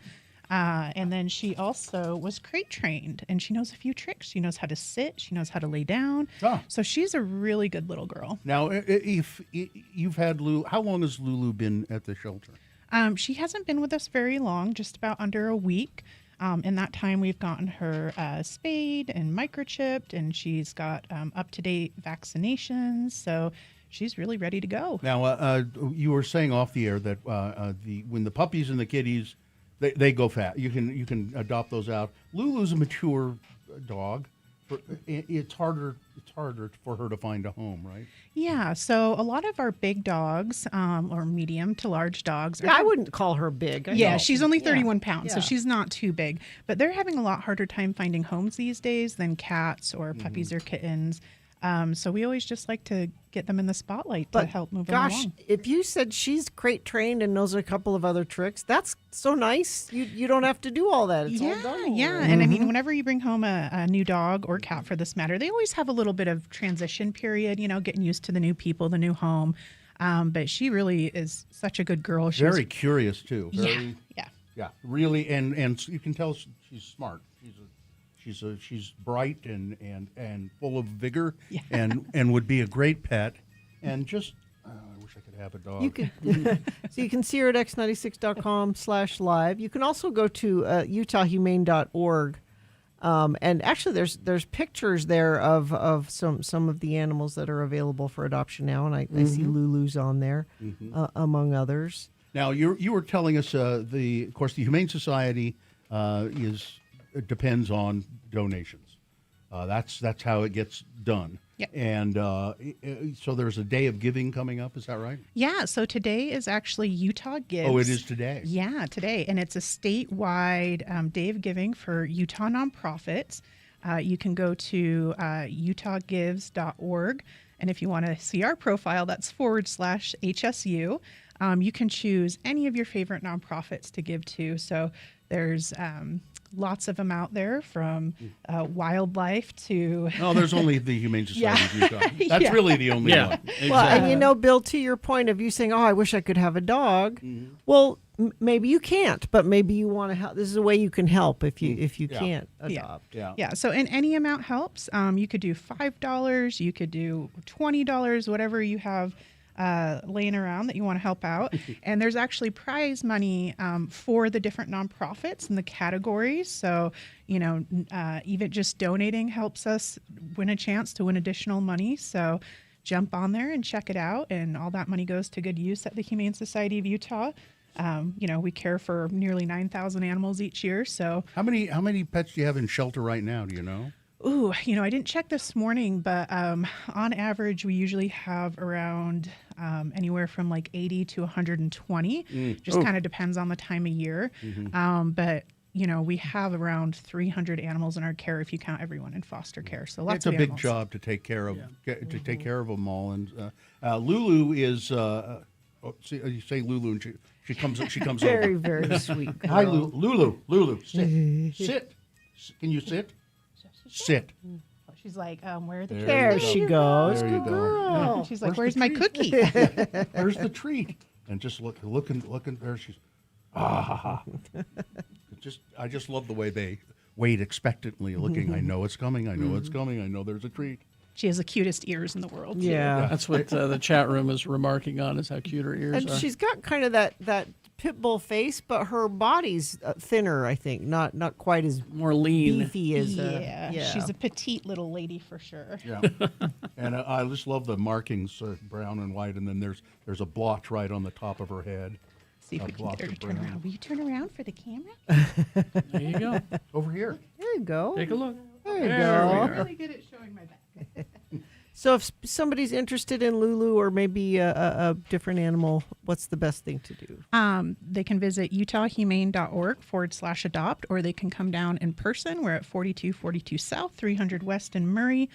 And then she also was crate trained, and she knows a few tricks. She knows how to sit. She knows how to lay down. So she's a really good little girl. Now, if you've had Lulu, how long has Lulu been at the shelter? She hasn't been with us very long, just about under a week. In that time, we've gotten her spayed and microchipped, and she's got up-to-date vaccinations. So she's really ready to go. Now, you were saying off the air that when the puppies and the kitties, they go fast. You can adopt those out. Lulu's a mature dog. It's harder for her to find a home, right? Yeah. So a lot of our big dogs, or medium to large dogs. I wouldn't call her big. She's only 31 pounds, so she's not too big. But they're having a lot harder time finding homes these days than cats or puppies or kittens. So we always just like to get them in the spotlight to help move them along. If you said she's crate trained and knows a couple of other tricks, that's so nice. You don't have to do all that. It's all done. Yeah. And I mean, whenever you bring home a new dog or cat for this matter, they always have a little bit of transition period, getting used to the new people, the new home. But she really is such a good girl. Very curious too. Yeah. Really, and you can tell she's smart. She's bright and full of vigor, and would be a great pet. And just, I wish I could have a dog. You can, so you can see her at x96.com/live. You can also go to utahhumane.org, and actually there's pictures there of some of the animals that are available for adoption now, and I see Lulu's on there, among others. Now you were telling us of course the Humane Society depends on donations. That's how it gets done. Yep. And so there's a day of giving coming up. Is that right? Yeah. So today is actually Utah Gives. Oh, it is today. Yeah, today. And it's a statewide day of giving for Utah nonprofits. You can go to utahgives.org. And if you want to see our profile, that's /HSU. You can choose any of your favorite nonprofits to give to. So there's lots of them out there, from wildlife to... No, there's only the Humane Society of Utah. That's really the only one. Exactly. Well, and Bill, to your point of you saying, I wish I could have a dog. Well, maybe you can't, but maybe you want to help. This is a way you can help if you can't adopt. Yeah. So any amount helps. You could do $5, you could do $20, whatever you have laying around that you want to help out. And there's actually prize money for the different nonprofits and the categories. So, even just donating helps us win a chance to win additional money. So jump on there and check it out. And all that money goes to good use at the Humane Society of Utah. We care for nearly 9,000 animals each year. So how many pets do you have in shelter right now? Do you know? Ooh, I didn't check this morning, but on average, we usually have around anywhere from like 80 to 120. Just kind of depends on the time of year. But we have around 300 animals in our care if you count everyone in foster care. So lots it's of a big animals. job to take care of take care of them all. And Lulu is you say Lulu, and she comes very, over. very sweet girl. Hi, Lulu, sit. Can you sit? Sit. She's like, where are the treats? There she goes. There you Good go. girl. She's like, where's my cookie? Where's the treat? And just looking there, she's I just love the way they wait expectantly, looking. I know it's coming. I know it's coming. I know there's a treat. She has the cutest ears in the world. Too. Yeah, that's what the chat room is remarking on, is how cute her ears and are. she's got kind of that pit bull face, but her body's thinner. I think not quite as more lean, beefy as. She's a petite little lady for sure. Yeah, and I just love the markings, brown and white, and then there's a blotch right on the top of her head. See if we can get her to turn around. Will you turn around for the camera? There you go. Over here. There you go. Take a look. There you There go. we I'm are. really good at showing my back. So if somebody's interested in Lulu or maybe a different animal, what's the best thing to do? They can visit utahhumane.org/adopt, or they can come down in person. We're at 4242 South, 300 West in Murray.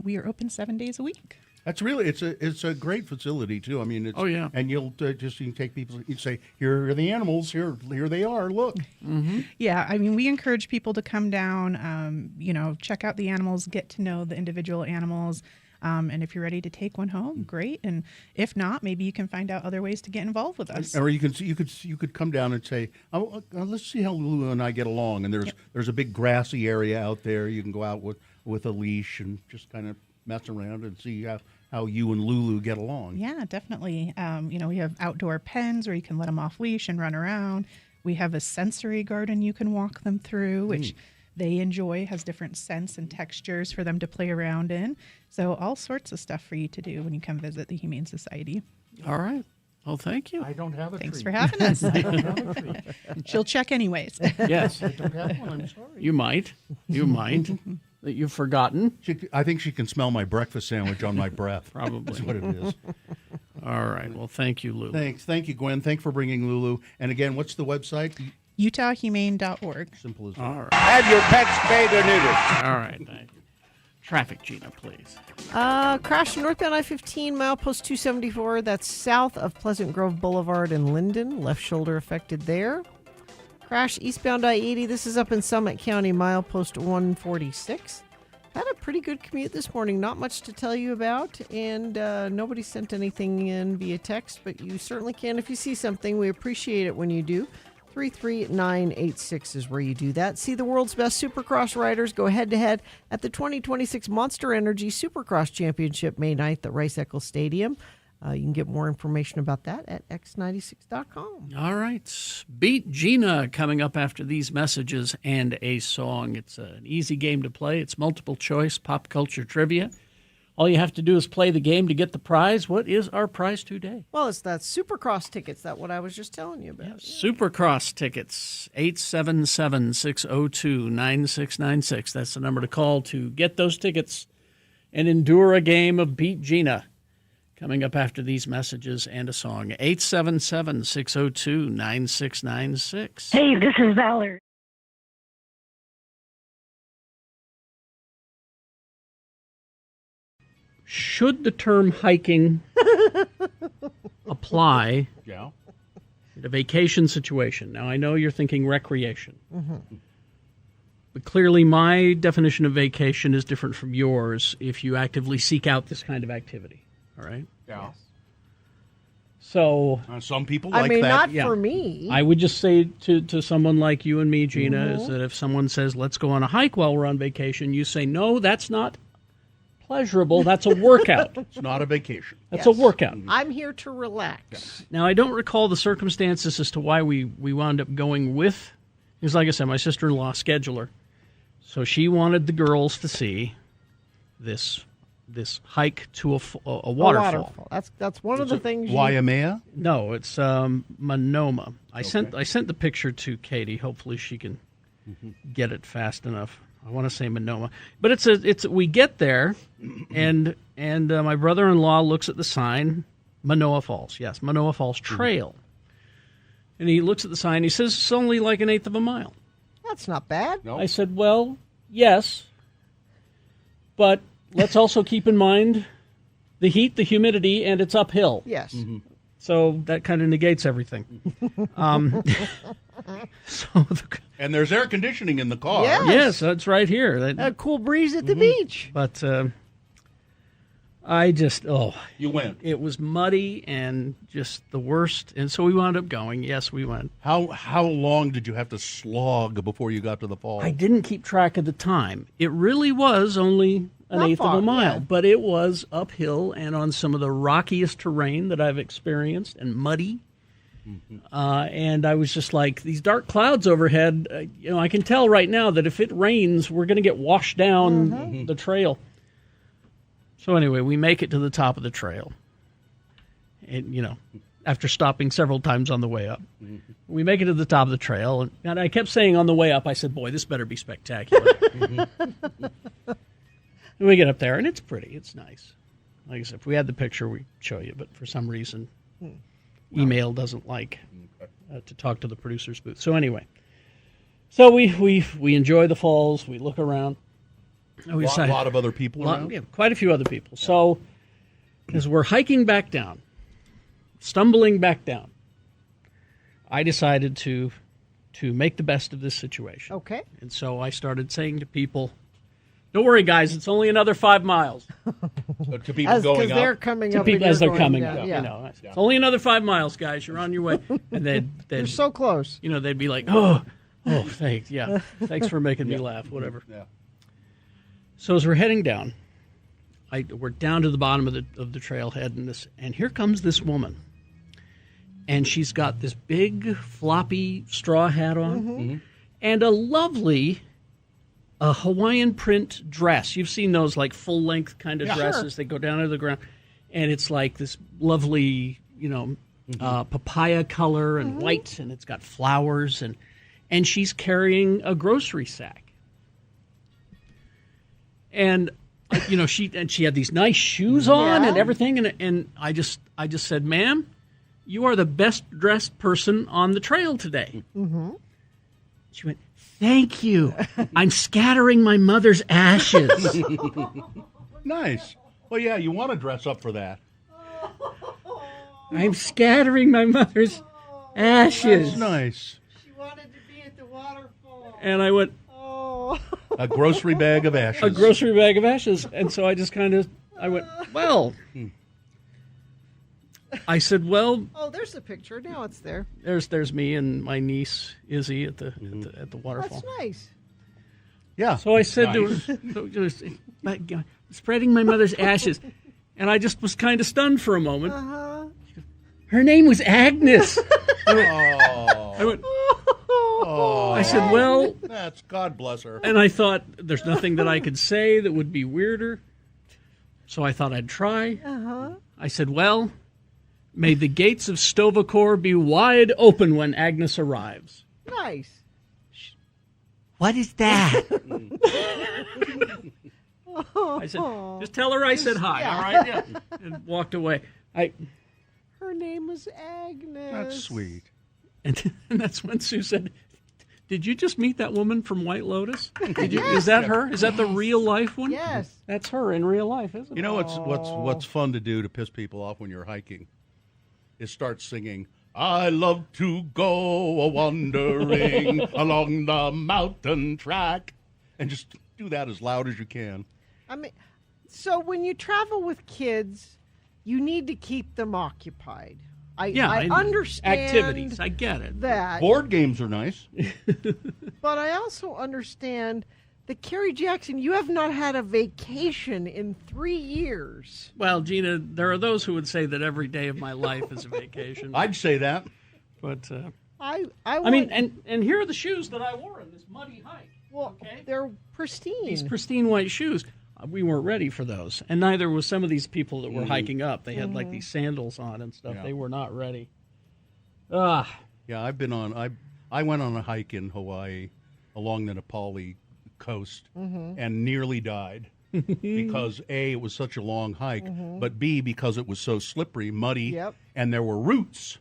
We are open 7 days a week. That's really it's a great facility too. I mean, it's, and you can take people. You say, here are the animals. Here they are. Look. Mm-hmm. Yeah, I mean, we encourage people to come down. Check out the animals, get to know the individual animals. And if you're ready to take one home, great. And if not, maybe you can find out other ways to get involved with us. Or you could come down and say, let's see how Lulu and I get along. And there's a big grassy area out there. You can go out with a leash and just kind of mess around and see how you and Lulu get along. Yeah, definitely. We have outdoor pens where you can let them off leash and run around. We have a sensory garden you can walk them through, which they enjoy, has different scents and textures for them to play around in. So all sorts of stuff for you to do when you come visit the Humane Society. All right. Well, thank you. I don't have a Thanks treat. for having us. I don't have a treat. She'll check anyways. Yes. I don't have one. I'm sorry. You might. That you've forgotten. I think she can smell my breakfast sandwich on my breath. Probably. That's what it is. All right. Well, thank you, Lulu. Thanks. Thank you, Gwen. Thanks for bringing Lulu. And again, what's the website? utahhumane.org. Simple as that. All right. Have your pets spayed or neutered. All right. Thank you. Traffic, Gina, please. Crash northbound I-15, milepost 274. That's south of Pleasant Grove Boulevard in Linden. Left shoulder affected there. Crash eastbound I-80. This is up in Summit County, milepost 146. Had a pretty good commute this morning. Not much to tell you about, and nobody sent anything in via text, but you certainly can if you see something. We appreciate it when you do. 33986 is where you do that. See the world's best Supercross riders go head-to-head at the 2026 Monster Energy Supercross Championship May 9th at Rice-Eccles Stadium. You can get more information about that at x96.com. All right. Beat Gina coming up after these messages and a song. It's an easy game to play. It's multiple choice pop culture trivia. All you have to do is play the game to get the prize. What is our prize today? Well, it's that Supercross tickets, that what I was just telling you about. Supercross tickets, 877-602-9696. That's the number to call to get those tickets and endure a game of Beat Gina. Coming up after these messages and a song, 877-602-9696. Hey, this is Valerie. Should the term hiking apply in a vacation situation? Now, I know you're thinking recreation. But clearly my definition of vacation is different from yours if you actively seek out this kind of activity. All right? Yeah. So some people like not that. for me. I would just say to someone like you and me, Gina, is that if someone says, let's go on a hike while we're on vacation, you say, no, that's not pleasurable. That's a workout. It's not a vacation. That's a workout. I'm here to relax. Now, I don't recall the circumstances as to why we wound up going with, because like I said, my sister-in-law scheduler. So she wanted the girls to see this hike to a waterfall. That's one of the things. Waimea? No, it's Monoma. I sent the picture to Katie. Hopefully she can get it fast enough. I want to say Monoma, but it's we get there, and my brother-in-law looks at the sign, Manoa Falls. Yes, Manoa Falls Trail, and he looks at the sign. He says it's only like 1/8 of a mile. That's not bad. I said, well, yes, but let's also keep in mind the heat, the humidity, and it's uphill. Yes. So that kind of negates everything. And there's air conditioning in the car. Yes, that's right here. A cool breeze at the beach. But I just, You went. It was muddy and just the worst. And so we wound up going. Yes, we went. How long did you have to slog before you got to the falls? I didn't keep track of the time. It really was only an eighth of a mile, but it was uphill and on some of the rockiest terrain that I've experienced and muddy. And I was just like, these dark clouds overhead, I can tell right now that if it rains, we're going to get washed down the trail. So anyway, we make it to the top of the trail. And, after stopping several times on the way up. We make it to the top of the trail. And I kept saying on the way up, I said, boy, this better be spectacular. And we get up there, and it's pretty. It's nice. Like I said, if we had the picture, we'd show you. But for some reason, email doesn't like to talk to the producer's booth. So anyway, we enjoy the falls. We look around. A lot of other people around? Yeah, quite a few other people. So as we're hiking back down, stumbling back down, I decided to make the best of this situation. Okay. And so I started saying to people, don't worry, guys, it's only another 5 miles. To people going up? They're coming up. As they're coming down. up. Yeah. It's only another 5 miles, guys. You're on your way. And they'd You're so close. they'd be like, oh, thanks. Yeah, thanks for making me laugh, whatever. Yeah. So as we're heading down, we're down to the bottom of the trailhead, and here comes this woman. And she's got this big, floppy straw hat on and a lovely Hawaiian print dress. You've seen those like full-length kind of dresses. They go down to the ground. And it's like this lovely, papaya color and white, and it's got flowers. And she's carrying a grocery sack. And, she had these nice shoes on and everything. And I just said, ma'am, you are the best dressed person on the trail today. She went, thank you. I'm scattering my mother's ashes. Nice. Well, yeah, you want to dress up for that. I'm scattering my mother's ashes. That's nice. She wanted to be at the waterfall. And I went, a grocery bag of ashes. A grocery bag of ashes. And so I just I went, well. I said, well. Oh, there's the picture. Now it's there. There's me and my niece, Izzy, at the waterfall. That's nice. Yeah. So I said to her, spreading my mother's ashes. And I just was kind of stunned for a moment. Her name was Agnes. I went, I said, well. That's God bless her. And I thought, there's nothing that I could say that would be weirder. So I thought I'd try. I said, well, may the gates of Stovacor be wide open when Agnes arrives. Nice. What is that? I said, just tell her I said hi, all right? Yeah. And walked away. Her name was Agnes. That's sweet. And that's when Sue said, did you just meet that woman from White Lotus? Is that her? Is that the real life one? Yes. That's her in real life, isn't it? You know what's fun to do to piss people off when you're hiking? Is start singing, I love to go a-wandering along the mountain track. And just do that as loud as you can. I mean, so when you travel with kids, you need to keep them occupied. I understand activities. I get it. That. Board games are nice. But I also understand that Carrie Jackson, you have not had a vacation in 3 years. Well, Gina, there are those who would say that every day of my life is a vacation. I'd say that. But I mean, and here are the shoes that I wore in this muddy hike. Well, they're pristine. These pristine white shoes. We weren't ready for those. And neither was some of these people that were hiking up. They had like these sandals on and stuff. Yeah. They were not ready. Yeah, I went on a hike in Hawaii along the Nepali coast and nearly died because A, it was such a long hike, but B, because it was so slippery, muddy, and there were roots.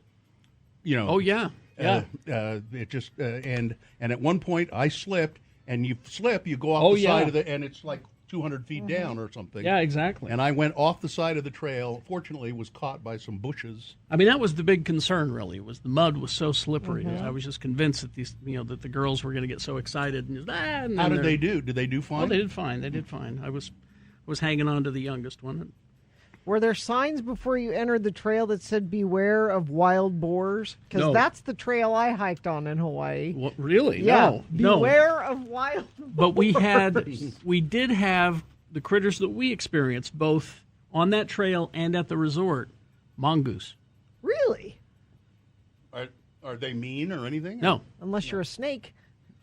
Oh, yeah. It just and at one point I slipped, and you slip, you go off the side of and it's like 200 feet down or something. Yeah, exactly. And I went off the side of the trail. Fortunately, was caught by some bushes. I mean, that was the big concern. Really, was the mud was so slippery. I was just convinced that that the girls were going to get so excited. And How did they do? Did they do fine? Oh, they did fine. They did fine. I was hanging on to the youngest one. Were there signs before you entered the trail that said "Beware of wild boars"? Because No. that's the trail I hiked on in Hawaii. What, really? Yeah. No. Beware of wild. But we did have the critters that we experienced both on that trail and at the resort. Mongoose. Really? Are they mean or anything? No, unless you're a snake.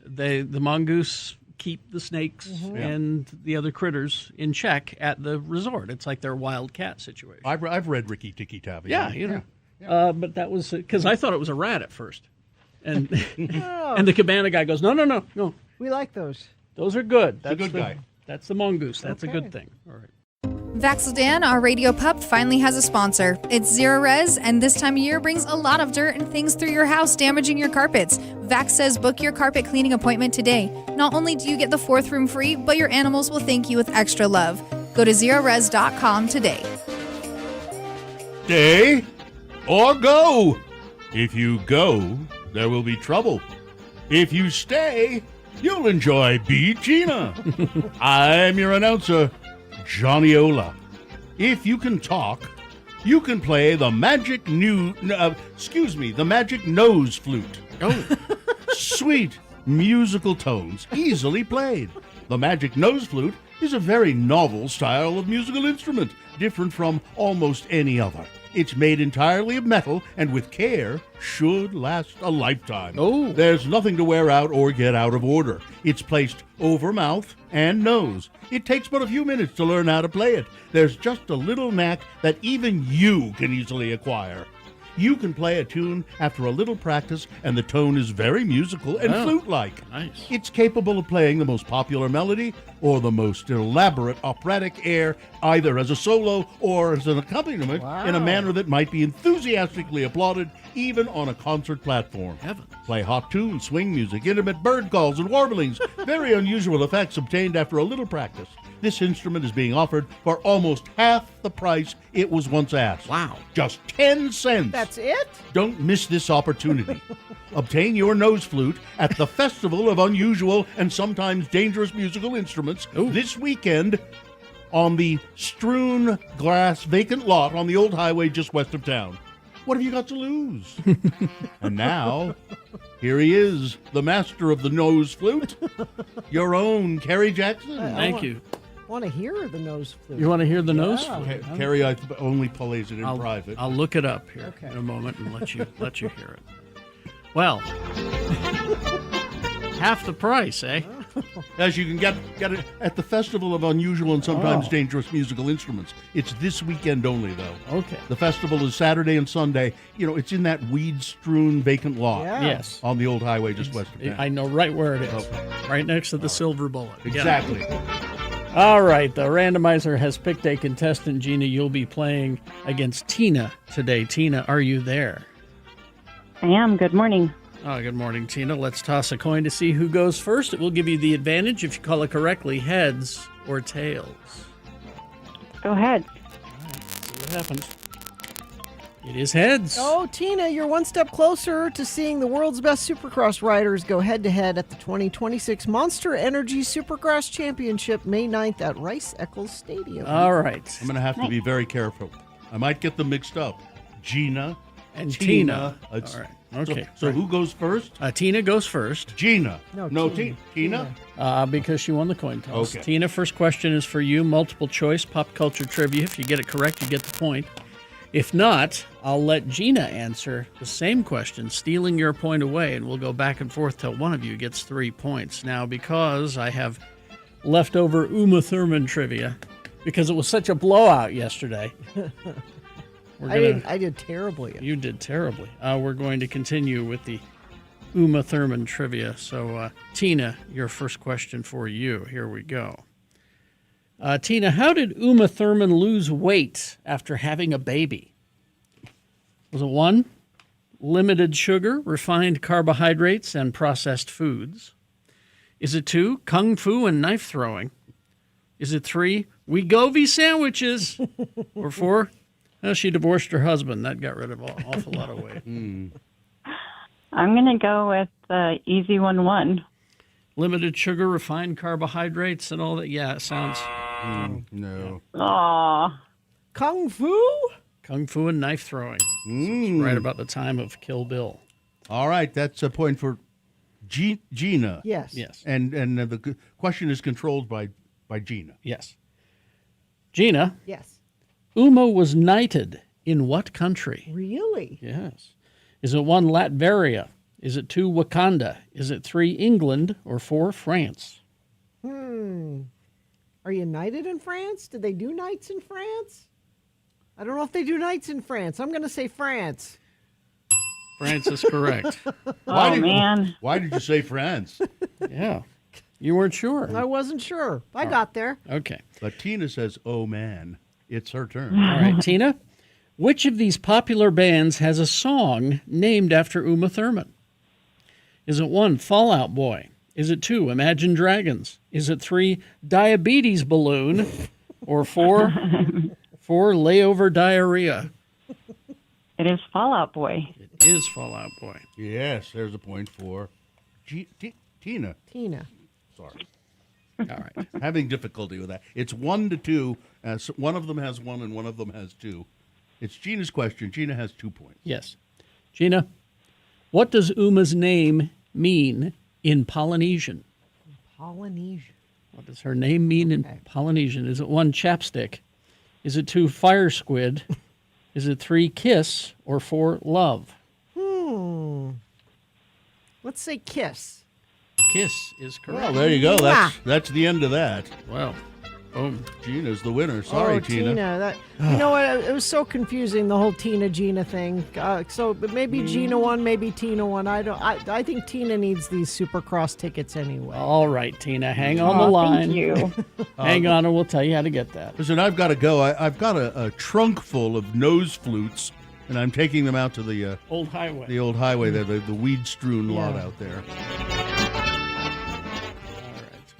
The mongoose keep the snakes and the other critters in check at the resort. It's like their wild cat situation. I've read Ricky Tikki Tavi. Yeah. But that was because I thought it was a rat at first, and and the cabana guy goes, no. We like those. Those are good. That's a good guy. That's the mongoose. That's a Okay. good thing. All right. Vaxeldan, our radio pup, finally has a sponsor. It's Zero Res, and this time of year brings a lot of dirt and things through your house, damaging your carpets. Vax says book your carpet cleaning appointment today. Not only do you get the 4th room free, but your animals will thank you with extra love. Go to zerores.com today. Stay or go. If you go, there will be trouble. If you stay, you'll enjoy Beat Gina. I'm your announcer, Johnny Ola. If you can talk, you can play the magic magic nose flute. Oh, sweet musical tones, easily played. The magic nose flute is a very novel style of musical instrument, different from almost any other. It's made entirely of metal and with care should last a lifetime. Oh. There's nothing to wear out or get out of order. It's placed over mouth and nose. It takes but a few minutes to learn how to play it. There's just a little knack that even you can easily acquire. You can play a tune after a little practice, and the tone is very musical and flute-like. Nice. It's capable of playing the most popular melody or the most elaborate operatic air, either as a solo or as an accompaniment in a manner that might be enthusiastically applauded even on a concert platform. Heavens. Play hot tunes, swing music, intimate bird calls, and warblings. Very unusual effects obtained after a little practice. This instrument is being offered for almost half the price it was once asked. Wow. Just 10 cents. That's it? Don't miss this opportunity. Obtain your nose flute at the Festival of Unusual and Sometimes Dangerous Musical Instruments this weekend on the strewn glass vacant lot on the old highway just west of town. What have you got to lose? And now, here he is, the master of the nose flute, your own Kerry Jackson. Thank you. I want to hear the nose flute. You want to hear the nose flute? Kerry only plays it in private. I'll look it up here in a moment and let you hear it. Well, half the price, eh? As you can get it at the Festival of Unusual and Sometimes Dangerous Musical Instruments. It's this weekend only, though. Okay. The festival is Saturday and Sunday. You know, it's in that weed-strewn vacant lot. Yes. On the old highway just west of town. I know right where it is. Okay. Right next to the Silver Bullet. Exactly. All right, the randomizer has picked a contestant. Gina, you'll be playing against Tina today. Tina, are you there? I am. Good morning. Oh, good morning, Tina. Let's toss a coin to see who goes first. It will give you the advantage if you call it correctly, heads or tails. Go ahead. All right, see what happens. It is heads. Oh, Tina, you're one step closer to seeing the world's best Supercross riders go head-to-head at the 2026 Monster Energy Supercross Championship, May 9th at Rice-Eccles Stadium. All right. I'm going to have to be very careful. I might get them mixed up. Gina and Tina. All right. Okay. So who goes first? Tina goes first. Gina. No, Tina? Because she won the coin toss. Okay. Tina, first question is for you. Multiple choice, pop culture trivia. If you get it correct, you get the point. If not, I'll let Gina answer the same question, stealing your point away, and we'll go back and forth till one of you gets 3 points. Now, because I have leftover Uma Thurman trivia, because it was such a blowout yesterday. I did terribly. You did terribly. We're going to continue with the Uma Thurman trivia. So, Tina, your first question for you. Here we go. Tina, how did Uma Thurman lose weight after having a baby? Was it 1, limited sugar, refined carbohydrates, and processed foods? Is it 2, kung fu and knife throwing? Is it 3, Wegovy sandwiches? Or 4, she divorced her husband. That got rid of an awful lot of weight. I'm going to go with the easy 1. Limited sugar, refined carbohydrates, and all that. Yeah, it sounds... No. Aw. Kung fu? Kung fu and knife throwing. It's right about the time of Kill Bill. All right, that's a point for Gina. Yes. Yes. And the question is controlled by Gina. Yes. Gina, Yes. Uma was knighted in what country? Really? Yes. Is it 1, Latveria? Is it 2, Wakanda? Is it 3, England? Or 4, France? Are you knighted in France? Did they do knights in France? I don't know if they do knights in France. I'm going to say France. France is correct. Man. Why did you say France? Yeah. You weren't sure. I wasn't sure. I got there. Okay. But Tina says, oh, man. It's her turn. All right, Tina. Which of these popular bands has a song named after Uma Thurman? Is it 1, Fall Out Boy? Is it 2, Imagine Dragons? Is it 3, Diabetes Balloon? Or 4, Layover Diarrhea? It is Fall Out Boy. It is Fall Out Boy. Yes, there's a point for Tina. Tina. Sorry. All right. Having difficulty with that. It's 1 to 2. So one of them has 1 and one of them has 2. It's Gina's question. Gina has 2 points. Yes. Gina, what does Uma's name mean in Polynesian? Polynesian. What does her name mean in Polynesian? Is it 1, chapstick? Is it 2, fire squid? Is it 3, kiss? Or 4, love? Let's say kiss. Kiss is correct. Well, there you go. That's the end of that. Well, boom. Gina's the winner. Sorry, Tina. You know what? It was so confusing, the whole Tina Gina thing. But maybe Gina won, maybe Tina won. I think Tina needs these Supercross tickets anyway. All right, Tina, hang on the line. Thank you. Hang on, and we'll tell you how to get that. Listen, I've got to go. I've got a trunk full of nose flutes, and I'm taking them out to the old highway. The old highway there, the weed-strewn lot out there.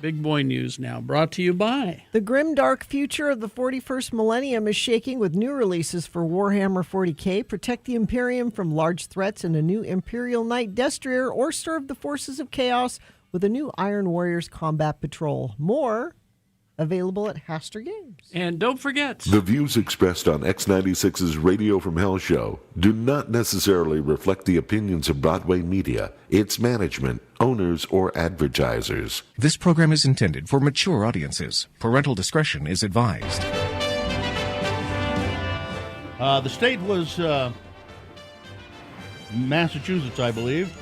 Big boy news now, brought to you by... The grim, dark future of the 41st millennium is shaking with new releases for Warhammer 40K. Protect the Imperium from large threats in a new Imperial Knight Destroyer, or serve the forces of chaos with a new Iron Warriors Combat Patrol. More available at Haster Games. And don't forget... The views expressed on X96's Radio from Hell show do not necessarily reflect the opinions of Broadway Media, its management, owners, or advertisers. This program is intended for mature audiences. Parental discretion is advised. The state was Massachusetts, I believe.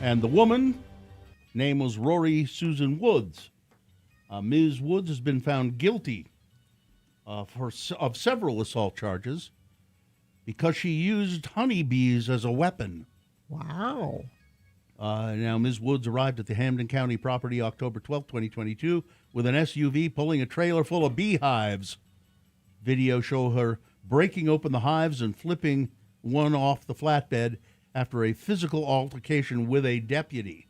And the woman, name was Rory Susan Woods. Ms. Woods has been found guilty of several assault charges because she used honeybees as a weapon. Wow. Now, Ms. Woods arrived at the Hampden County property October 12, 2022, with an SUV pulling a trailer full of beehives. Video show her breaking open the hives and flipping one off the flatbed after a physical altercation with a deputy.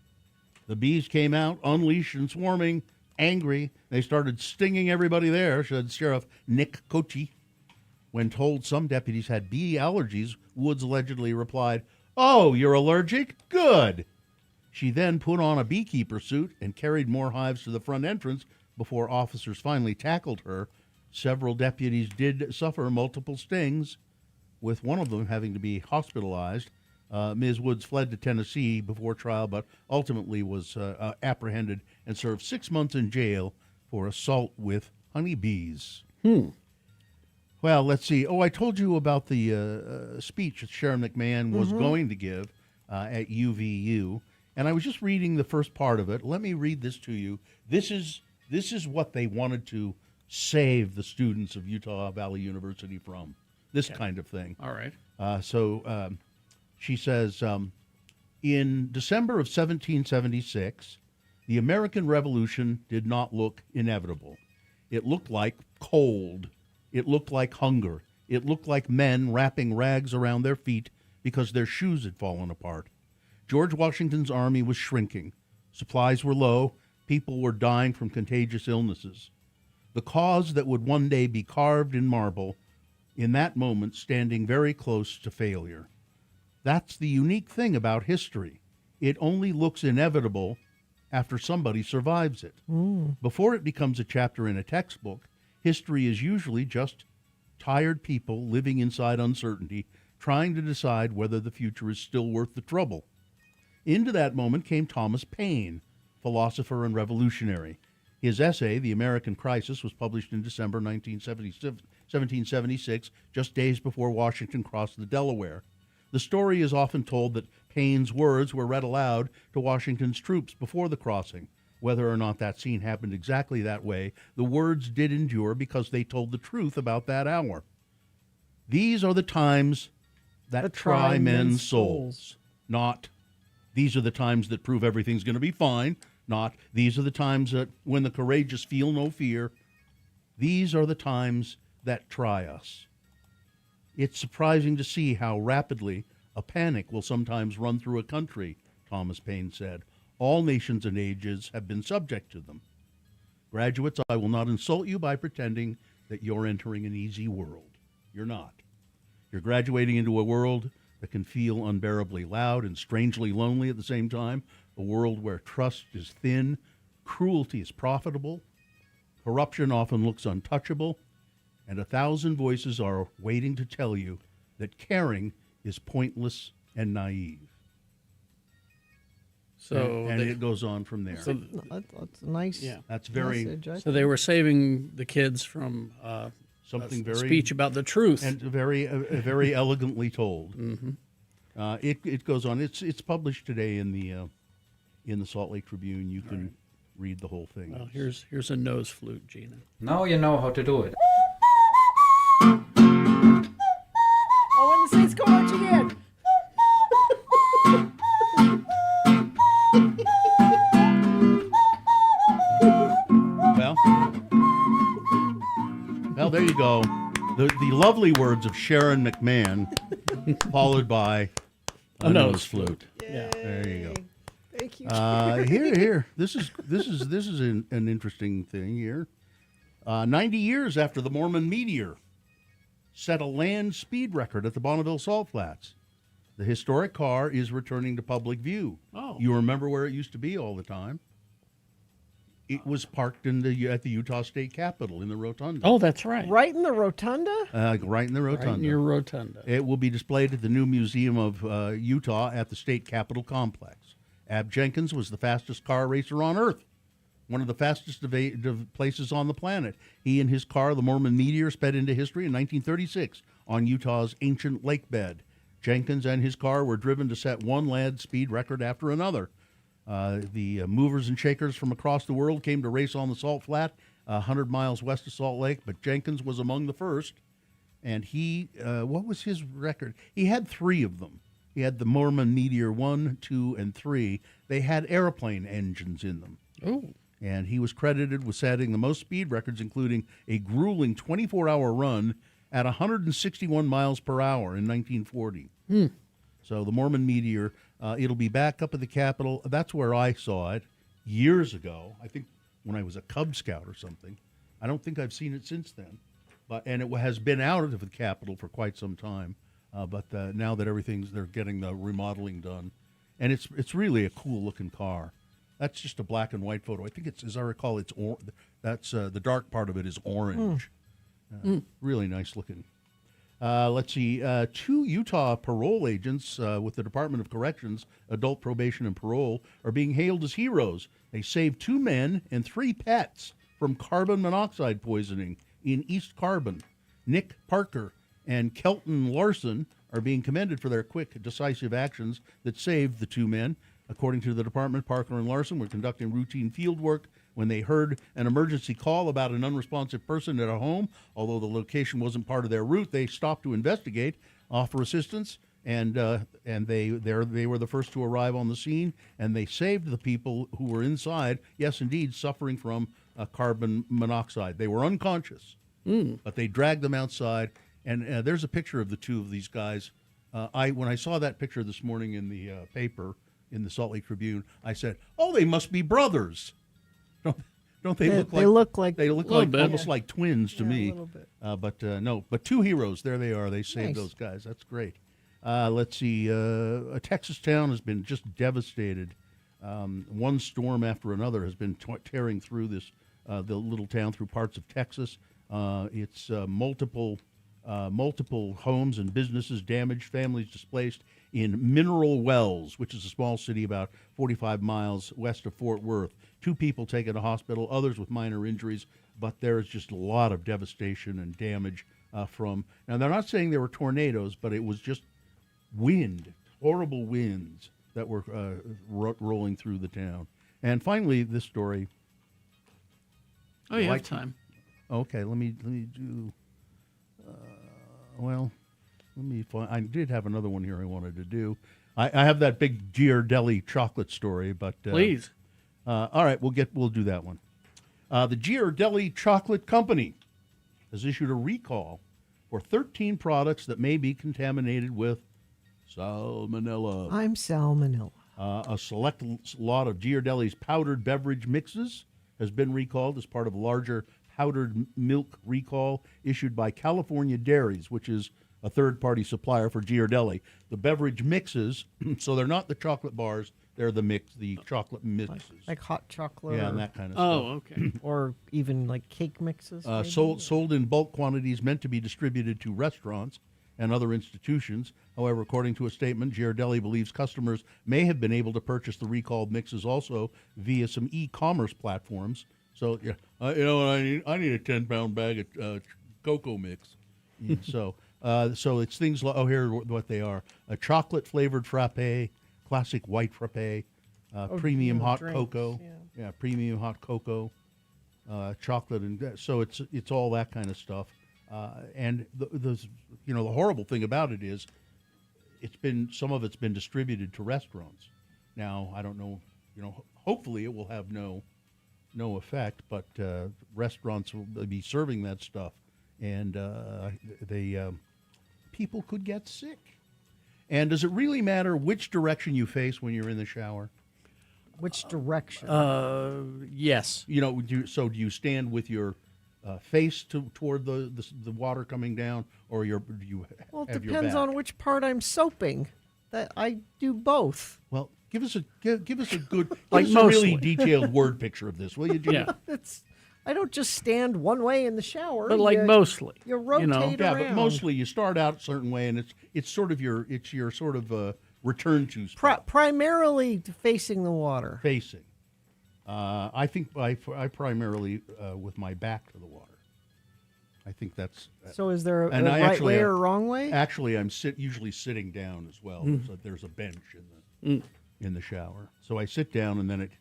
The bees came out, unleashed and swarming, angry. They started stinging everybody there, said Sheriff Nick Kochi. When told some deputies had bee allergies, Woods allegedly replied, "Oh, you're allergic? Good." She then put on a beekeeper suit and carried more hives to the front entrance before officers finally tackled her. Several deputies did suffer multiple stings, with one of them having to be hospitalized. Ms. Woods fled to Tennessee before trial, but ultimately was apprehended and served 6 months in jail for assault with honeybees. Well, let's see. Oh, I told you about the speech that Sharon McMahon was going to give at UVU, and I was just reading the first part of it. Let me read this to you. This is what they wanted to save the students of Utah Valley University from, this kind of thing. All right. She says, in December of 1776, the American Revolution did not look inevitable. It looked like cold. It looked like hunger. It looked like men wrapping rags around their feet because their shoes had fallen apart. George Washington's army was shrinking. Supplies were low. People were dying from contagious illnesses. The cause that would one day be carved in marble, in that moment standing very close to failure. That's the unique thing about history. It only looks inevitable after somebody survives it. Before it becomes a chapter in a textbook, history is usually just tired people living inside uncertainty, trying to decide whether the future is still worth the trouble. Into that moment came Thomas Paine, philosopher and revolutionary. His essay, The American Crisis, was published in December 1776, just days before Washington crossed the Delaware. The story is often told that Paine's words were read aloud to Washington's troops before the crossing. Whether or not that scene happened exactly that way, the words did endure because they told the truth about that hour. These are the times that try men's souls. Not, these are the times that prove everything's going to be fine. Not, these are the times that when the courageous feel no fear. These are the times that try us. It's surprising to see how rapidly a panic will sometimes run through a country, Thomas Paine said. All nations and ages have been subject to them. Graduates, I will not insult you by pretending that you're entering an easy world. You're not. You're graduating into a world that can feel unbearably loud and strangely lonely at the same time, a world where trust is thin, cruelty is profitable, corruption often looks untouchable, and 1,000 voices are waiting to tell you that caring is pointless and naive. So and it goes on from there. So that's nice. Yeah, that's very. Message, so they were saving the kids from something a very speech about the truth, and very elegantly told. Mm-hmm. It goes on. It's published today in the Salt Lake Tribune. You can read the whole thing. Well, here's a nose flute, Gina. Now you know how to do it. Oh, and the Saints go out again. Well, there you go. The lovely words of Sharon McMahon, followed by a nose flute. Yeah, there you go. Thank you. Here. This is an interesting thing here. 90 years after the Mormon meteor set a land speed record at the Bonneville Salt Flats, the historic car is returning to public view. Oh. You remember where it used to be all the time? It was parked at the Utah State Capitol in the rotunda. Oh, that's right. Right in the rotunda? Right in the rotunda. Right in your rotunda. It will be displayed at the new Museum of Utah at the State Capitol Complex. Ab Jenkins was the fastest car racer on Earth, one of the fastest places on the planet. He and his car, the Mormon Meteor, sped into history in 1936 on Utah's ancient lake bed. Jenkins and his car were driven to set one land speed record after another. The movers and shakers from across the world came to race on the Salt Flat, 100 miles west of Salt Lake, but Jenkins was among the first. And he, what was his record? He had 3 of them. He had the Mormon Meteor 1, 2, and 3. They had airplane engines in them. Oh. And he was credited with setting the most speed records, including a grueling 24-hour run at 161 miles per hour in 1940. So the Mormon Meteor, it'll be back up at the Capitol. That's where I saw it years ago. I think when I was a Cub Scout or something. I don't think I've seen it since then. And it has been out of the Capitol for quite some time. But now that they're getting the remodeling done, and it's really a cool looking car. That's just a black and white photo. I think it's, as I recall, that's the dark part of it is orange. Really nice looking. Let's see. 2 Utah parole agents with the Department of Corrections, Adult Probation and Parole, are being hailed as heroes. They saved 2 men and 3 pets from carbon monoxide poisoning in East Carbon. Nick Parker and Kelton Larson are being commended for their quick, decisive actions that saved the 2 men. According to the department, Parker and Larson were conducting routine field work when they heard an emergency call about an unresponsive person at a home. Although the location wasn't part of their route, they stopped to investigate, offer assistance, and they were the first to arrive on the scene, and they saved the people who were inside, yes, indeed, suffering from carbon monoxide. They were unconscious, but they dragged them outside, and there's a picture of the 2 of these guys When I saw that picture this morning in the paper in the Salt Lake Tribune, I said, "Oh, they must be brothers." Don't they look like? They look like almost like twins to me. A little bit. No, but two heroes. There they are. They saved those guys. That's great. Let's see. A Texas town has been just devastated. One storm after another has been tearing through the little town, through parts of Texas. It's multiple homes and businesses damaged, families displaced in Mineral Wells, which is a small city about 45 miles west of Fort Worth. 2 people taken to hospital, others with minor injuries, but there's just a lot of devastation and damage from. Now, they're not saying there were tornadoes, but it was just wind, horrible winds that were rolling through the town. And finally, this story. Oh, you have time. Okay, let me do. Let me find. I did have another one here I wanted to do. I have that big Ghirardelli chocolate story, but please. All right, we'll do that one. The Ghirardelli Chocolate Company has issued a recall for 13 products that may be contaminated with salmonella. I'm salmonella. A select lot of Ghirardelli's powdered beverage mixes has been recalled as part of a larger powdered milk recall issued by California Dairies, which is a third-party supplier for Ghirardelli. The beverage mixes, so they're not the chocolate bars, they're the chocolate mixes. Like hot chocolate. Yeah, and that kind of stuff. Oh, okay. Or even like cake mixes. Sold in bulk quantities meant to be distributed to restaurants and other institutions. However, according to a statement, Ghirardelli believes customers may have been able to purchase the recalled mixes also via some e-commerce platforms. So, yeah, I need a 10-pound bag of cocoa mix. So it's things like, here are what they are: a chocolate-flavored frappe, classic white frappe, premium hot cocoa, premium hot cocoa, chocolate, and so it's all that kind of stuff. And the horrible thing about it is, some of it's been distributed to restaurants. Now I don't know, hopefully it will have no effect, but restaurants will be serving that stuff, and people could get sick. And does it really matter which direction you face when you're in the shower? Which direction? Yes. Do you stand with your face toward the water coming down, or do you Well, it have your depends back? on which part I'm soaping. That I do both. Well, give us a good, like give us a really detailed word picture of this, will you? Yeah. I don't just stand one way in the shower. But mostly, you rotate Yeah, around. but mostly you start out a certain way, and it's sort of your sort of return to spot. Primarily facing the water. Facing. I think I primarily with my back to the water. I think that's. So is there a right way or a wrong way? Actually, I'm usually sitting down as well. So there's a bench in the shower, so I sit down, and then it.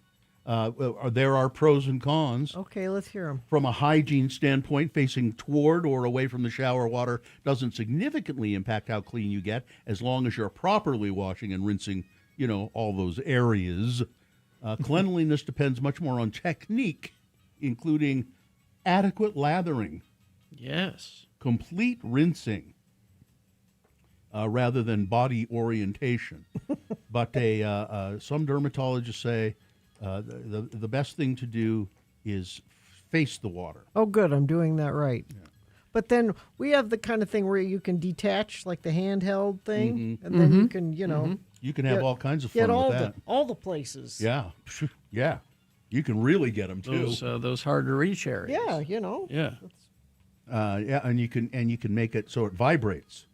There are pros and cons. Okay, let's hear them. From a hygiene standpoint, facing toward or away from the shower water doesn't significantly impact how clean you get, as long as you're properly washing and rinsing, all those areas. Cleanliness depends much more on technique, including adequate lathering. Yes. Complete rinsing, rather than body orientation. But some dermatologists say the best thing to do is face the water. Oh, good. I'm doing that right. Yeah. But then we have the kind of thing where you can detach, like the handheld thing, and then you can, You can have all kinds of fun with that. All the places. Yeah. Yeah. You can really get them, too. Those hard to reach areas. Yeah, Yeah. And you can make it so it vibrates.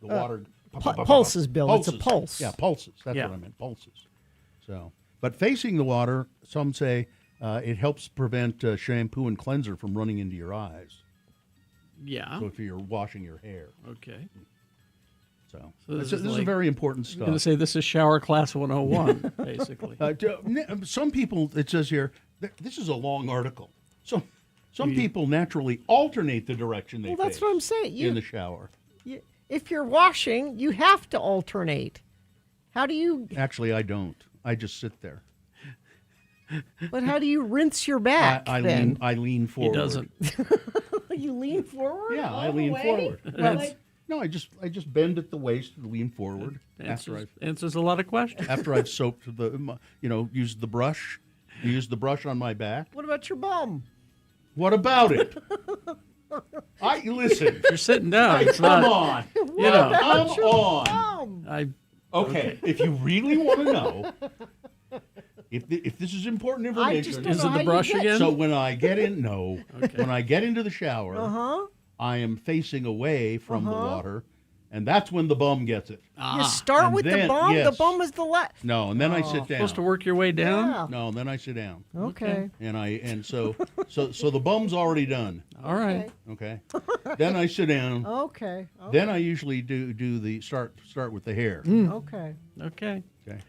The water pulses, Bill. It's a pulse. Yeah, pulses. That's what I meant. Pulses. So, but facing the water, some say it helps prevent shampoo and cleanser from running into your eyes. Yeah. So if you're washing your hair. Okay. So this is a very important stuff. I'm going to say this is shower class 101, basically. Some people, it says here, this is a long article. So some people naturally alternate the direction they face. Well, that's what I'm saying. In the shower. If you're washing, you have to alternate. How do you... Actually, I don't. I just sit there. But how do you rinse your back I lean forward. He doesn't. You lean forward? Yeah, I lean forward. No, I just bend at the waist and lean forward Answers a lot of questions. after I've soaped used the brush. You use the brush on my back. What about your bum? What about it? Listen. You're sitting down. Hey, come on. Come on. Okay, if you really want to know, if this is important information, is it the brush again? So when I get when I get into the shower, I am facing away from the water, and that's when the bum gets it. You start with the bum. Yes. The bum is the left. No, and then I sit down. Supposed to work your way down? Yeah. No, and then I sit down. Okay. And so the bum's already done. All right. Okay. Then I sit down. Okay. Then I usually do the start with the hair. Okay. Okay. Okay.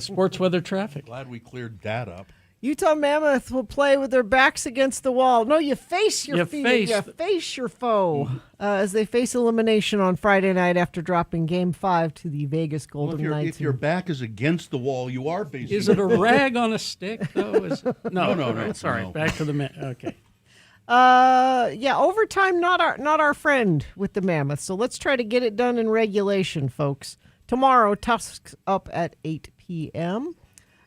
Sports weather traffic. Glad we cleared that up. Utah Mammoth will play with their backs against the wall. No, you face your feet. You face your foe as they face elimination on Friday night after dropping Game 5 to the Vegas Golden Knights. If your back is against the wall, you are facing. Is it a rag on a stick, though? No. Sorry, back to the okay. Overtime not our friend with the Mammoth. So let's try to get it done in regulation, folks. Tomorrow, Tusk's up at 8 p.m.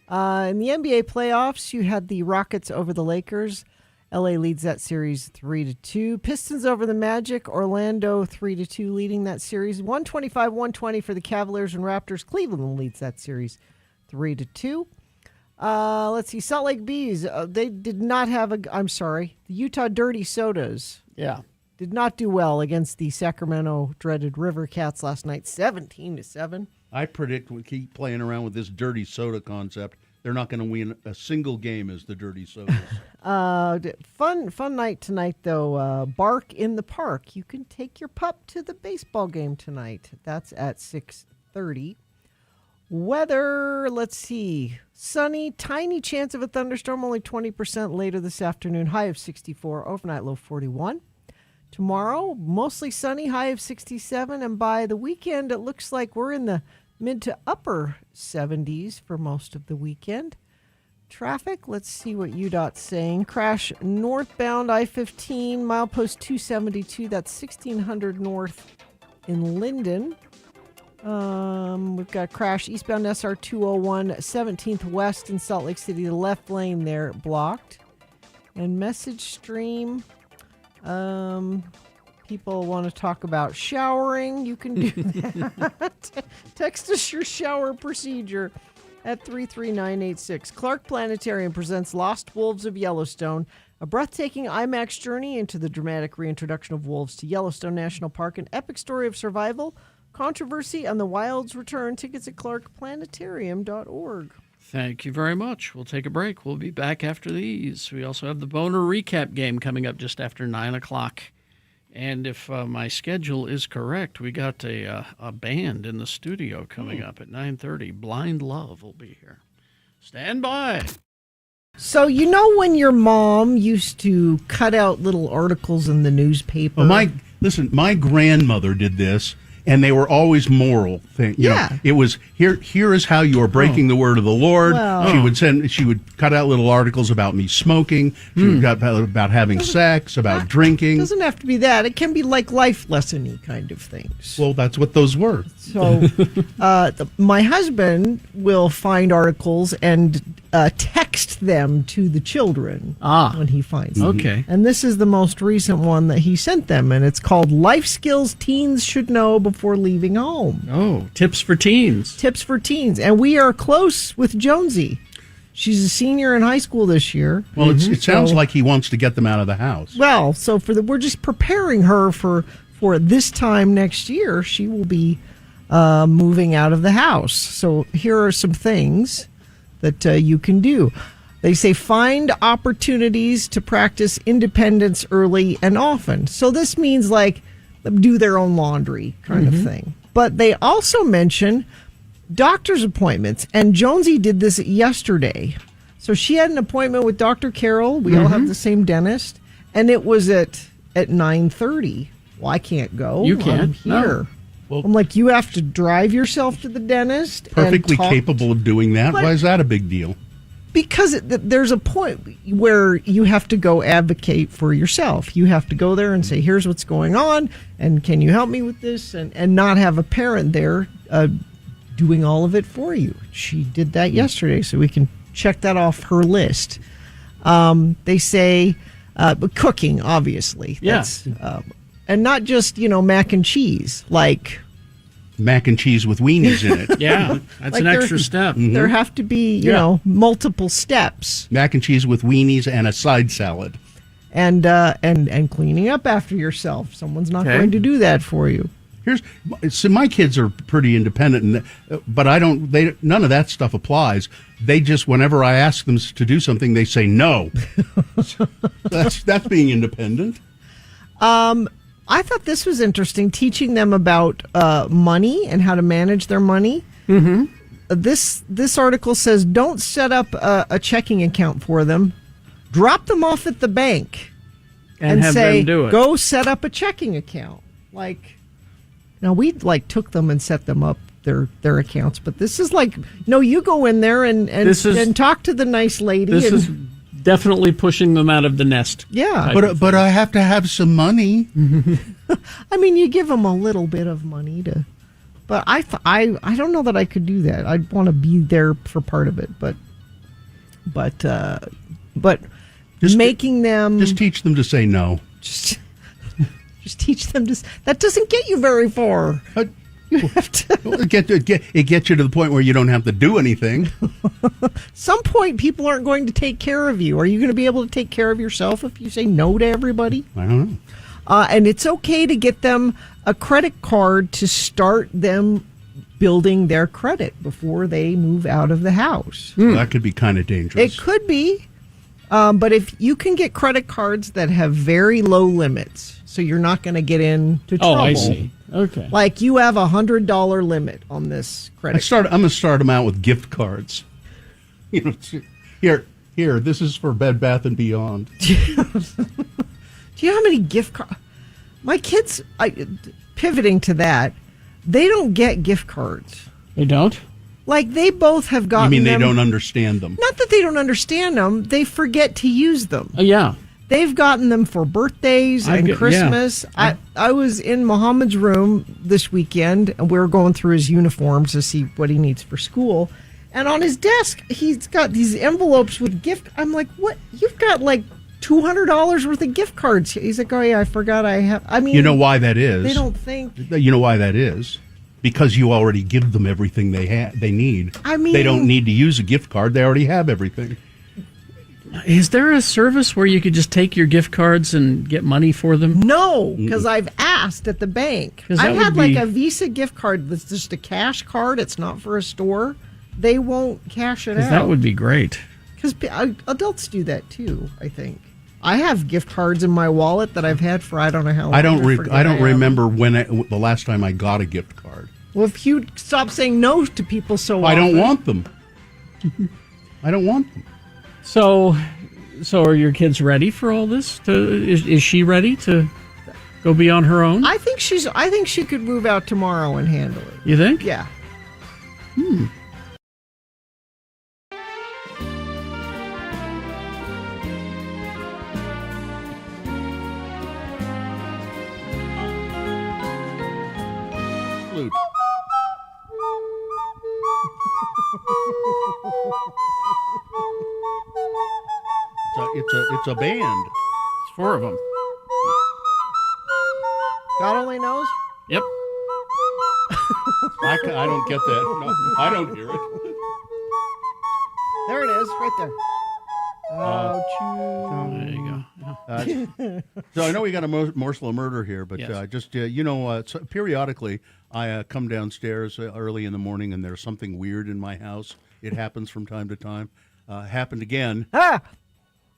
In the NBA playoffs, you had the Rockets over the Lakers. LA leads that series 3-2. Pistons over the Magic. Orlando 3-2 leading that series. 125-120 for the Cavaliers and Raptors. Cleveland leads that series 3-2. Let's see. Salt Lake Bees. They did not have the Utah Dirty Sodas. Yeah. Did not do well against the Sacramento dreaded River Cats last night, 17-7. I predict we keep playing around with this dirty soda concept. They're not going to win a single game as the dirty sodas. Fun night tonight, though. Bark in the Park. You can take your pup to the baseball game tonight. That's at 6:30. Weather, let's see. Sunny, tiny chance of a thunderstorm, only 20% later this afternoon. High of 64, overnight low 41. Tomorrow, mostly sunny, high of 67. And by the weekend, it looks like we're in the mid to upper 70s for most of the weekend. Traffic, let's see what UDOT's saying. Crash northbound I-15, milepost 272. That's 1600 north in Linden. We've got crash eastbound SR 201, 17th west in Salt Lake City. The left lane there blocked. And message stream. People want to talk about showering. You can do that. Text us your shower procedure at 33986. Clark Planetarium presents Lost Wolves of Yellowstone, a breathtaking IMAX journey into the dramatic reintroduction of wolves to Yellowstone National Park, an epic story of survival, controversy, and the wild's return. Tickets at clarkplanetarium.org. Thank you very much. We'll take a break. We'll be back after these. We also have the Boner Recap game coming up just after 9 o'clock. And if my schedule is correct, we got a band in the studio coming up at 9:30. Blind Love will be here. Stand by. So you know when your mom used to cut out little articles in the newspaper? Well, my grandmother did this. And they were always moral things. You know, it was here is how you are breaking the word of the Lord. Well, she would cut out little articles about me smoking. She would cut about having sex, about drinking. It doesn't have to be that. It can be like life lesson-y kind of things. Well, that's what those were. So my husband will find articles and text them to the children when he finds them. Okay. And this is the most recent one that he sent them, and it's called Life Skills Teens Should Know Before Leaving Home. Oh, tips for teens. Tips for teens. And we are close with Jonesy. She's a senior in high school this year. Well, it sounds like he wants to get them out of the house. Well, so we're just preparing her for this time next year. She will be moving out of the house. So here are some things that you can do. They say find opportunities to practice independence early and often. So this means like do their own laundry kind of thing. But they also mention doctor's appointments. And Jonesy did this yesterday. So she had an appointment with Dr. Carroll. We all have the same dentist. And it was at 9:30. Well, I can't go. You can't. I'm here. No. Well, I'm like, you have to drive yourself to the dentist. Perfectly and capable of doing that. Why is that a big deal? Because there's a point where you have to go advocate for yourself. You have to go there and say, here's what's going on, and can you help me with this? And not have a parent there doing all of it for you. She did that yesterday, so we can check that off her list. They say cooking, obviously. Yes. And not just, mac and cheese, like... Mac and cheese with weenies in it. Yeah, that's an extra step. There have to be, multiple steps. Mac and cheese with weenies and a side salad. And cleaning up after yourself. Someone's not going to do that for you. So my kids are pretty independent, but none of that stuff applies. They just, whenever I ask them to do something, they say no. That's being independent. I thought this was interesting, teaching them about money and how to manage their money. Mm-hmm. This article says, don't set up a checking account for them. Drop them off at the bank and have say, them do it. Go set up a checking account. We took them and set them up their accounts, but this is you go in there and talk to the nice lady. This is definitely pushing them out of the nest. Yeah. But I have to have some money. I mean, you give them a little bit of money to, but I don't know that I could do that. I'd want to be there for part of it, but just making them just teach them to say no. Just teach them to. That doesn't get you very far. You have to. It gets you to the point where you don't have to do anything. Some point, people aren't going to take care of you. Are you going to be able to take care of yourself if you say no to everybody? I don't know. And it's okay to get them a credit card to start them building their credit before they move out of the house. That could be kind of dangerous. It could be. But if you can get credit cards that have very low limits, so you're not going to get into trouble. Oh, I see. Okay. Like you have $100 limit on this credit I'm going to start them out with gift cards. Here, this is for Bed Bath & Beyond. Do you know how many gift cards? My kids, pivoting to that, they don't get gift cards. They don't? They both have gotten You mean them. they don't understand them? Not that they don't understand them. They forget to use them. Yeah. They've gotten them for birthdays and Christmas. Yeah. I was in Muhammad's room this weekend, and we were going through his uniforms to see what he needs for school. And on his desk, he's got these envelopes with gift. I'm like, what? You've got $200 worth of gift cards. He's like, oh, yeah, I forgot I have. I mean, you know why that is? They don't think. You know why that is? Because you already give them everything they need. I mean, they don't need to use a gift card. They already have everything. Is there a service where you could just take your gift cards and get money for them? No, because I've asked at the bank. I've had a Visa gift card that's just a cash card. It's not for a store. They won't cash it out. That would be great. Because adults do that too, I think. I have gift cards in my wallet that I've had for I don't know how long. I don't remember the last time I got a gift card. Well, if you stop saying no to people so often. I don't want them. I don't want them. So are your kids ready for all this? Is she ready to go be on her own? I think she could move out tomorrow and handle it. You think? Yeah. Flute. It's a band. It's 4 of them. God only knows? Yep. I don't get that. No, I don't hear it. There it is, right there. There you go. So I know we got a morsel of murder here, but yes. So periodically I come downstairs early in the morning and there's something weird in my house. It happens from time to time. Happened again.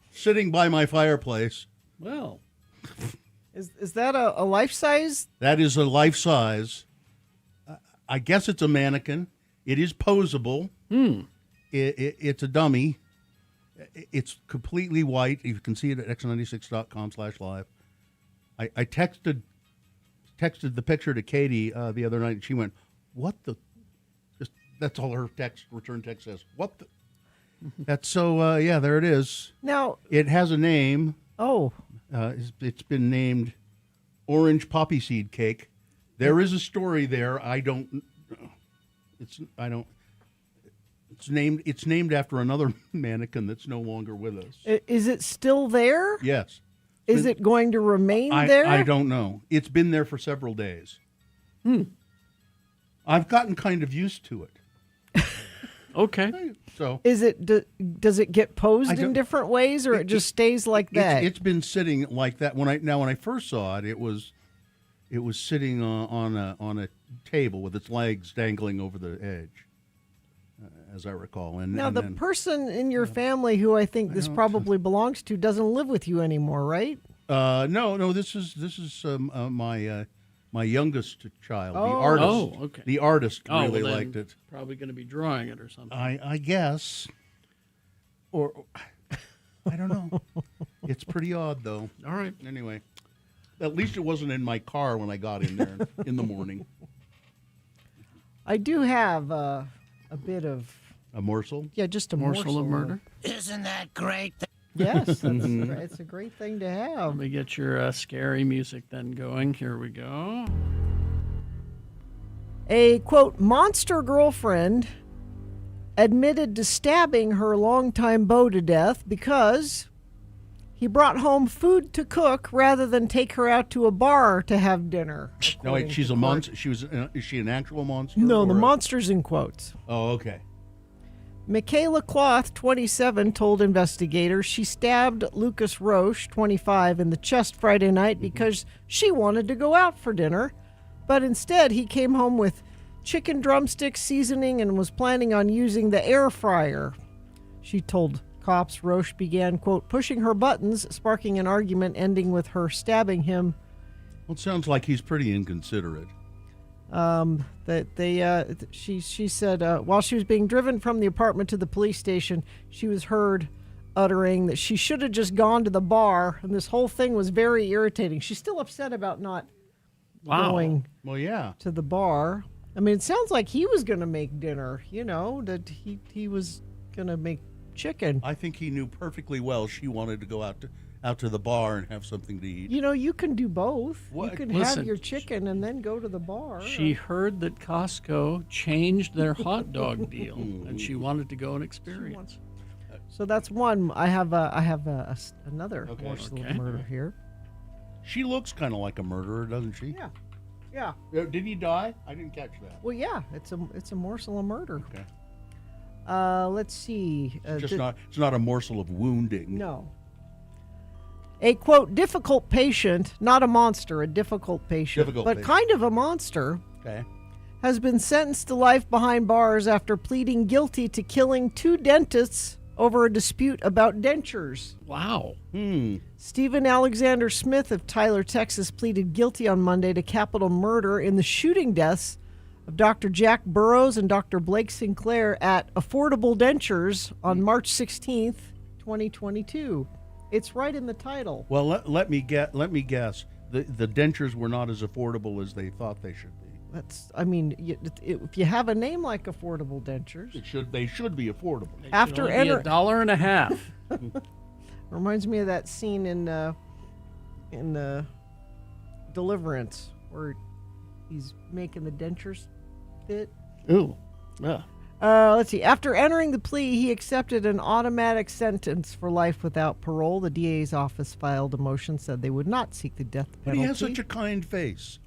Sitting by my fireplace. Well, is that a life size? That is a life size. I guess it's a mannequin. It is posable. It's a dummy. It's completely white. You can see it at x96.com/live. I texted the picture to Katie the other night, and she went, "What the?" That's all her return text says. What the? That's so. Yeah, there it is. Now it has a name. Oh, it's been named Orange Poppy Seed Cake. There is a story there. I don't. It's named after another mannequin that's no longer with us. Is it still there? Yes. Is it going to remain there? I don't know. It's been there for several days. I've gotten kind of used to it. Okay. So does it get posed in different ways, or it just stays like that? It's been sitting like that. When I first saw it, it was sitting on a table with its legs dangling over the edge, as I recall. And the person in your family who I think this probably belongs to doesn't live with you anymore, right? No. This is my youngest child, the Oh. artist. Oh, okay. The artist really well, then liked it. Probably going to be drawing it or something. I guess, or I don't know. It's pretty odd, though. All right. Anyway, at least it wasn't in my car when I got in there in the morning. I do have a bit of a morsel. Yeah, just a morsel of murder. Isn't that great? Yes, it's a great thing to have. Let me get your scary music then going. Here we go. A, quote, monster girlfriend admitted to stabbing her longtime beau to death because he brought home food to cook rather than take her out to a bar to have dinner. No, wait, she's a monster. Is she an actual monster? No, the monster's in quotes. Oh, okay. Michaela Cloth, 27, told investigators she stabbed Lucas Roche, 25, in the chest Friday night because she wanted to go out for dinner, but instead he came home with chicken drumstick seasoning and was planning on using the air fryer. She told cops Roche began, quote, pushing her buttons, sparking an argument ending with her stabbing him. Well, it sounds like he's pretty inconsiderate. She said while she was being driven from the apartment to the police station, she was heard uttering that she should have just gone to the bar, and this whole thing was very irritating. She's still upset about not going to the bar. I mean, it sounds like he was going to make dinner, that he was going to make chicken. I think he knew perfectly well she wanted to go out to the bar and have something to eat. You can do both. What? You can Listen, have your chicken and then go to the bar. She heard that Costco changed their hot dog deal, and she wanted to go and experience. So that's one. I have another morsel of murder here. She looks kind of like a murderer, doesn't she? Yeah. Did he die? I didn't catch that. Well, yeah. It's a morsel of murder. Okay. Let's see. It's not a morsel of wounding. No. A, quote, difficult patient, not a monster, a difficult patient, kind of a monster, has been sentenced to life behind bars after pleading guilty to killing 2 dentists over a dispute about dentures. Wow. Stephen Alexander Smith of Tyler, Texas, pleaded guilty on Monday to capital murder in the shooting deaths of Dr. Jack Burrows and Dr. Blake Sinclair at Affordable Dentures on March 16th, 2022. It's right in the title. Well, let me guess. The dentures were not as affordable as they thought they should be. If you have a name like Affordable Dentures, they should be affordable. After $1.50. Reminds me of that scene in Deliverance where he's making the dentures fit. Ooh, yeah. Let's see. After entering the plea, he accepted an automatic sentence for life without parole. The DA's office filed a motion, said they would not seek the death penalty. But he has such a kind face.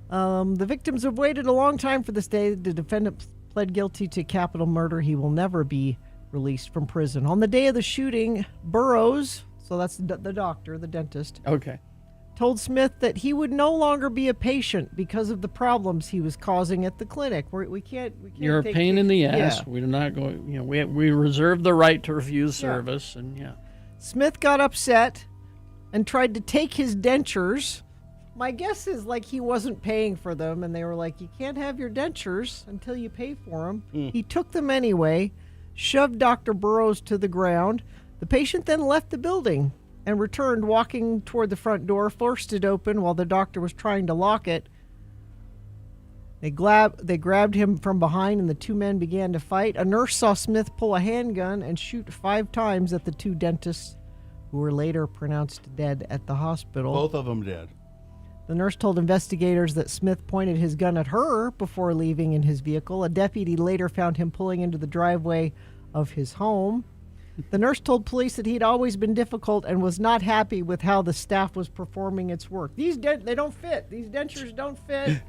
The victims have waited a long time for this day. The defendant pled guilty to capital murder. He will never be released from prison. On the day of the shooting, Burrows, so that's the doctor, the dentist, told Smith that he would no longer be a patient because of the problems he was causing at the clinic. We can't. You're a pain in the ass. Yeah. We're not going. We reserve the right to refuse service, and Smith got upset and tried to take his dentures. My guess is he wasn't paying for them, and they were like, "You can't have your dentures until you pay for them." He took them anyway, shoved Dr. Burrows to the ground. The patient then left the building and returned walking toward the front door, forced it open while the doctor was trying to lock it. They grabbed him from behind, and the two men began to fight. A nurse saw Smith pull a handgun and shoot 5 times at the 2 dentists, who were later pronounced dead at the hospital. Both of them dead. The nurse told investigators that Smith pointed his gun at her before leaving in his vehicle. A deputy later found him pulling into the driveway of his home. The nurse told police that he'd always been difficult and was not happy with how the staff was performing its work. They don't fit. These dentures don't fit.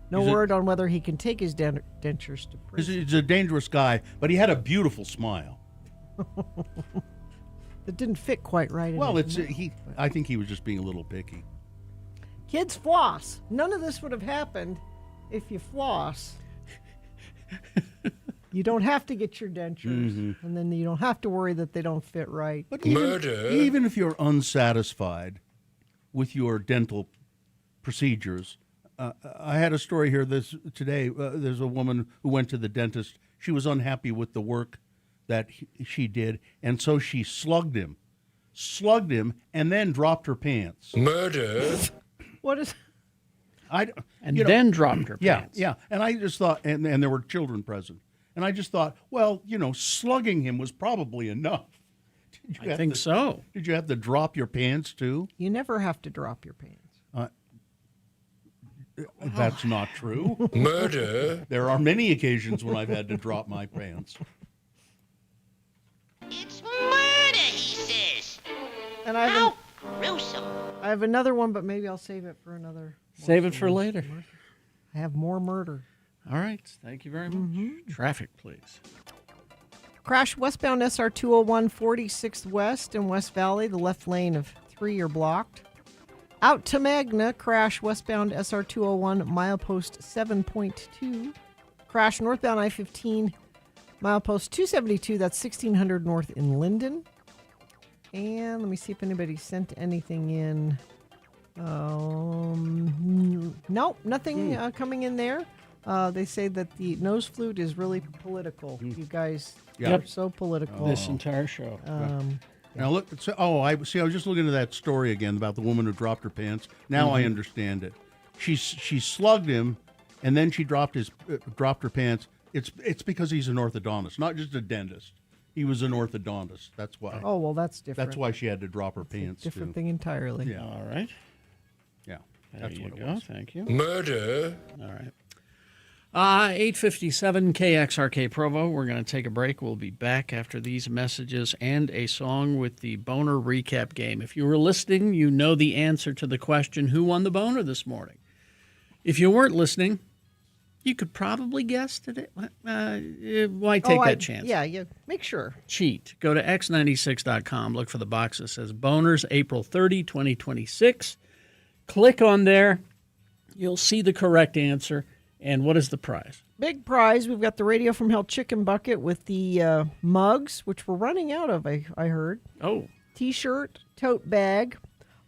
No word on whether he can take his dentures to prison. He's a dangerous guy, but he had a beautiful smile. That didn't fit quite right. Well, I think he was just being a little picky. Kids floss. None of this would have happened if you floss. You don't have to get your dentures, and then you don't have to worry that they don't fit right. But even if you're unsatisfied with your dental procedures, I had a story here today. There's a woman who went to the dentist. She was unhappy with the work that she did, and so she slugged him, and then dropped her pants. Murder. What is? Then dropped her pants. Yeah. And I just thought, and there were children present, and I just thought, well, slugging him was probably enough. I think so. Did you have to drop your pants too? You never have to drop your pants. That's not true. Murder. There are many occasions when I've had to drop my pants. It's murder, he says. And I have How gruesome. I have another one, but maybe I'll save it for another. Save it for later. I have more murder. All right. Thank you very much. Traffic, please. Crash westbound SR 201 46th West in West Valley. The left lane of 3 are blocked. Out to Magna, crash westbound SR 201 milepost 7.2. Crash northbound I-15 milepost 272. That's 1600 north in Linden. And let me see if anybody sent anything in. Nope, nothing coming in there. They say that the nose flute is really political. You guys are so political. This entire show. Now look. I was just looking at that story again about the woman who dropped her pants. Now I understand it. She slugged him, and then she dropped her pants. It's because he's an orthodontist, not just a dentist. He was an orthodontist. That's why. Oh well, that's different. That's why she had to drop her pants. Different thing entirely. Yeah. All right. Yeah. There That's you what it go. was. Thank you. Murder. All right. 8:57 KXRK Provo. We're going to take a break. We'll be back after these messages and a song with the boner recap game. If you were listening, you know the answer to the question, who won the boner this morning? If you weren't listening, you could probably guess today. Why take that chance? Yeah, make sure. Cheat. Go to x96.com. Look for the box that says Boners April 30, 2026. Click on there. You'll see the correct answer. And what is the prize? Big prize. We've got the Radio from Hell chicken bucket with the mugs, which we're running out of, I heard. Oh. T-shirt, tote bag.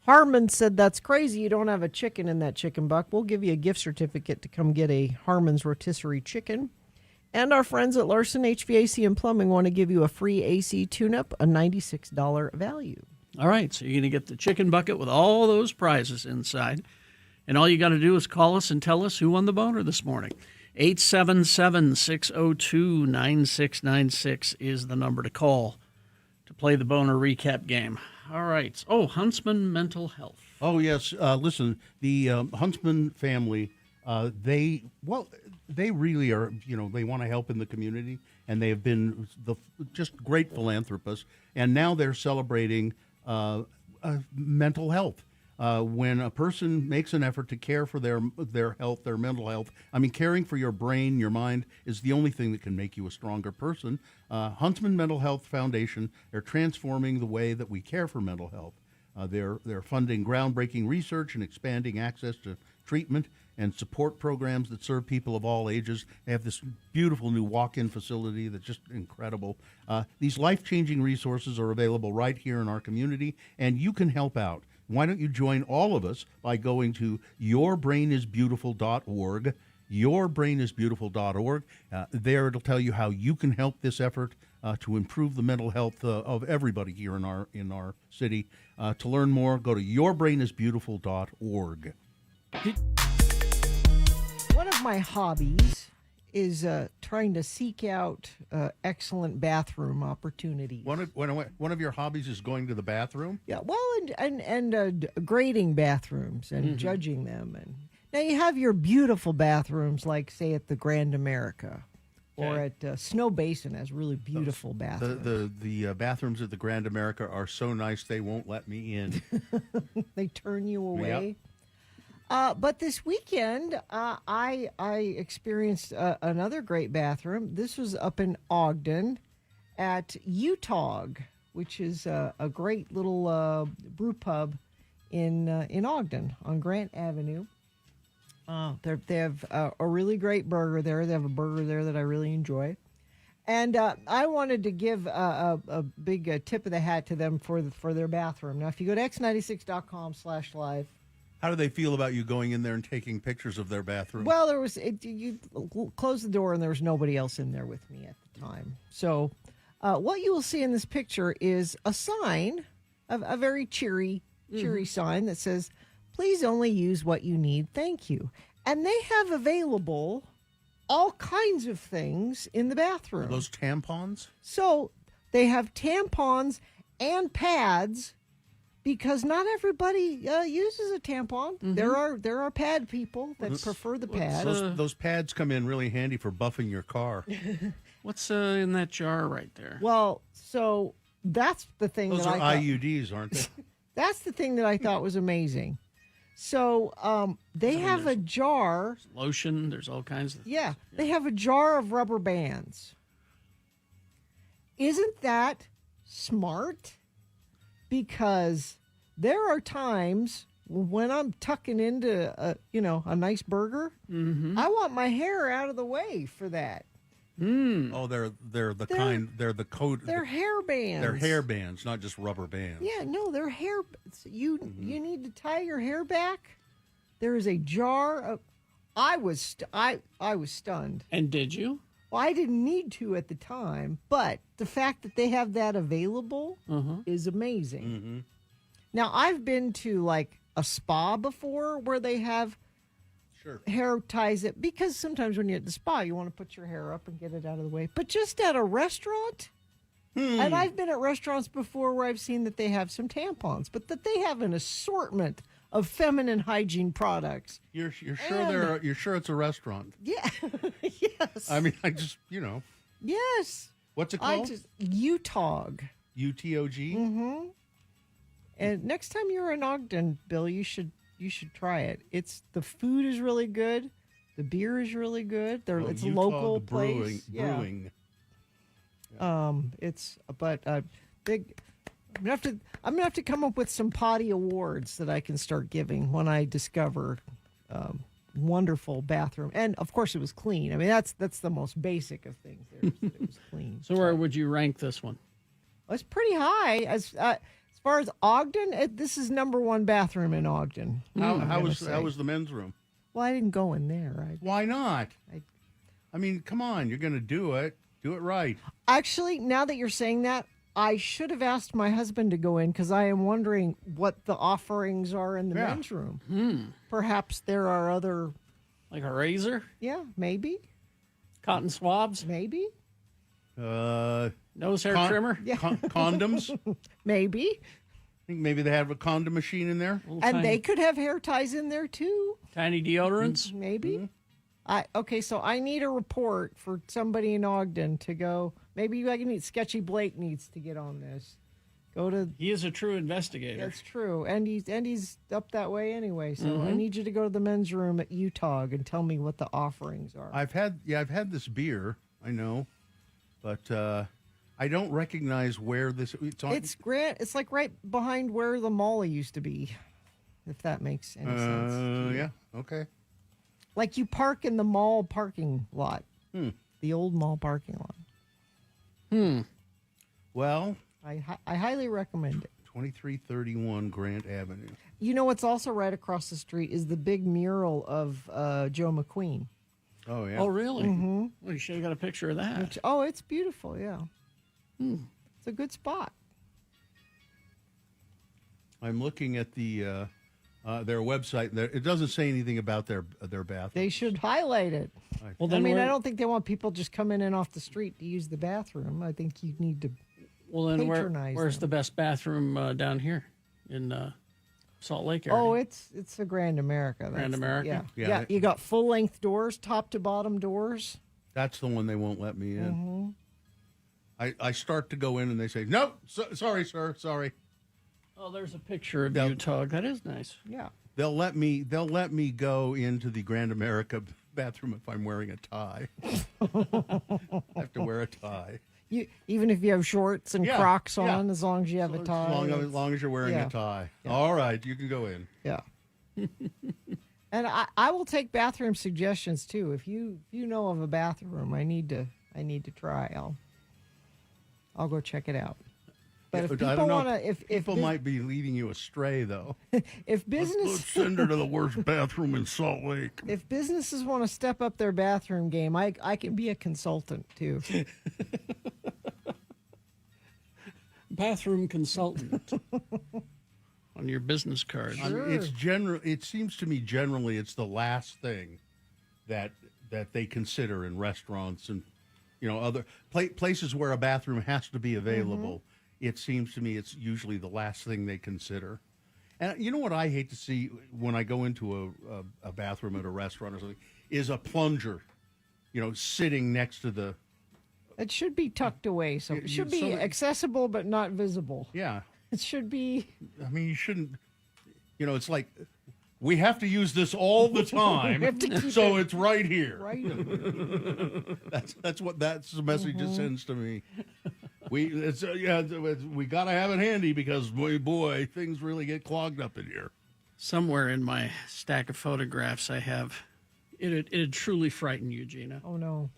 Harmon said, that's crazy. You don't have a chicken in that chicken bucket. We'll give you a gift certificate to come get a Harmon's rotisserie chicken. And our friends at Larson HVAC and Plumbing want to give you a free AC tune-up, a $96 value. All right, so you're going to get the chicken bucket with all those prizes inside. And all you got to do is call us and tell us who won the boner this morning. 877-602-9696 is the number to call to play the boner recap game. All right. Oh, Huntsman Mental Health. Oh, yes. Listen, the Huntsman family, they really are, they want to help in the community, and they have been just great philanthropists. And now they're celebrating mental health. When a person makes an effort to care for their health, their mental health, caring for your brain, your mind is the only thing that can make you a stronger person. Huntsman Mental Health Foundation, they're transforming the way that we care for mental health. They're funding groundbreaking research and expanding access to treatment and support programs that serve people of all ages. They have this beautiful new walk-in facility that's just incredible. These life-changing resources are available right here in our community, and you can help out. Why don't you join all of us by going to yourbrainisbeautiful.org, yourbrainisbeautiful.org. There it'll tell you how you can help this effort to improve the mental health of everybody here in our city. To learn more, go to yourbrainisbeautiful.org. One of my hobbies is trying to seek out excellent bathroom opportunities. One of your hobbies is going to the bathroom? Yeah, well, and grading bathrooms and judging them. And now you have your beautiful bathrooms, like say at the Grand America, or at Snow Basin has really beautiful bathrooms. The bathrooms at the Grand America are so nice they won't let me in. They turn you away. Yep. But this weekend, I experienced another great bathroom. This was up in Ogden at Utog, which is a great little brew pub in Ogden on Grant Avenue. They have a really great burger there. They have a burger there that I really enjoy. And I wanted to give a big tip of the hat to them for their bathroom. Now, if you go to x96.com/live, how do they feel about you going in there and taking pictures of their bathroom? well, you closed the door and there was nobody else in there with me at the time. So what you will see in this picture is a sign, a very cheery sign that says, "Please only use what you need. Thank you." And they have available all kinds of things in the bathroom. Are those tampons? So they have tampons and pads, because not everybody uses a tampon. There are pad people that prefer the pad. Those pads come in really handy for buffing your car. What's in that jar right there? Well, so that's the thing. Those are IUDs, aren't they? That's the thing that I thought was amazing. So they have a jar. There's lotion. There's all kinds of. Yeah, they have a jar of rubber bands. Isn't that smart? Because there are times when I'm tucking into a nice burger, I want my hair out of the way for that. Oh, they're the code. They're hair bands. They're hair bands, not just rubber bands. Yeah, no, they're hair. You need to tie your hair back. There is a jar of. I was stunned. And did you? Well, I didn't need to at the time, but the fact that they have that available is amazing. Now, I've been to like a spa before where they have hair ties it, because sometimes when you're at the spa, you want to put your hair up and get it out of the way. But just at a restaurant, and I've been at restaurants before where I've seen that they have some tampons, but that they have an assortment of feminine hygiene products. You're sure it's a restaurant? Yeah. Yes. I mean, Yes. What's it called? Utog. UTOG? And next time you're in Ogden, Bill, you should try it. The food is really good. The beer is really good. It's a local place. Brewing. Big. I'm gonna have to come up with some potty awards that I can start giving when I discover wonderful bathroom. And of course, it was clean. I mean, that's the most basic of things. It was clean. So where would you rank this one? It's pretty high as far as Ogden. This is number one bathroom in Ogden. How was the men's room? Well, I didn't go in there. Why not? I mean, come on, you're going to do it. Do it right. Actually, now that you're saying that, I should have asked my husband to go in, because I am wondering what the offerings are in the men's room. Perhaps there are other... Like a razor? Yeah, maybe. Cotton swabs? Maybe. Nose hair trimmer? Yeah. Condoms? Maybe. I think maybe they have a condom machine in there. And they could have hair ties in there, too. Tiny deodorants? Maybe. Okay, so I need a report for somebody in Ogden to go. Maybe I can need Sketchy Blake needs to get on this. He is a true investigator. That's true, and he's up that way anyway. So I need you to go to the men's room at Utog and tell me what the offerings are. I've had this beer. I know, but I don't recognize where this. It's Grant. It's like right behind where the mall used to be, if that makes any sense. Yeah. Okay. Like you park in the mall parking lot, the old mall parking lot. Well, I highly recommend it. 2331 Grant Avenue. You know what's also right across the street is the big mural of Joe McQueen. Oh, yeah. Oh, really? Well, you should have got a picture of that. It's beautiful, yeah. It's a good spot. I'm looking at the their website. It doesn't say anything about their bathroom. They should highlight it. Well, I then mean, I don't think they want people just coming in off the street to use the bathroom. I think you need to patronize where's them. the best bathroom down here in Salt Lake area? Oh, it's the Grand America. Grand America? Yeah. You got full length doors, top to bottom doors. That's the one they won't let me in. Mm-hmm. I start to go in and they say, "No, sorry, sir, sorry." Oh, there's a picture of you, Tug. That is nice. Yeah. They'll let me go into the Grand America bathroom if I'm wearing a tie. I have to wear a tie. Even if you have shorts and Crocs on, as long as you have a tie. As long as you're wearing a tie. Yeah. All right, you can go in. Yeah. And I will take bathroom suggestions too. If you know of a bathroom I need to try, I'll go check it out. But if people want to, if people might be leading you astray, though. If business, let's send her to the worst bathroom in Salt Lake. If businesses want to step up their bathroom game, I can be a consultant too. Bathroom consultant on your business card. Sure. It seems to me generally it's the last thing that they consider in restaurants and other places where a bathroom has to be available. Mm-hmm. It seems to me it's usually the last thing they consider. And you know what I hate to see when I go into a bathroom at a restaurant or something is a plunger, sitting next to the... It should be tucked away, so it should be accessible but not visible. Yeah. It should be... I mean, you shouldn't... it's like... We have to use this all the time, so it's right here. Right. That's the message it sends to me. We got to have it handy because boy, things really get clogged up in here. Somewhere in my stack of photographs, I have it'd truly frighten you, Gina. Oh no.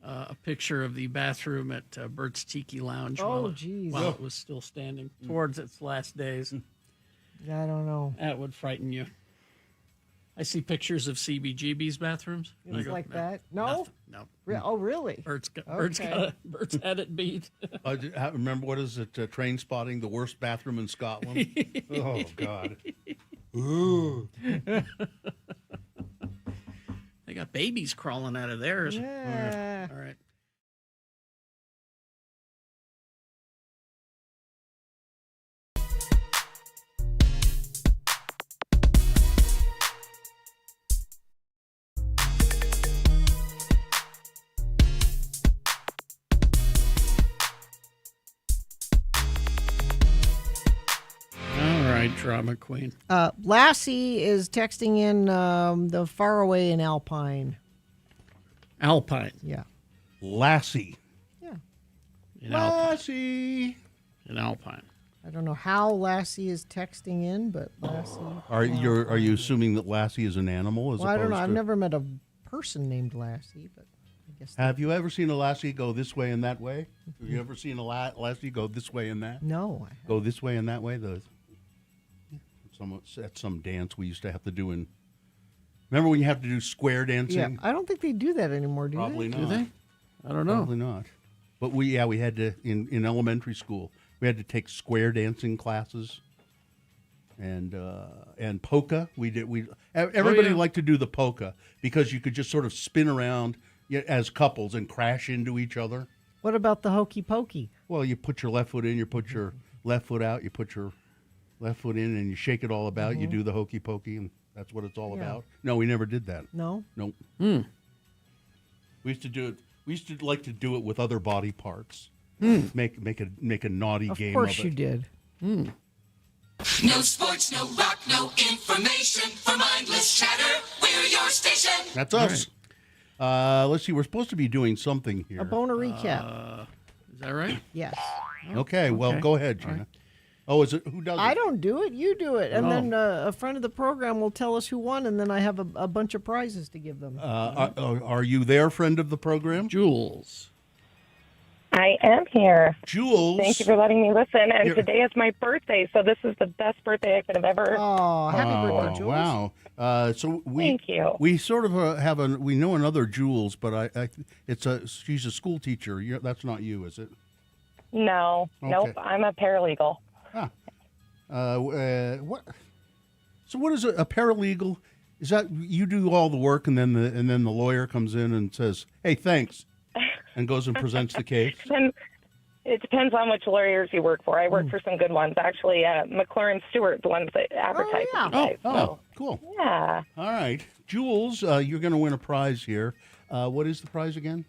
A picture of the bathroom at Bert's Tiki Lounge. Oh, geez. While it was still standing towards its last days. I don't know. That would frighten you. I see pictures of CBGB's bathrooms. It's like that? No? Nothing. No. Oh, really? Bert's had it beat. Remember, what is it, Train Spotting, the worst bathroom in Scotland? Oh, God. Ooh. They got babies crawling out of theirs. Yeah. All right. Drama queen. Lassie is texting in the faraway in Alpine. Alpine. Yeah. Lassie. Yeah. Lassie. In Alpine. I don't know how Lassie is texting in, but Lassie. Are you assuming that Lassie is an animal? I don't know. I've never met a person named Lassie, but I guess. Have you ever seen a lassie go this way and that way? Have you ever seen a lassie go this way and that? No. Go this way and that way. At some dance we used to have to do remember when you have to do square dancing? Yeah, I don't think they do that anymore, do Probably they? not. Do they? I don't know. Probably not. But we had to, in elementary school, we had to take square dancing classes and polka. Everybody liked to do the polka because you could just sort of spin around as couples and crash into each other. What about the hokey pokey? Well, you put your left foot in, you put your left foot out, you put your left foot in, and you shake it all about. You do the hokey pokey, and that's what it's all about. No, we never did that. No? Nope. We used to do it. We used to like to do it with other body parts. Make a naughty game of it. Of course you did. No sports, no rock, no information. For mindless chatter, we're your station. That's us. Right. Let's see. We're supposed to be doing something here. A boner recap. Is that right? Yes. Okay. Well, go ahead, Gina. Right. Oh, is it? Who does it? I don't do it. You do it. And then a friend of the program will tell us who won, and then I have a bunch of prizes to give them. Are you there, friend of the program? Jules. I am here. Jules. Thank you for letting me listen. And today is my birthday, so this is the best birthday I could have ever. Oh, happy birthday, Jules. Wow. So Thank you. We sort of we know another Jules, but she's a school teacher. That's not you, is it? No. Okay. Nope. I'm a paralegal. What? So what is a paralegal? Is that you do all the work and then the lawyer comes in and says, "Hey, thanks," and goes and presents the case? And it depends on which lawyers you work for. I work for some good ones, actually. McLaren Stewart, the ones that advertise. Cool. Yeah. All right, Jules, you're going to win a prize here. What is the prize again?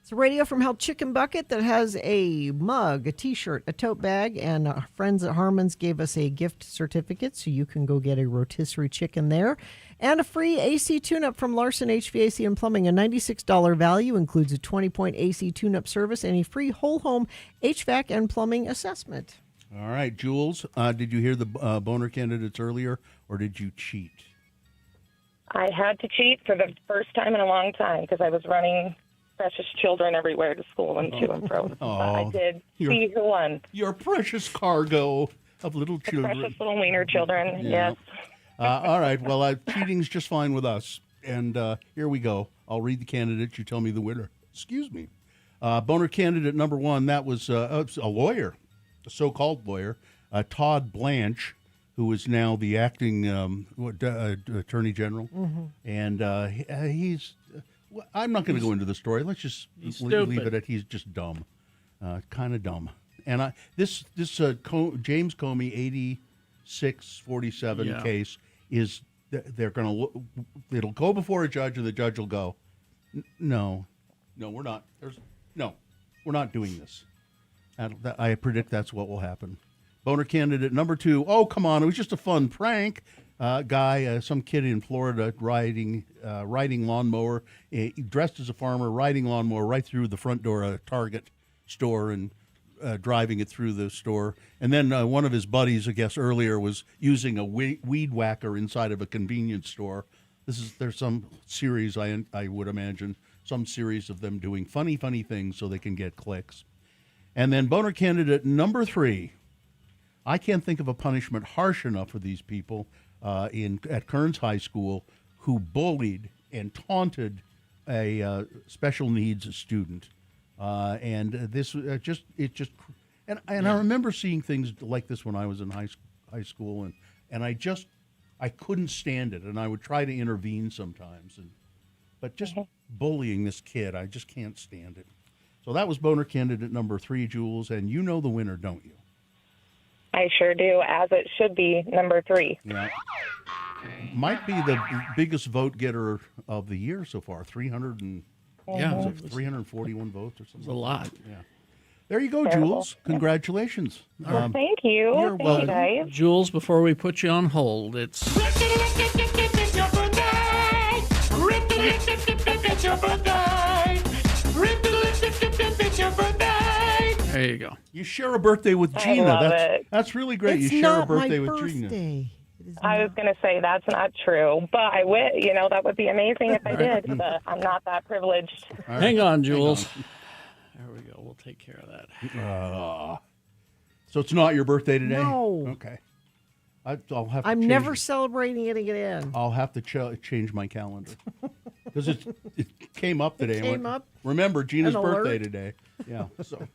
It's a Radio from Hell chicken bucket that has a mug, a T-shirt, a tote bag, and our friends at Harmon's gave us a gift certificate, so you can go get a rotisserie chicken there. And a free AC tune-up from Larson HVAC and Plumbing. A $96 value includes a 20-point AC tune-up service and a free whole-home HVAC and plumbing assessment. All right, Jules, did you hear the boner candidates earlier, or did you cheat? I had to cheat for the first time in a long time because I was running precious children everywhere to school and to and fro. I did see who won. Your precious cargo of little children. Precious little wiener children, Yeah. yes. All right, well, cheating's just fine with us. And here we go. I'll read the candidates. You tell me the winner. Excuse me. Boner candidate number 1, that was a lawyer, a so-called lawyer, Todd Blanche, who is now the acting attorney general. Mm-hmm. And he's... I'm not going to go into the story. Let's just leave it at he's just dumb, kind of dumb. And this James Comey 8647 case is they're going to it'll go before a judge and the judge will go, no, we're not. We're not doing this. I predict that's what will happen. Boner candidate number 2. Oh, come on, it was just a fun prank. Guy, some kid in Florida riding lawnmower, dressed as a farmer, riding lawnmower right through the front door of a Target store and driving it through the store. And then one of his buddies, I guess earlier, was using a weed whacker inside of a convenience store. There's some series, I would imagine, some series of them doing funny things so they can get clicks. And then boner candidate number 3. I can't think of a punishment harsh enough for these people at Kearns High School who bullied and taunted a special needs student, and this I remember seeing things like this when I was in high school, and I couldn't stand it, and I would try to intervene sometimes, but just bullying this kid, I just can't stand it. So that was boner candidate number 3, Jules, and you know the winner, don't you? I sure do, as it should be, number 3. Yeah. Might be the biggest vote getter of the year so far, 341 votes or something. It's a lot. Yeah. There you go, Jules. Congratulations. Well, thank you. You're welcome. Thank you, guys. Jules, before we put you on hold, it's... There you go. You share a birthday with Gina. That's really great. It's you share a not birthday my with birthday. Gina. I was going to say that's not true, but I would. That would be amazing if I did. But I'm not that privileged. Right. Hang on, Jules. There we go. We'll take care of that. So it's not your birthday today? No. Okay. I'll have to I'm change never celebrating it again. I'll have to change my calendar because it came up today. It came up. Remember Gina's An birthday alert. today. Yeah. So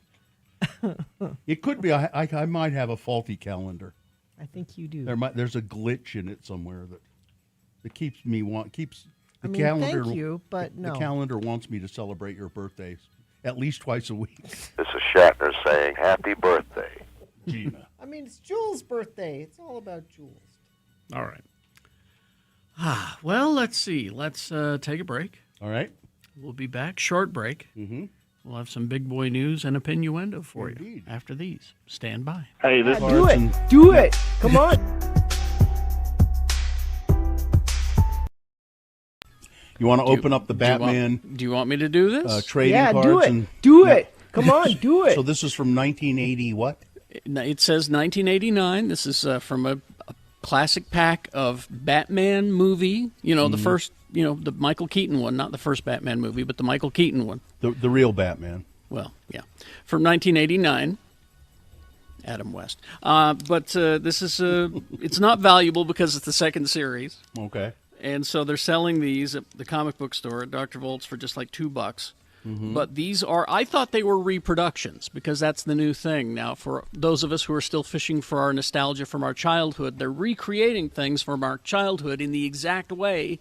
it could be. I might have a faulty calendar. I think you do. There's a glitch in it somewhere that keeps the calendar. Thank you, but no. The calendar wants me to celebrate your birthday at least twice a week. This is Shatner saying happy birthday, Gina. It's Jules' birthday. It's all about Jules. All right. Well, let's see. Let's take a break. All right. We'll be back. Short break. Mm-hmm. We'll have some big boy news and innuendo for Indeed. you after these. Stand by. Hey, this Do it. Do it. Come on. You want to open up the Batman? Do you want me to do this? Trading Yeah, cards? do it. Do it. Come on, do it. So this is from 1980 what? It says 1989. This is from a classic pack of Batman movie. The first, the Michael Keaton one, not the first Batman movie, but the Michael Keaton one. The real Batman. Well, yeah. From 1989. Adam West. But this is, it's not valuable because it's the second series. Okay. And so they're selling these at the comic book store at Dr. Volt's for just like $2. But these are, I thought they were reproductions because that's the new thing now. For those of us who are still fishing for our nostalgia from our childhood, they're recreating things from our childhood in the exact way,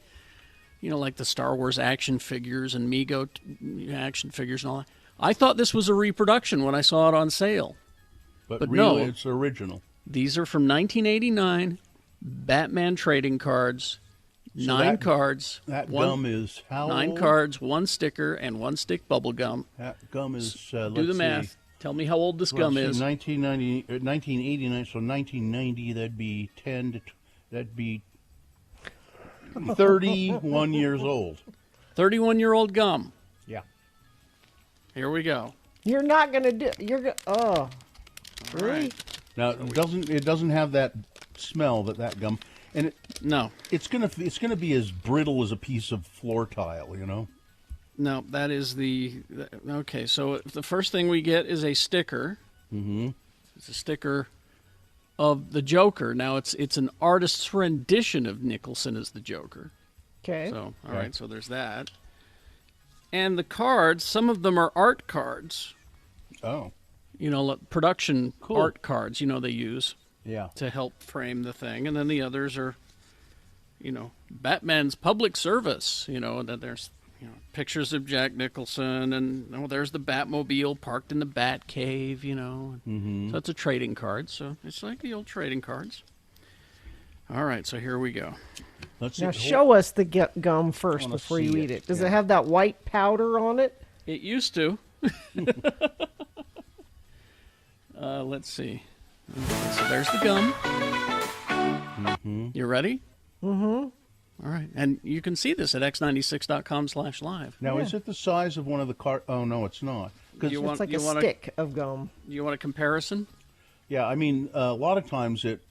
like the Star Wars action figures and Mego action figures and all that. I thought this was a reproduction when I saw it on sale. But no, really, it's original. These are from 1989, Batman trading cards. So 9 cards. That gum is how 9 old? cards, 1 sticker, and 1 stick bubble gum. That gum is, do the math. Tell me how old this gum is. 1989, so 1990, that'd be 31 years old. 31-year-old gum. Yeah. Here we go. You're not going to do... Oh. Really? Right. Now, it doesn't have that smell that gum... And it's gonna be as brittle as a piece of floor tile, No, that is okay. So the first thing we get is a sticker. Mm-hmm. It's a sticker of the Joker. Now it's an artist's rendition of Nicholson as the Joker. Okay. So all right, so there's that. And the cards, some of them are art cards. Oh. Production art cards. They use. Yeah. To help frame the thing. And then the others are, Batman's public service, that there's pictures of Jack Nicholson and there's the Batmobile parked in the Bat Cave, Mm-hmm. So it's a trading card. So it's like the old trading cards. All right, so here we go. Now show us the gum first before you eat it. Does it have that white powder on it? It used to. Let's see. So there's the gum. Mm-hmm. You ready? Mm-hmm. All right. And you can see this at x96.com/live. Now, is it the size of one of the cards? Oh, no, it's not. It's like a stick of gum. You want a comparison? Yeah, I mean, a lot of times it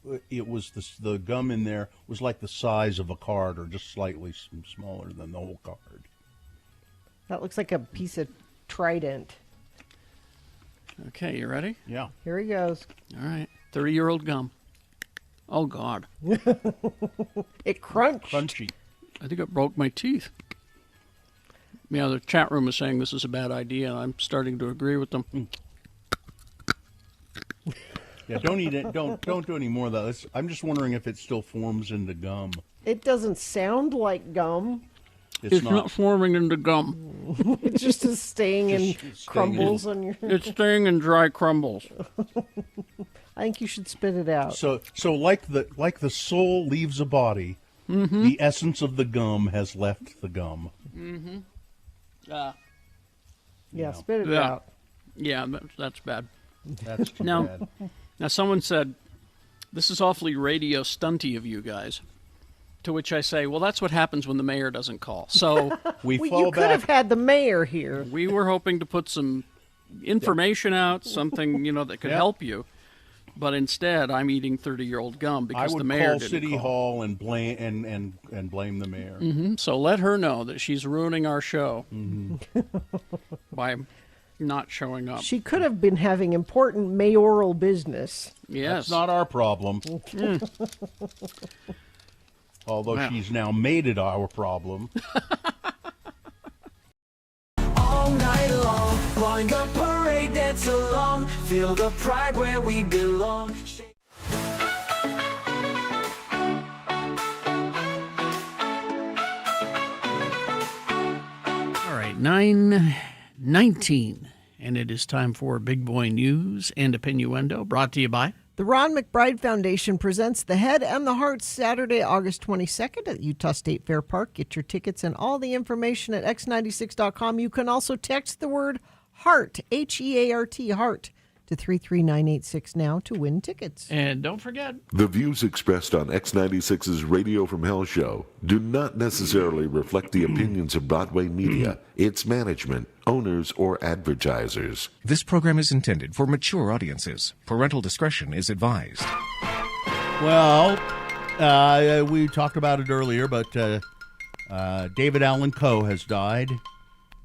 was the gum in there was like the size of a card or just slightly smaller than the whole card. That looks like a piece of Trident. Okay, you ready? Yeah. Here he goes. All right. 30-year-old gum. Oh, God. It crunched. Crunchy. I think it broke my teeth. Yeah, the chat room is saying this is a bad idea, and I'm starting to agree with them. Yeah, don't eat it. Don't do any more of that. I'm just wondering if it still forms into gum. It doesn't sound like gum. It's not forming into gum. It's just staying in crumbles on your. It's staying in dry crumbles. I think you should spit it out. So like the soul leaves a body, the essence of the gum has left the gum. Mm-hmm. Yeah, spit it out. Yeah, that's bad. That's too now, bad. Now, someone said, this is awfully radio stunty of you guys. To which I say, well, that's what happens when the mayor doesn't call. So you could have had the mayor here. We were hoping to put some information out, something that could help you. But instead, I'm eating 30-year-old gum because the mayor didn't call. I would call City Hall and blame and blame the mayor. Mm-hmm. So let her know that she's ruining our show by not showing up. She could have been having important mayoral business. Yes. That's not our problem. Although she's now made it our problem. All night long, blowing the parade, dance along, feel the pride where we belong. All right, 9:19, and it is time for Big Boy News and Opinioendo, brought to you by the Ron McBride Foundation presents The Head and the Heart Saturday, August 22nd at Utah State Fair Park. Get your tickets and all the information at x96.com. You can also text the word HEART, H-E-A-R-T, HEART, to 33986 now to win tickets. And don't forget, the views expressed on X96's Radio from Hell show do not necessarily reflect the opinions of Broadway media, its management, owners, or advertisers. This program is intended for mature audiences. Parental discretion is advised. Well, we talked about it earlier, but David Allan Coe has died.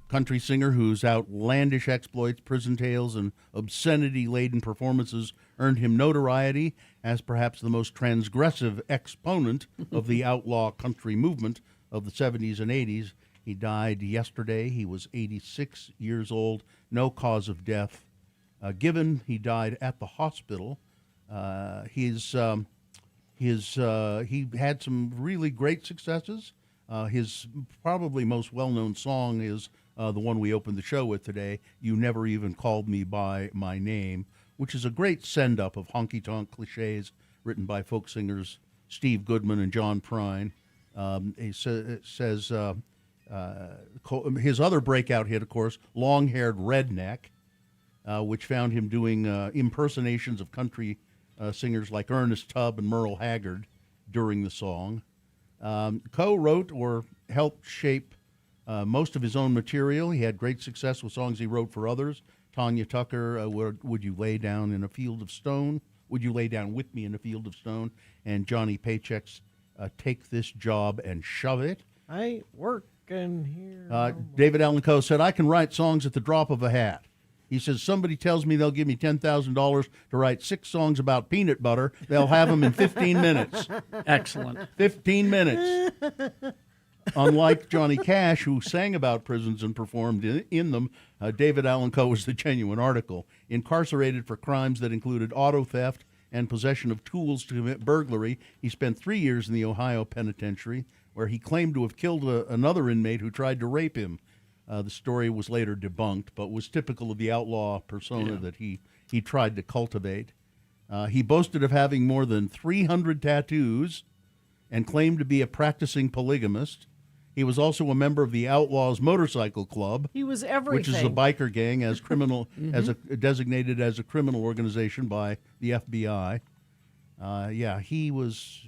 Country singer whose outlandish exploits, prison tales, and obscenity-laden performances earned him notoriety as perhaps the most transgressive exponent of the outlaw country movement of the 70s and 80s. He died yesterday. He was 86 years old. No cause of death given. He died at the hospital. He had some really great successes. His probably most well-known song is the one we opened the show with today, "You Never Even Called Me By My Name," which is a great send-up of honky-tonk cliches written by folk singers Steve Goodman and John Prine. He says his other breakout hit, of course, "Long-Haired Redneck," which found him doing impersonations of country singers like Ernest Tubb and Merle Haggard during the song. Co-wrote or helped shape most of his own material. He had great success with songs he wrote for others. Tanya Tucker, Would You Lay Down in a Field of Stone? Would You Lay Down With Me in a Field of Stone? And Johnny Paycheck's Take This Job and Shove It. I ain't working here. David Allan Coe said, I can write songs at the drop of a hat. He says, somebody tells me they'll give me $10,000 to write 6 songs about peanut butter. They'll have them in 15 minutes. Excellent. 15 minutes. Unlike Johnny Cash, who sang about prisons and performed in them, David Allan Coe was the genuine article. Incarcerated for crimes that included auto theft and possession of tools to commit burglary, he spent 3 years in the Ohio penitentiary, where he claimed to have killed another inmate who tried to rape him. The story was later debunked, but was typical of the outlaw persona that he tried to cultivate. He boasted of having more than 300 tattoos and claimed to be a practicing polygamist. He was also a member of the Outlaws Motorcycle Club. He was everything. Which is a biker gang as criminal, designated as a criminal organization by the FBI. He was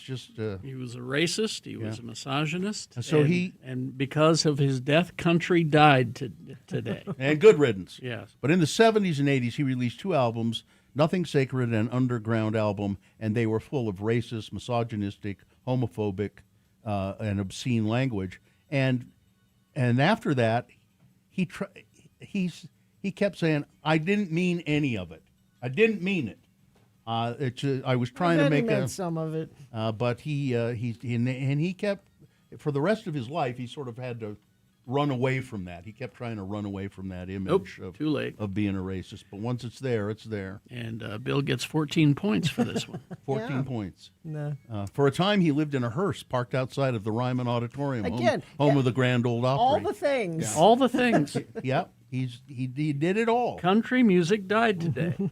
just. He was a racist. He was a misogynist. So and because of his death, country died today. And good riddance. Yes. But in the 70s and 80s, he released 2 albums, Nothing Sacred and Underground album, and they were full of racist, misogynistic, homophobic, and obscene language. And after that, he kept saying, "I didn't mean any of it. I didn't mean it. I was trying to make some of it." But he kept, for the rest of his life, he sort of had to run away from that. He kept trying to run away from that image too late. of being a racist. But once it's there, it's there. And Bill gets 14 points for this one. 14 points. No. For a time, he lived in a hearse parked outside of the Ryman Auditorium, Again, home of the Grand Old Opry. All the things. Yeah. All the things. Yep. He did it all. Country music died today.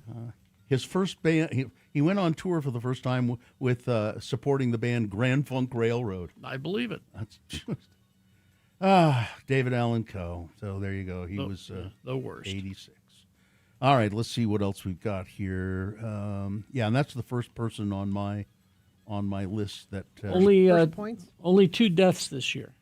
His first band, he went on tour for the first time with supporting the band Grand Funk Railroad. I believe it. That's just... David Allan Coe. So there you go. He was the worst. 86. All right, let's see what else we've got here. And that's the first person on my list that only 2 deaths this year.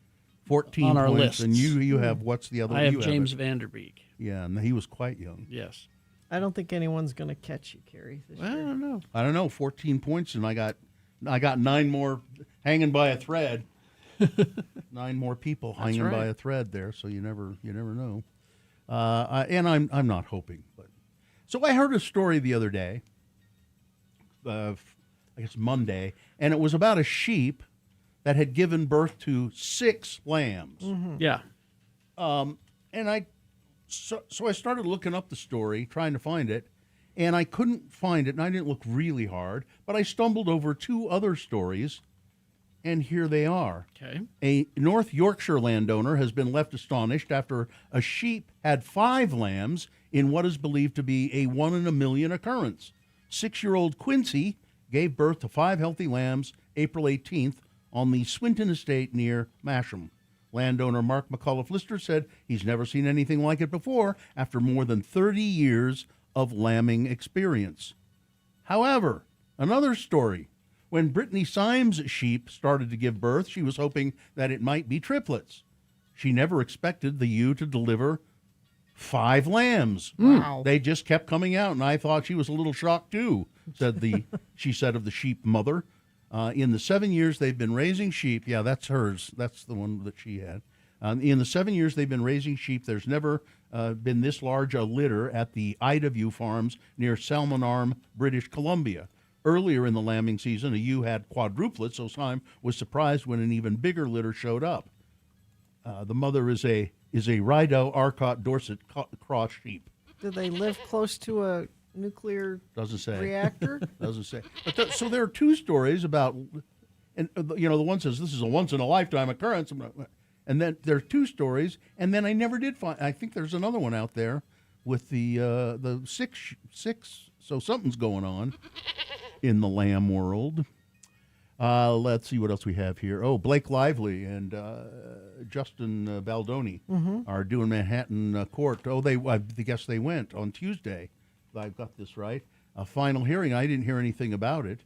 14 on our points, list. and you have what's the other one? I have James Vanderbeek. Yeah, and he was quite young. Yes. I don't think anyone's going to catch you, Carrie. I don't know. I don't know. 14 points, and I got 9 more hanging by a thread. 9 more people hanging by a thread there, so you never know. And I'm not hoping, but so I heard a story the other day, I guess Monday, and it was about a sheep that had given birth to 6 lambs. Mm-hmm. Yeah. And I started looking up the story, trying to find it, and I couldn't find it, and I didn't look really hard, but I stumbled over 2 other stories. And here they are. Okay. A North Yorkshire landowner has been left astonished after a sheep had 5 lambs in what is believed to be a 1 in a million occurrence. 6-year-old Quincy gave birth to 5 healthy lambs April 18th on the Swinton estate near Masham. Landowner Mark McCullough Lister said he's never seen anything like it before after more than 30 years of lambing experience. However, another story. When Brittany Symes' sheep started to give birth, she was hoping that it might be triplets. She never expected the ewe to deliver 5 lambs. Wow. They just kept coming out, and I thought she was a little shocked too, she said of the sheep mother. In the 7 years they've been raising sheep, yeah, that's hers. That's the one that she had. In the 7 years they've been raising sheep, there's never been this large a litter at the Ida View Farms near Salmon Arm, British Columbia. Earlier in the lambing season, a ewe had quadruplets, so Syme was surprised when an even bigger litter showed up. The mother is a Rydell Arcot Dorset cross sheep. Do they live close to a nuclear Doesn't say. reactor? Doesn't say. But so there are two stories about, and the one says this is a once in a lifetime occurrence, and then there are two stories, and then I never did find. I think there's another one out there with the six. So something's going on in the lamb world. Let's see what else we have here. Oh, Blake Lively and Justin Baldoni are doing Manhattan court. Oh, I guess they went on Tuesday. If I've got this right. A final hearing. I didn't hear anything about it.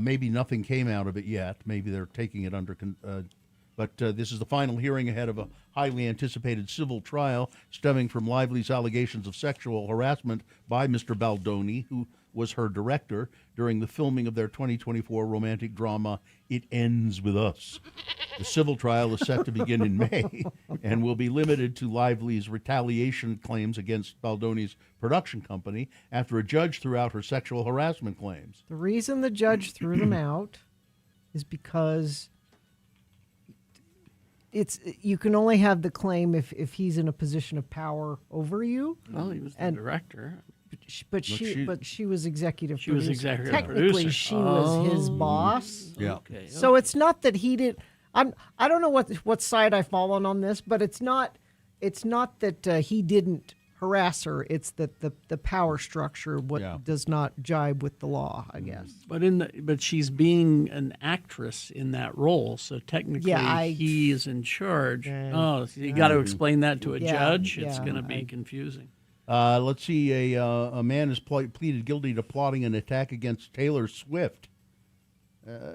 Maybe nothing came out of it yet. Maybe they're taking it under. But this is the final hearing ahead of a highly anticipated civil trial stemming from Lively's allegations of sexual harassment by Mr. Baldoni, who was her director during the filming of their 2024 romantic drama, It Ends With Us. The civil trial is set to begin in May and will be limited to Lively's retaliation claims against Baldoni's production company after a judge threw out her sexual harassment claims. The reason the judge threw them out is because you can only have the claim if he's in a position of power over you. Well, he was the director. But she was executive She producer. was executive Technically, producer. she was his boss. Yeah. Okay. So it's not that he did. I don't know what side I've fallen on this, but it's not that he didn't harass her. It's that the power structure does not jibe with the law, I guess. But she's being an actress in that role, so technically he is in charge. So you got to explain that to a judge. It's going to be confusing. Let's see. A man has pleaded guilty to plotting an attack against Taylor Swift. But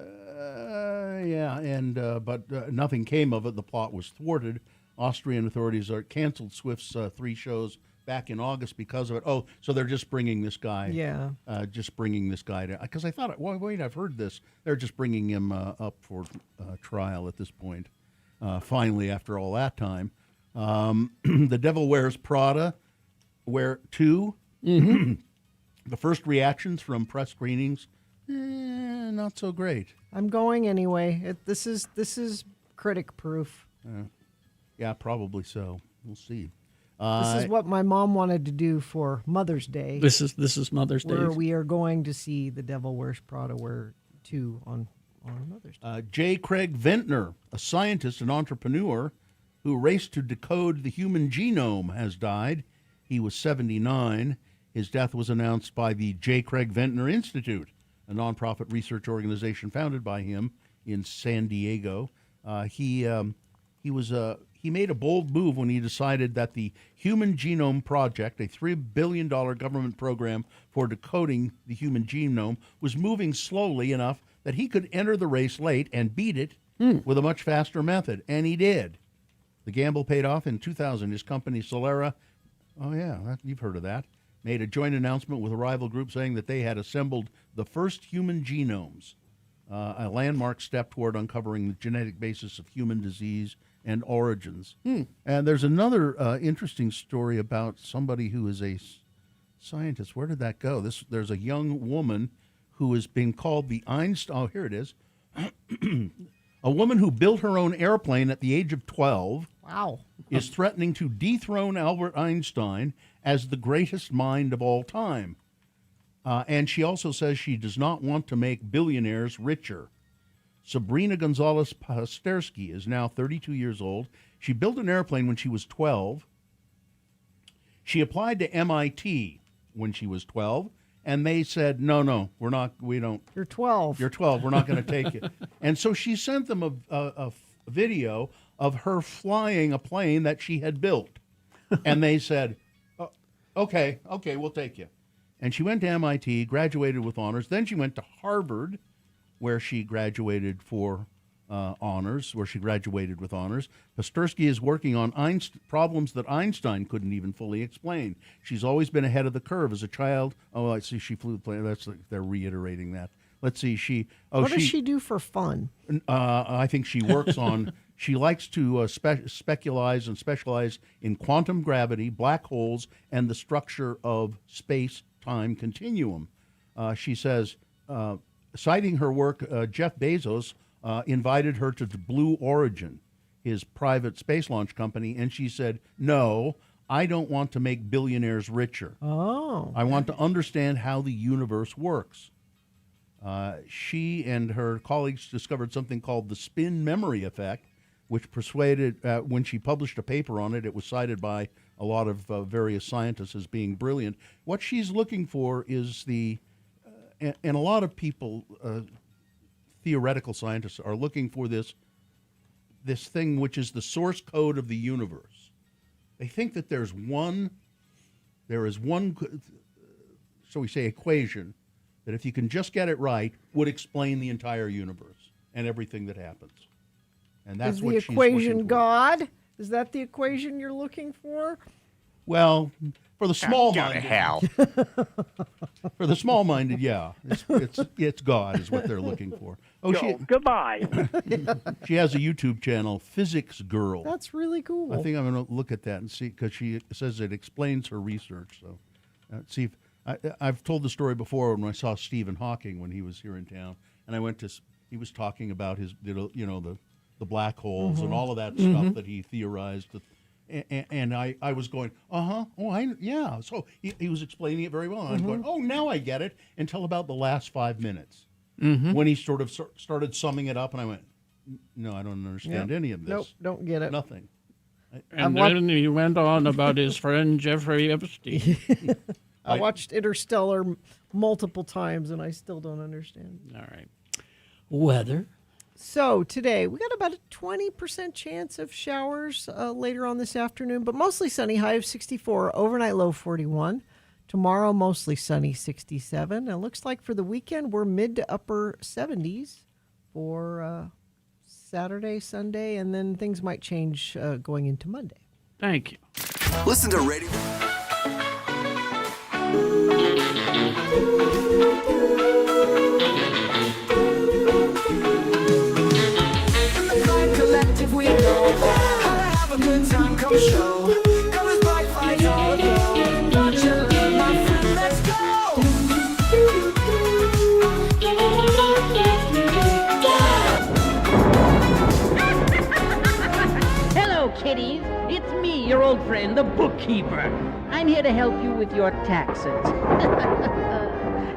nothing came of it. The plot was thwarted. Austrian authorities canceled Swift's 3 shows back in August because of it. Oh, so they're just bringing this guy. Yeah. Just bringing this guy to. Because I thought, wait, I've heard this. They're just bringing him up for trial at this point. Finally, after all that time, The Devil Wears Prada. Where 2, the first reactions from press screenings, not so great. I'm going anyway. This is critic proof. Yeah, probably so. We'll see. This is what my mom wanted to do for Mother's Day. This is Mother's Day. Where we are going to see The Devil Wears Prada 2 on Mother's Day. J. Craig Ventnor, a scientist and entrepreneur who raced to decode the human genome, has died. He was 79. His death was announced by the J. Craig Ventnor Institute, a nonprofit research organization founded by him in San Diego. He made a bold move when he decided that the Human Genome Project, a $3 billion government program for decoding the human genome, was moving slowly enough that he could enter the race late and beat it with a much faster method, and he did. The gamble paid off. In 2000. His company, Celera, you've heard of that, made a joint announcement with a rival group saying that they had assembled the first human genomes, a landmark step toward uncovering the genetic basis of human disease and origins. And there's another interesting story about somebody who is a scientist. Where did that go? There's a young woman who has been called the Einstein. Oh, here it is. A woman who built her own airplane at the age of 12. Wow. Is threatening to dethrone Albert Einstein as the greatest mind of all time. And she also says she does not want to make billionaires richer. Sabrina Gonzalez Pastersky is now 32 years old. She built an airplane when she was 12. She applied to MIT when she was 12, and they said, no, we don't. You're 12. You're 12. We're not going to take it. And so she sent them a video of her flying a plane that she had built. And they said, okay, we'll take you. And she went to MIT, graduated with honors. Then she went to Harvard, where she graduated with honors. Pastersky is working on problems that Einstein couldn't even fully explain. She's always been ahead of the curve as a child. Oh, I see. She flew the plane. They're reiterating that. Let's see. What does she do for fun? I think she works on. She likes to specialize in quantum gravity, black holes, and the structure of space-time continuum. She says, citing her work, Jeff Bezos invited her to Blue Origin, his private space launch company, and she said, no, I don't want to make billionaires richer. Oh. I want to understand how the universe works. She and her colleagues discovered something called the spin memory effect, which persuaded, when she published a paper on it, it was cited by a lot of various scientists as being brilliant. What she's looking for is and a lot of people, theoretical scientists, are looking for this thing which is the source code of the universe. They think that there is one, shall we say, equation that if you can just get it right, would explain the entire universe and everything that happens. And that's what she's looking for. Is the equation God? Is that the equation you're looking for? Well, for the small-minded, for the small-minded, yeah, it's God is what they're looking for. Oh, goodbye. She has a YouTube channel, Physics Girl. That's really cool. I think I'm going to look at that and see, because she says it explains her research. So, see if I've told the story before when I saw Stephen Hawking when he was here in town, and I went to. He was talking about his, the black holes and all of that stuff that he theorized. And I was going, yeah. So he was explaining it very well. And I'm going, oh, now I get it, until about the last 5 minutes. When he sort of started summing it up, and I went, no, I don't understand any of this. Nope, don't get it. Nothing. And then he went on about his friend Jeffrey Epstein. I watched Interstellar multiple times, and I still don't understand. All right. Weather. So today, we got about a 20% chance of showers later on this afternoon, but mostly sunny, high of 64, overnight low 41. Tomorrow, mostly sunny, 67. And it looks like for the weekend, we're mid to upper 70s for Saturday, Sunday, and then things might change going into Monday. Thank you. Listen to radio. Collective, we know how to have a good time, come show. Colors bright, flags all aglow. Don't you love my friend? Let's go! Hello, kiddies. It's me, your old friend, the bookkeeper. I'm here to help you with your taxes.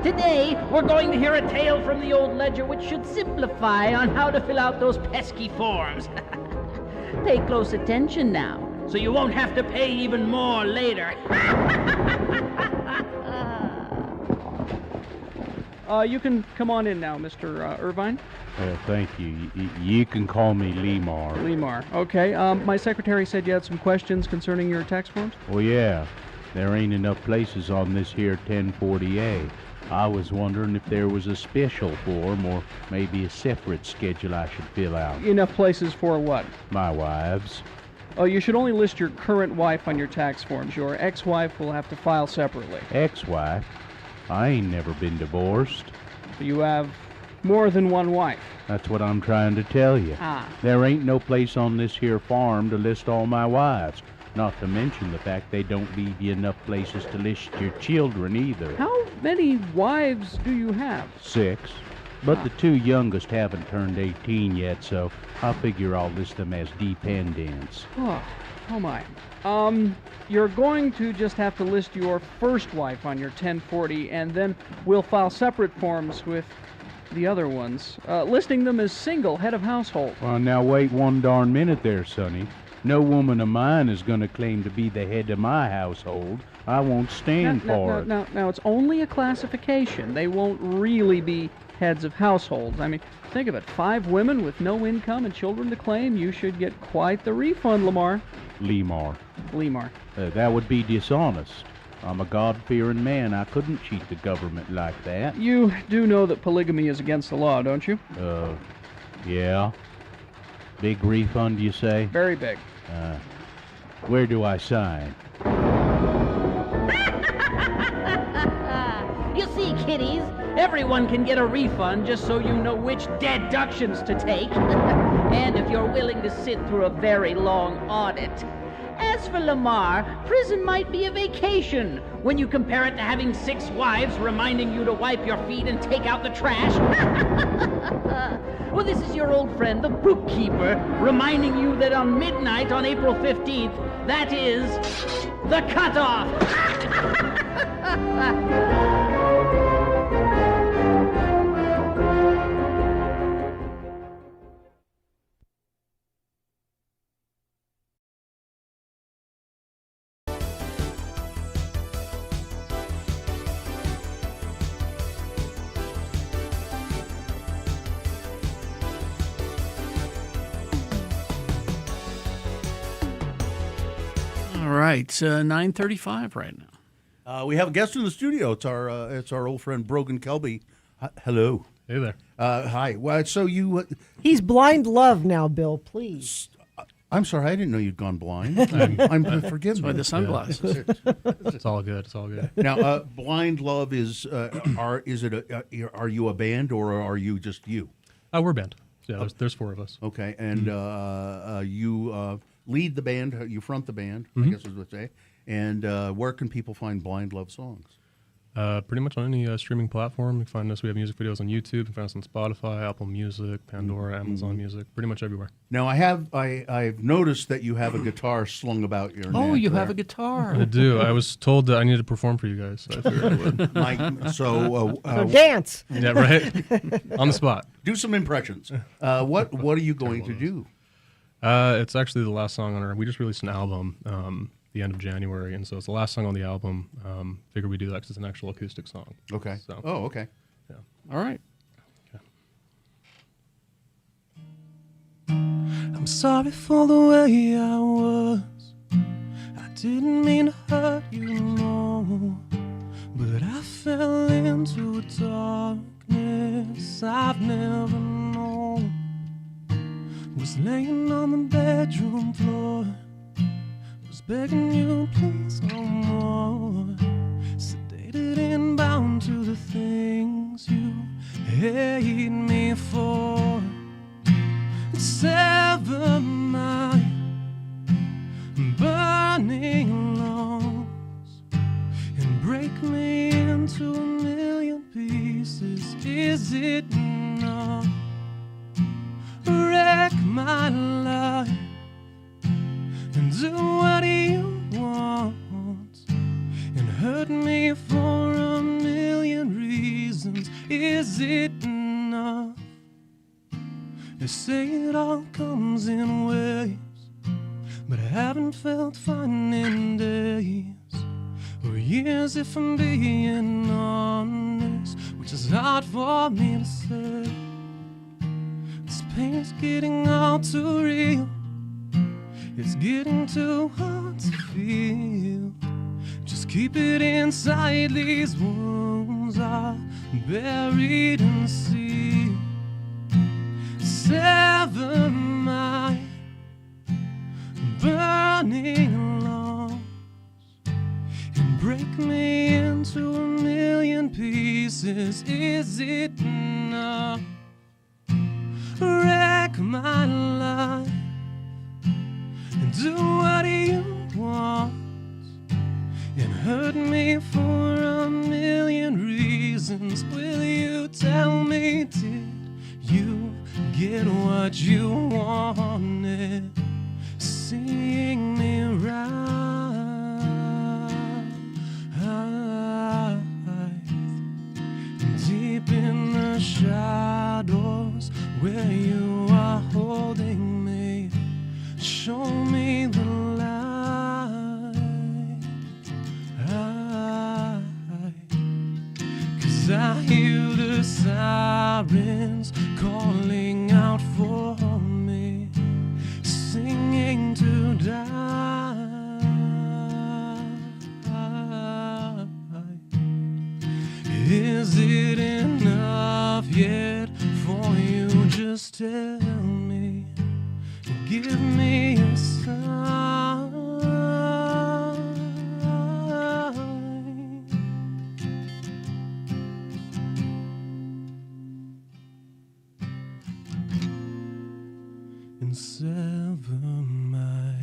Today, we're going to hear a tale from the old ledger which should simplify on how to fill out those pesky forms. Pay close attention now, so you won't have to pay even more later. You can come on in now, Mr. Irvine. Thank you. You can call me Lemar. Lemar. Okay. My secretary said you had some questions concerning your tax forms? Well, yeah. There ain't enough places on this here 1040A. I was wondering if there was a special form or maybe a separate schedule I should fill out. Enough places for what? My wives. Oh, you should only list your current wife on your tax forms. Your ex-wife will have to file separately. Ex-wife? I ain't never been divorced. You have more than one wife. That's what I'm trying to tell you. There ain't no place on this here farm to list all my wives. Not to mention the fact they don't leave you enough places to list your children either. How many wives do you have? 6. But the 2 youngest haven't turned 18 yet, so I figure I'll list them as dependents. Oh my. You're going to just have to list your first wife on your 1040, and then we'll file separate forms with the other ones, listing them as single head of household. Well, now wait one darn minute there, Sonny. No woman of mine is going to claim to be the head of my household. I won't stand for it. Now, it's only a classification. They won't really be heads of households. I mean, think of it. 5 women with no income and children to claim. You should get quite the refund, Lemar. Lemar. That would be dishonest. I'm a God-fearing man. I couldn't cheat the government like that. You do know that polygamy is against the law, don't you? Yeah. Big refund, you say? Very big. Where do I sign? You see, kiddies, everyone can get a refund just so you know which deductions to take. And if you're willing to sit through a very long audit. as for Lamar, prison might be a vacation when you compare it to having 6 wives reminding you to wipe your feet and take out the trash. Well, this is your old friend, the bookkeeper, reminding you that on midnight on April 15th, that is the cutoff. All right, 9:35 right now. We have a guest in the studio. It's our old friend Brogan Kelby. Hello. Hey there. Hi. Well, so you. He's blind love now, Bill. Please. I'm sorry, I didn't know you'd gone blind. I'm forgive That's me. why the sunglasses. It's all good. It's all good. Now, Blind Love is are you a band or are you just you? We're a band. Yeah, there's 4 of us. Okay, and you lead the band. You front the band. I guess is what they say. And where can people find Blind Love songs? Pretty much on any streaming platform. You can find us. We have music videos on YouTube. You can find us on Spotify, Apple Music, Pandora, Amazon Music, pretty much everywhere. Now, I've noticed that you have a guitar slung about your neck. Oh, you there. have a guitar. I do. I was told that I needed to perform for you guys, so I figured I would. So dance. Yeah, right? On the spot. Do some impressions. What are you going to do? It's actually the last song on our... We just released an album the end of January, and so it's the last song on the album. Figured we'd do that because it's an actual acoustic song. Okay. So, oh, okay. Yeah. All right. Okay. I'm sorry for the way I was. I didn't mean to hurt you, no. But I fell into a darkness I've never known. Was laying on the bedroom floor, was begging you please no more. Sedated and bound to the things you hate me for. Sever my burning lungs and break me into 1,000,000 pieces. Is it enough? Wreck my life and do what you want and hurt me for 1,000,000 reasons. Is it enough? They say it all comes in waves, but I haven't felt fine in days or years, if I'm being honest, which is hard for me to say. This pain is getting all too real. It's getting too hard to feel. Just keep it inside. These wounds are buried in sea. Sever my burning lungs and break me into 1,000,000 pieces. Is it enough? Wreck my life and do what you want and hurt me for 1,000,000 reasons. Will you tell me, did you get what you wanted? Seeing me right deep in the shadows where you are holding me. Show me the light. 'Cause I hear the sirens calling out for me, singing to die. Is it enough yet for you? Just tell me, give me a sign. And sever my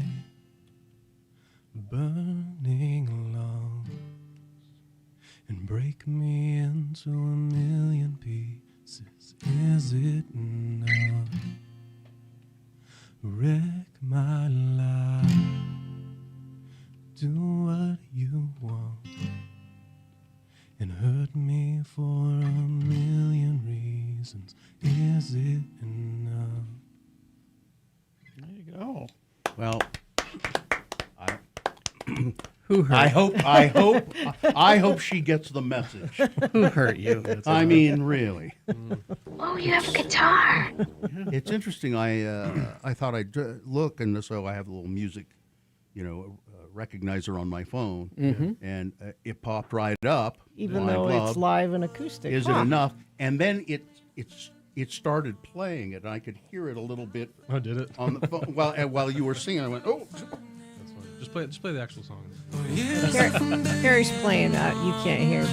million pieces. Is it enough? Wreck my life. Do what you want and hurt me for a million reasons. Is it enough? There you go. Well, Who hurt? I hope she gets the message. Who hurt you? I mean, really. Oh, you have a guitar. It's interesting. I thought I'd look, and so I have a little music, recognizer on my phone, and it popped right up. Even though it's live and acoustic. Is it enough? And then it started playing it, and I could hear it a little bit. Oh, did it? On the phone while you were singing, I went, oh. That's fine. Just play the actual song. Harry's playing that. You can't hear,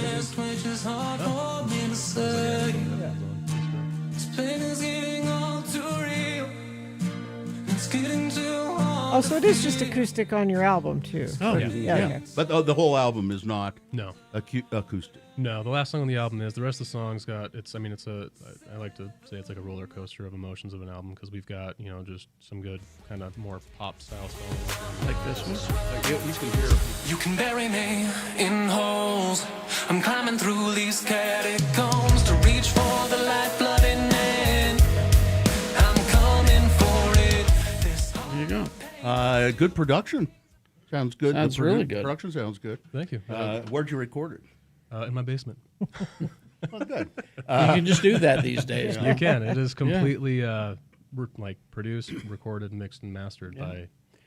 Oh, so it is just acoustic on your album too. Oh, yeah. Okay. But the whole album is not acoustic. No, the last song on the album is. The rest of the songs got. I like to say it's like a roller coaster of emotions of an album because we've got just some good kind of more pop style songs like this one. You can hear. You can bury me in holes. I'm climbing through these catacombs to reach for the lifeblood in it. I'm coming for it. There you go. Good production. Sounds good. Sounds really good. Production sounds good. Thank you. Where'd you record it? In my basement. Well, good. You can just do that these days. You can. It is completely produced, recorded, mixed, and mastered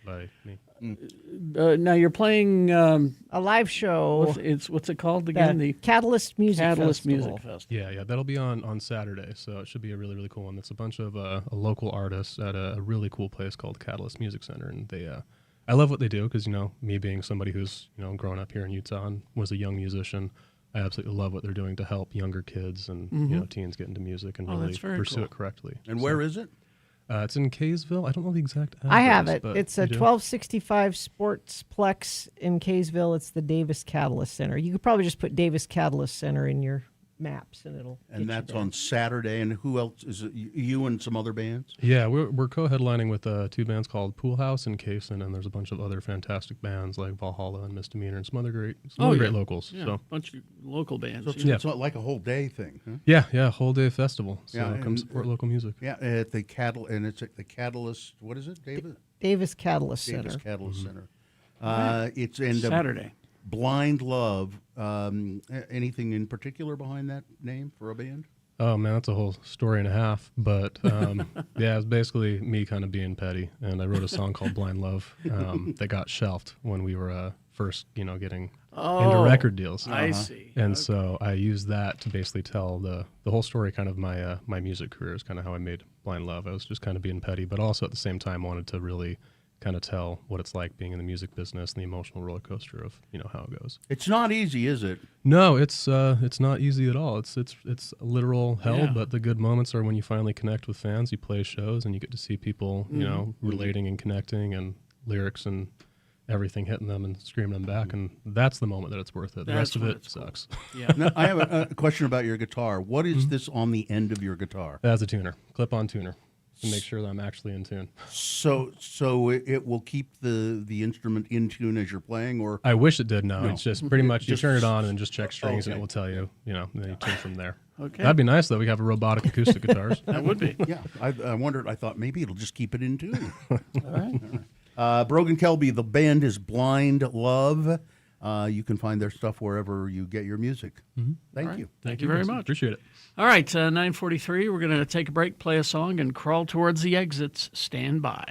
by me. Now you're playing a live show. What's it called again? The Catalyst Music Festival. Yeah, that'll be on Saturday, so it should be a really, really cool one. It's a bunch of local artists at a really cool place called Catalyst Music Center, and they. I love what they do because me being somebody who's grown up here in Utah and was a young musician, I absolutely love what they're doing to help younger kids and teens get into music and really pursue it correctly. And where is it? It's in Kaysville. I don't know the exact address. I have it. But it's a 1265 Sportsplex in Kaysville. It's the Davis Catalyst Center. You could probably just put Davis Catalyst Center in your maps and it'll. And that's on Saturday. And who else is it? You and some other bands? Yeah, we're co-headlining with two bands called Pool House and Kaysen, and there's a bunch of other fantastic bands like Valhalla and Misdemeanor and some other great locals. Yeah, so a bunch of local bands. So it's not like a whole day thing, huh? Yeah, whole day festival. So Yeah, come support local music. Yeah, at the it's at the Catalyst. What is it, David? Davis Catalyst Center. Davis Catalyst Center. Right. It's in Saturday. Blind Love. Anything in particular behind that name for a band? Oh man, that's a whole story and a half. But yeah, it's basically me kind of being petty, and I wrote a song called Blind Love that got shelved when we were first, getting into record deals. I see. And so I used that to basically tell the whole story, kind of my music career is kind of how I made Blind Love. I was just kind of being petty, but also at the same time wanted to really kind of tell what it's like being in the music business and the emotional roller coaster of how it goes. It's not easy, is it? No, it's not easy at all. It's literal hell, but the good moments are when you finally connect with fans. You play shows and you get to see people, relating and connecting, and lyrics and everything hitting them and screaming them back, and that's the moment that it's worth it. The rest of it sucks. Yeah. Now, I have a question about your guitar. What is this on the end of your guitar? That's a tuner, clip-on tuner, to make sure that I'm actually in tune. So it will keep the instrument in tune as you're playing, or I wish it did. No, it's just pretty much you Just- turn it on and just check strings, and Okay. it will tell you, and then you tune from there. Okay. That'd be nice though. We have a robotic acoustic guitars. That would be. Yeah, I wondered. I thought maybe it'll just keep it in tune. All right. Brogan Kelby, the band is Blind Love. You can find their stuff wherever you get your music. Thank you. Thank you very much. Appreciate it. All right, 9:43. We're going to take a break, play a song, and crawl towards the exits. Stand by.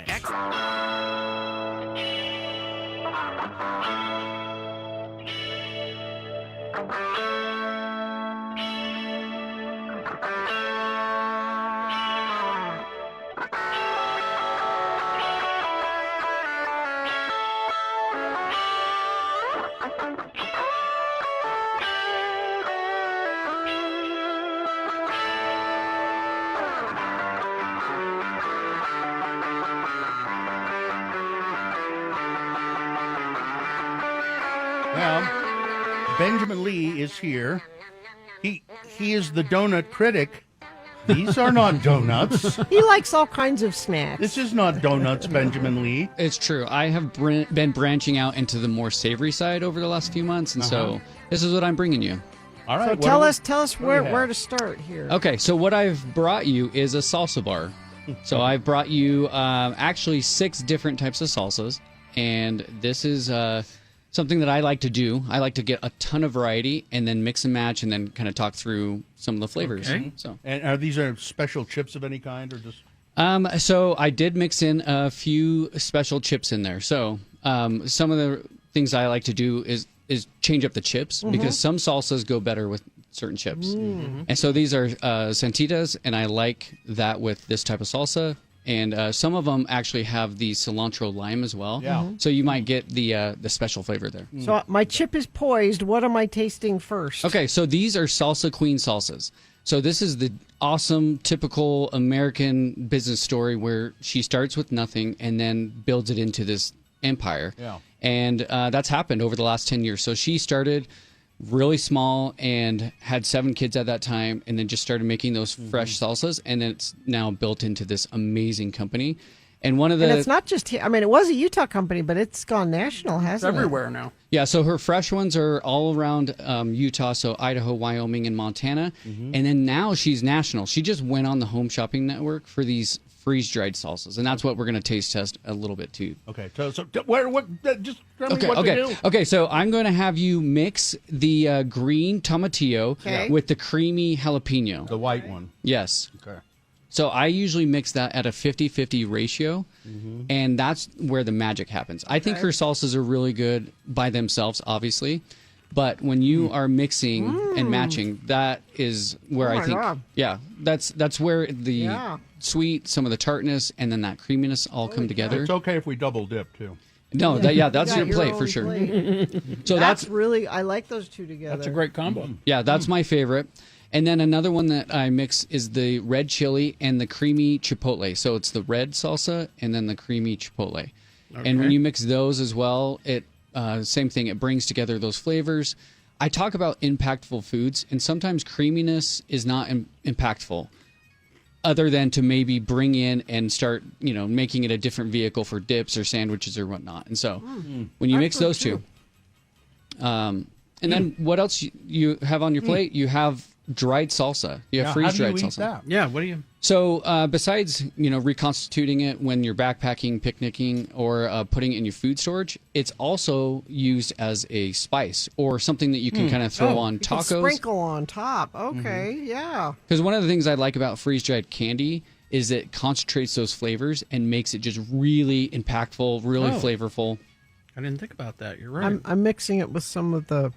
Well, Benjamin Lee is here. he is the donut critic. These are not donuts. He likes all kinds of snacks. This is not donuts, Benjamin Lee. It's true. I have been branching out into the more savory side over the last few months, and so this is what I'm bringing you. All right. So tell us where to start here. Okay, so what I've brought you is a salsa bar. So I've brought you actually 6 different types of salsas, and this is something that I like to do. I like to get a ton of variety and then mix and match and then kind of talk through some of the flavors. Okay. So, and are these special chips of any kind, or just? So I did mix in a few special chips in there. So some of the things I like to do is change up the chips because some salsas go better with certain chips. And so these are Santitas, and I like that with this type of salsa. And some of them actually have the cilantro lime as well. Yeah. So you might get the special flavor there. So my chip is poised. What am I tasting first? Okay, so these are Salsa Queen salsas. So this is the awesome, typical American business story where she starts with nothing and then builds it into this empire. Yeah. And that's happened over the last 10 years. So she started really small and had 7 kids at that time, and then just started making those fresh salsas, and then it's now built into this amazing company. And one of the And it's not just here. I mean, it was a Utah company, but it's gone national, hasn't it? Everywhere now. Yeah, so her fresh ones are all around Utah, so Idaho, Wyoming, and Montana. And then now she's national. She just went on the Home Shopping Network for these freeze-dried salsas, and that's what we're going to taste test a little bit too. Okay, so just tell me what to do. Okay, so I'm going to have you mix the green tomatillo with the creamy jalapeno. The white one. Yes. Okay. So I usually mix that at a 50-50 ratio, and that's where the magic happens. I think her salsas are really good by themselves, obviously, but when you are mixing and matching, that is where I think, that's where the sweet, some of the tartness, and then that creaminess all come together. It's okay if we double dip too. No, that's your plate for sure. So that's really, I like those two together. That's a great combo. Yeah, that's my favorite. And then another one that I mix is the red chili and the creamy chipotle. So it's the red salsa and then the creamy chipotle. And when you mix those as well, it same thing. It brings together those flavors. I talk about impactful foods, and sometimes creaminess is not impactful, other than to maybe bring in and start, making it a different vehicle for dips or sandwiches or whatnot. And so when you mix those two, and then what else you have on your plate? You have dried salsa. You have freeze-dried salsa. That? Yeah, what do you? So besides, reconstituting it when you're backpacking, picnicking, or putting it in your food storage, it's also used as a spice or something that you can kind of throw on tacos. Sprinkle on top. Okay, yeah. Because one of the things I like about freeze-dried candy is it concentrates those flavors and makes it just really impactful, really flavorful. I didn't think about that. You're right. I'm mixing it with some of the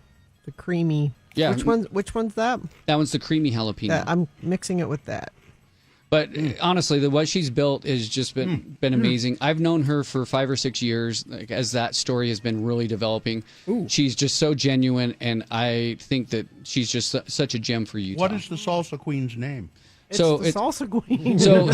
creamy. Yeah. Which one's that? That one's the creamy jalapeno. I'm mixing it with that. But honestly, what she's built has just been amazing. I've known her for 5 or 6 years, as that story has been really developing. She's just so genuine, and I think that she's just such a gem for Utah. What is the salsa queen's name? It's salsa queen. So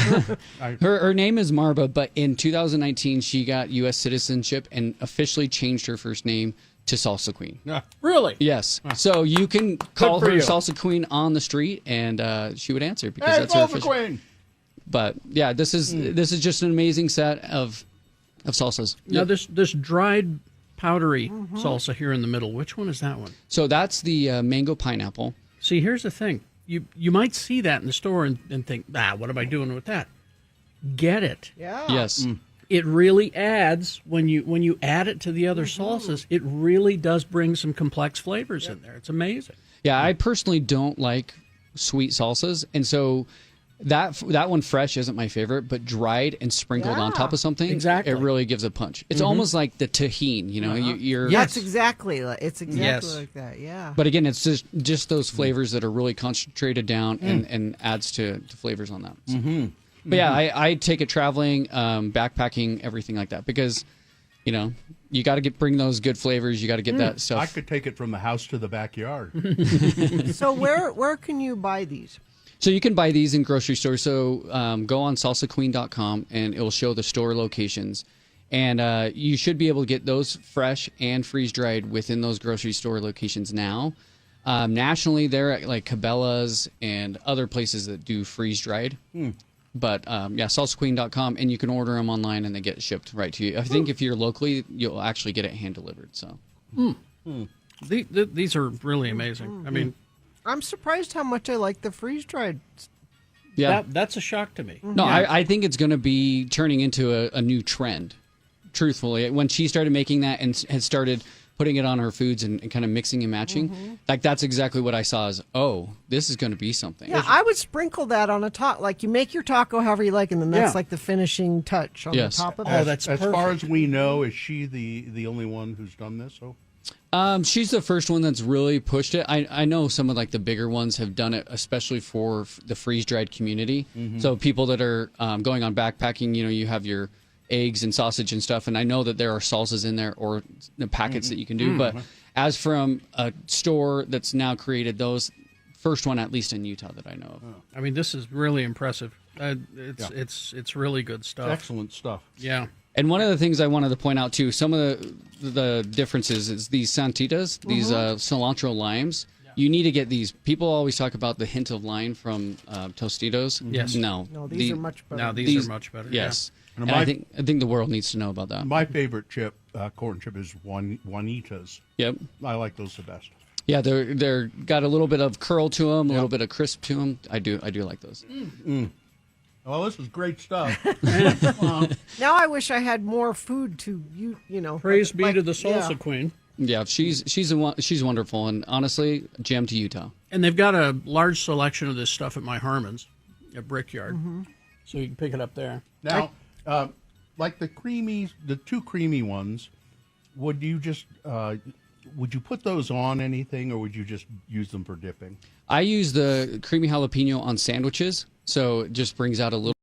her name is Marba, but in 2019 she got U.S. citizenship and officially changed her first name to Salsa Queen. Really? Yes. So you can call her Salsa Queen on the street, and she would answer because that's her official. Queen. But yeah, this is just an amazing set of salsas. Now this dried powdery salsa here in the middle. Which one is that one? So that's the mango pineapple. See, here's the thing. You might see that in the store and think, what am I doing with that? Get it. Yeah. Yes. It really adds, when you add it to the other salsas, it really does bring some complex flavors in there. It's amazing. Yeah, I personally don't like sweet salsas, and so that one fresh isn't my favorite, but dried and sprinkled on top of something, it really gives a punch. It's almost like the tahini, you're That's exactly like like that. Yeah. But again, it's just those flavors that are really concentrated down and adds to flavors on that. But yeah, I take it traveling, backpacking, everything like that, because, you got to bring those good flavors. You got to get that stuff. I could take it from the house to the backyard. So where can you buy these? So you can buy these in grocery stores. So go on salsaqueen.com and it will show the store locations. And you should be able to get those fresh and freeze-dried within those grocery store locations now. Nationally, they're at like Cabela's and other places that do freeze dried. But salsaqueen.com, and you can order them online and they get shipped right to you. I think if you're locally, you'll actually get it hand delivered. So these are really amazing. I mean, I'm surprised how much I like the freeze dried. Yeah, that's a shock to me. No, I think it's going to be turning into a new trend. Truthfully, when she started making that and has started putting it on her foods and kind of mixing and matching, like that's exactly what I saw as, this is going to be something. Yeah, I would sprinkle that on a taco. Like you make your taco however you like, and then that's like the finishing touch on the top of it. That's as far as we know, is she the only one who's done this? She's the first one that's really pushed it. I know some of like the bigger ones have done it, especially for the freeze-dried community. So people that are going on backpacking, you have your eggs and sausage and stuff, and I know that there are salsas in there or the packets that you can do. But as from a store that's now created those, first one at least in Utah that I know of. I mean, this is really impressive. It's really good stuff. Excellent stuff. Yeah. And one of the things I wanted to point out too, some of the differences is these santitas, these cilantro limes. You need to get these. People always talk about the hint of lime from Tostitos. Yes. No, these are much better. No, these are much better. Yes. Yeah. And I think the world needs to know about that. My favorite chip, corn chip, is Juanitas. Yep. I like those the best. Yeah, they're got a little bit of curl to them, a little bit of crisp to them. I do like those. Well, this is great stuff. Now I wish I had more food to Praise be to the salsa queen. Yeah, she's wonderful, and honestly, gem to Utah. And they've got a large selection of this stuff at my Harmon's at Brickyard, so you can pick it up there. Now, like the two creamy ones, would you just would you put those on anything, or would you just use them for dipping? I use the creamy jalapeno on sandwiches, so it just brings out a little.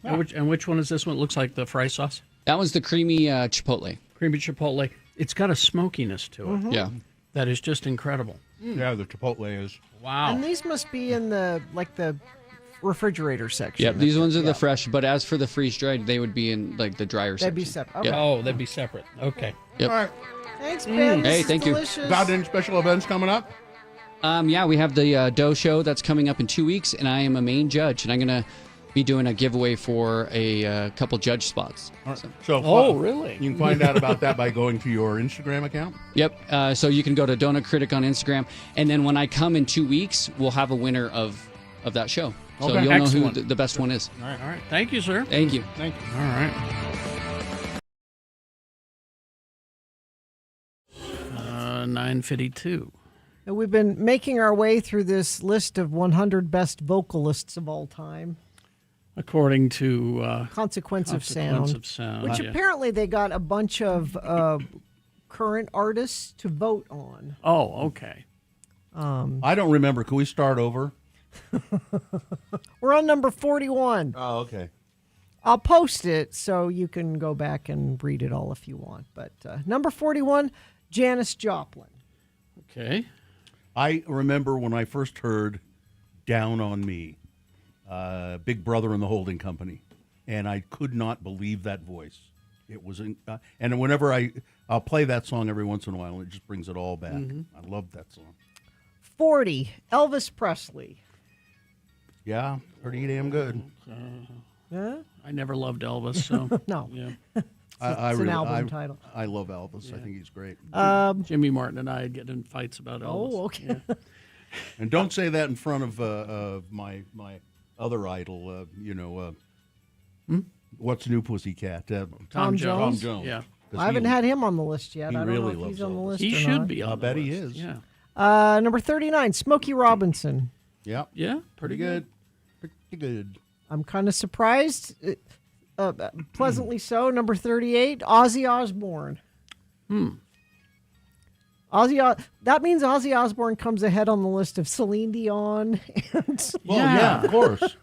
And which one is this one? It looks like the fry sauce. That one's the creamy chipotle. Creamy chipotle. It's got a smokiness to it. Yeah, that is just incredible. Yeah, the chipotle is. Wow. And these must be in the refrigerator section. Yep, these ones are the fresh, but as for the freeze dried, they would be in like the drier section. They'd be separate. Okay. Yep. Oh, they'd be separate. Okay. Yep. All right. Thanks, Ben. Hey, thank you. Got any special events coming up? Yeah, we have the dough show that's coming up in 2 weeks, and I am a main judge, and I'm gonna be doing a giveaway for a couple judge spots. All right. Really? You can find out about that by going to your Instagram account. Yep. So you can go to Donut Critic on Instagram, and then when I come in 2 weeks, we'll have a winner of that show. So Okay. you'll Excellent. know who the best one is. All right. Thank you, sir. Thank you. Thank you. All right. 9:52. We've been making our way through this list of 100 best vocalists of all time. According to Consequence of Consequence Sound. of Sound, Which yeah. apparently they got a bunch of current artists to vote on. Oh, okay. I don't remember. Can we start over? We're on number 41. Oh, okay. I'll post it so you can go back and read it all if you want. But number 41, Janis Joplin. Okay. I remember when I first heard Down on Me, Big Brother and the Holding Company, and I could not believe that voice. It was, and whenever I'll play that song every once in a while, and it just brings it all back. I love that song. 40, Elvis Presley. Yeah, pretty damn good. Huh? I never loved Elvis, so No. Yeah. It's an album title. I love Elvis. I think he's great. Jimmy Martin and I get in fights about Elvis. Oh, okay. Yeah. And don't say that in front of my other idol. What's New Pussycat? Tom Jones? Yeah. I haven't had him on the list yet. He I don't really know if he's loves on the Elvis. list He or should not. be on I the bet list. he is. Yeah. Number 39, Smokey Robinson. Yeah. Yeah. Pretty good. Pretty good. I'm kind of surprised. Pleasantly so. Number 38, Ozzy Osbourne. That means Ozzy Osbourne comes ahead on the list of Celine Dion. And Well, yeah, of course.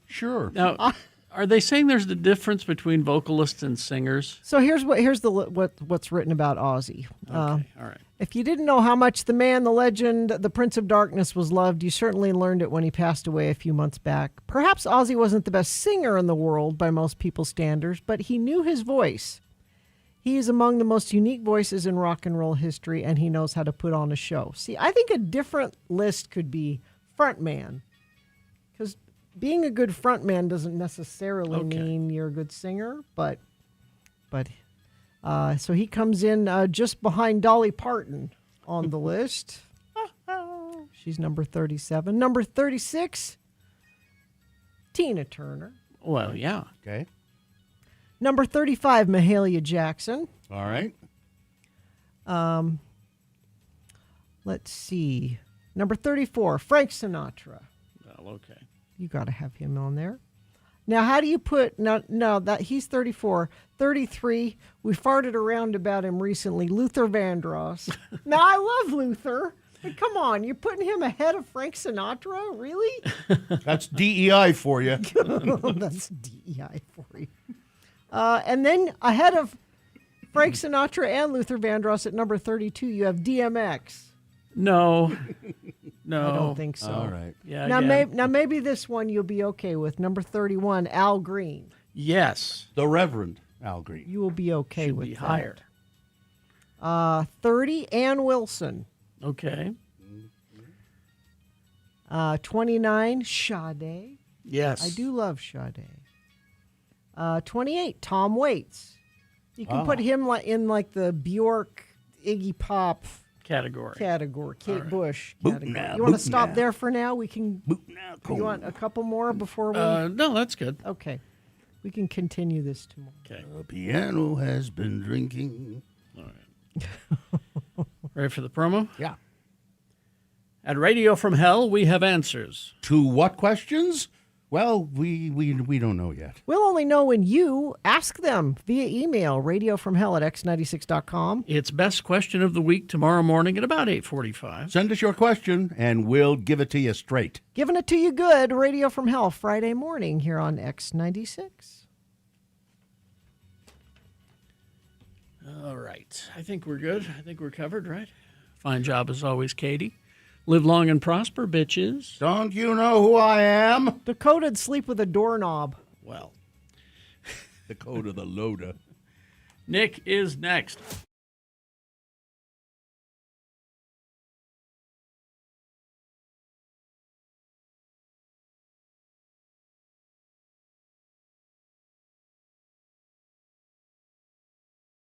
Sure. Now, are they saying there's the difference between vocalists and singers? So here's what's written about Ozzy. Okay. All right. If you didn't know how much the man, the legend, the Prince of Darkness was loved, you certainly learned it when he passed away a few months back. Perhaps Ozzy wasn't the best singer in the world by most people's standards, but he knew his voice. He is among the most unique voices in rock and roll history, and he knows how to put on a show. See, I think a different list could be frontman, because being a good frontman doesn't necessarily mean you're a good singer, but so he comes in just behind Dolly Parton on the list. She's number 37. Number 36, Tina Turner. Well, yeah. Okay. Number 35, Mahalia Jackson. All right. Let's see. Number 34, Frank Sinatra. Well, okay. You got to have him on there. Now, how do you put... No, that he's 34. 33, we farted around about him recently, Luther Vandross. Now, I love Luther. But come on, you're putting him ahead of Frank Sinatra? Really? That's DEI for you. That's DEI for you. And then ahead of Frank Sinatra and Luther Vandross at number 32, you have DMX. No. I don't think so. All right. Yeah. Now maybe this one you'll be okay with. Number 31, Al Green. Yes. The Reverend Al Green. You will be okay Should with be that. higher. 30, Ann Wilson. Okay. 29, Sade. Yes. I do love Sade. 28, Tom Waits. You can put him in like the Bjork, Iggy Pop category. Kate Bush Boot category. now, You want to boot stop now. there for now? We can. Boot now, cool. You want a couple more before we? No, that's good. Okay, we can continue this tomorrow. Okay. The piano has been drinking. All right. Ready for the promo? Yeah. At Radio from Hell, we have answers. To what questions? Well, we don't know yet. We'll only know when you ask them via email, radiofromhell@x96.com. It's Best Question of the Week tomorrow morning at about 8:45. Send us your question, and we'll give it to you straight. Giving it to you good, Radio from Hell, Friday morning here on X96. All right. I think we're good. I think we're covered, right? Fine job as always, Katie. Live long and prosper, bitches. Don't you know who I am? Dakota'd sleep with a doorknob. Well. Dakota the Loader. Nick is next.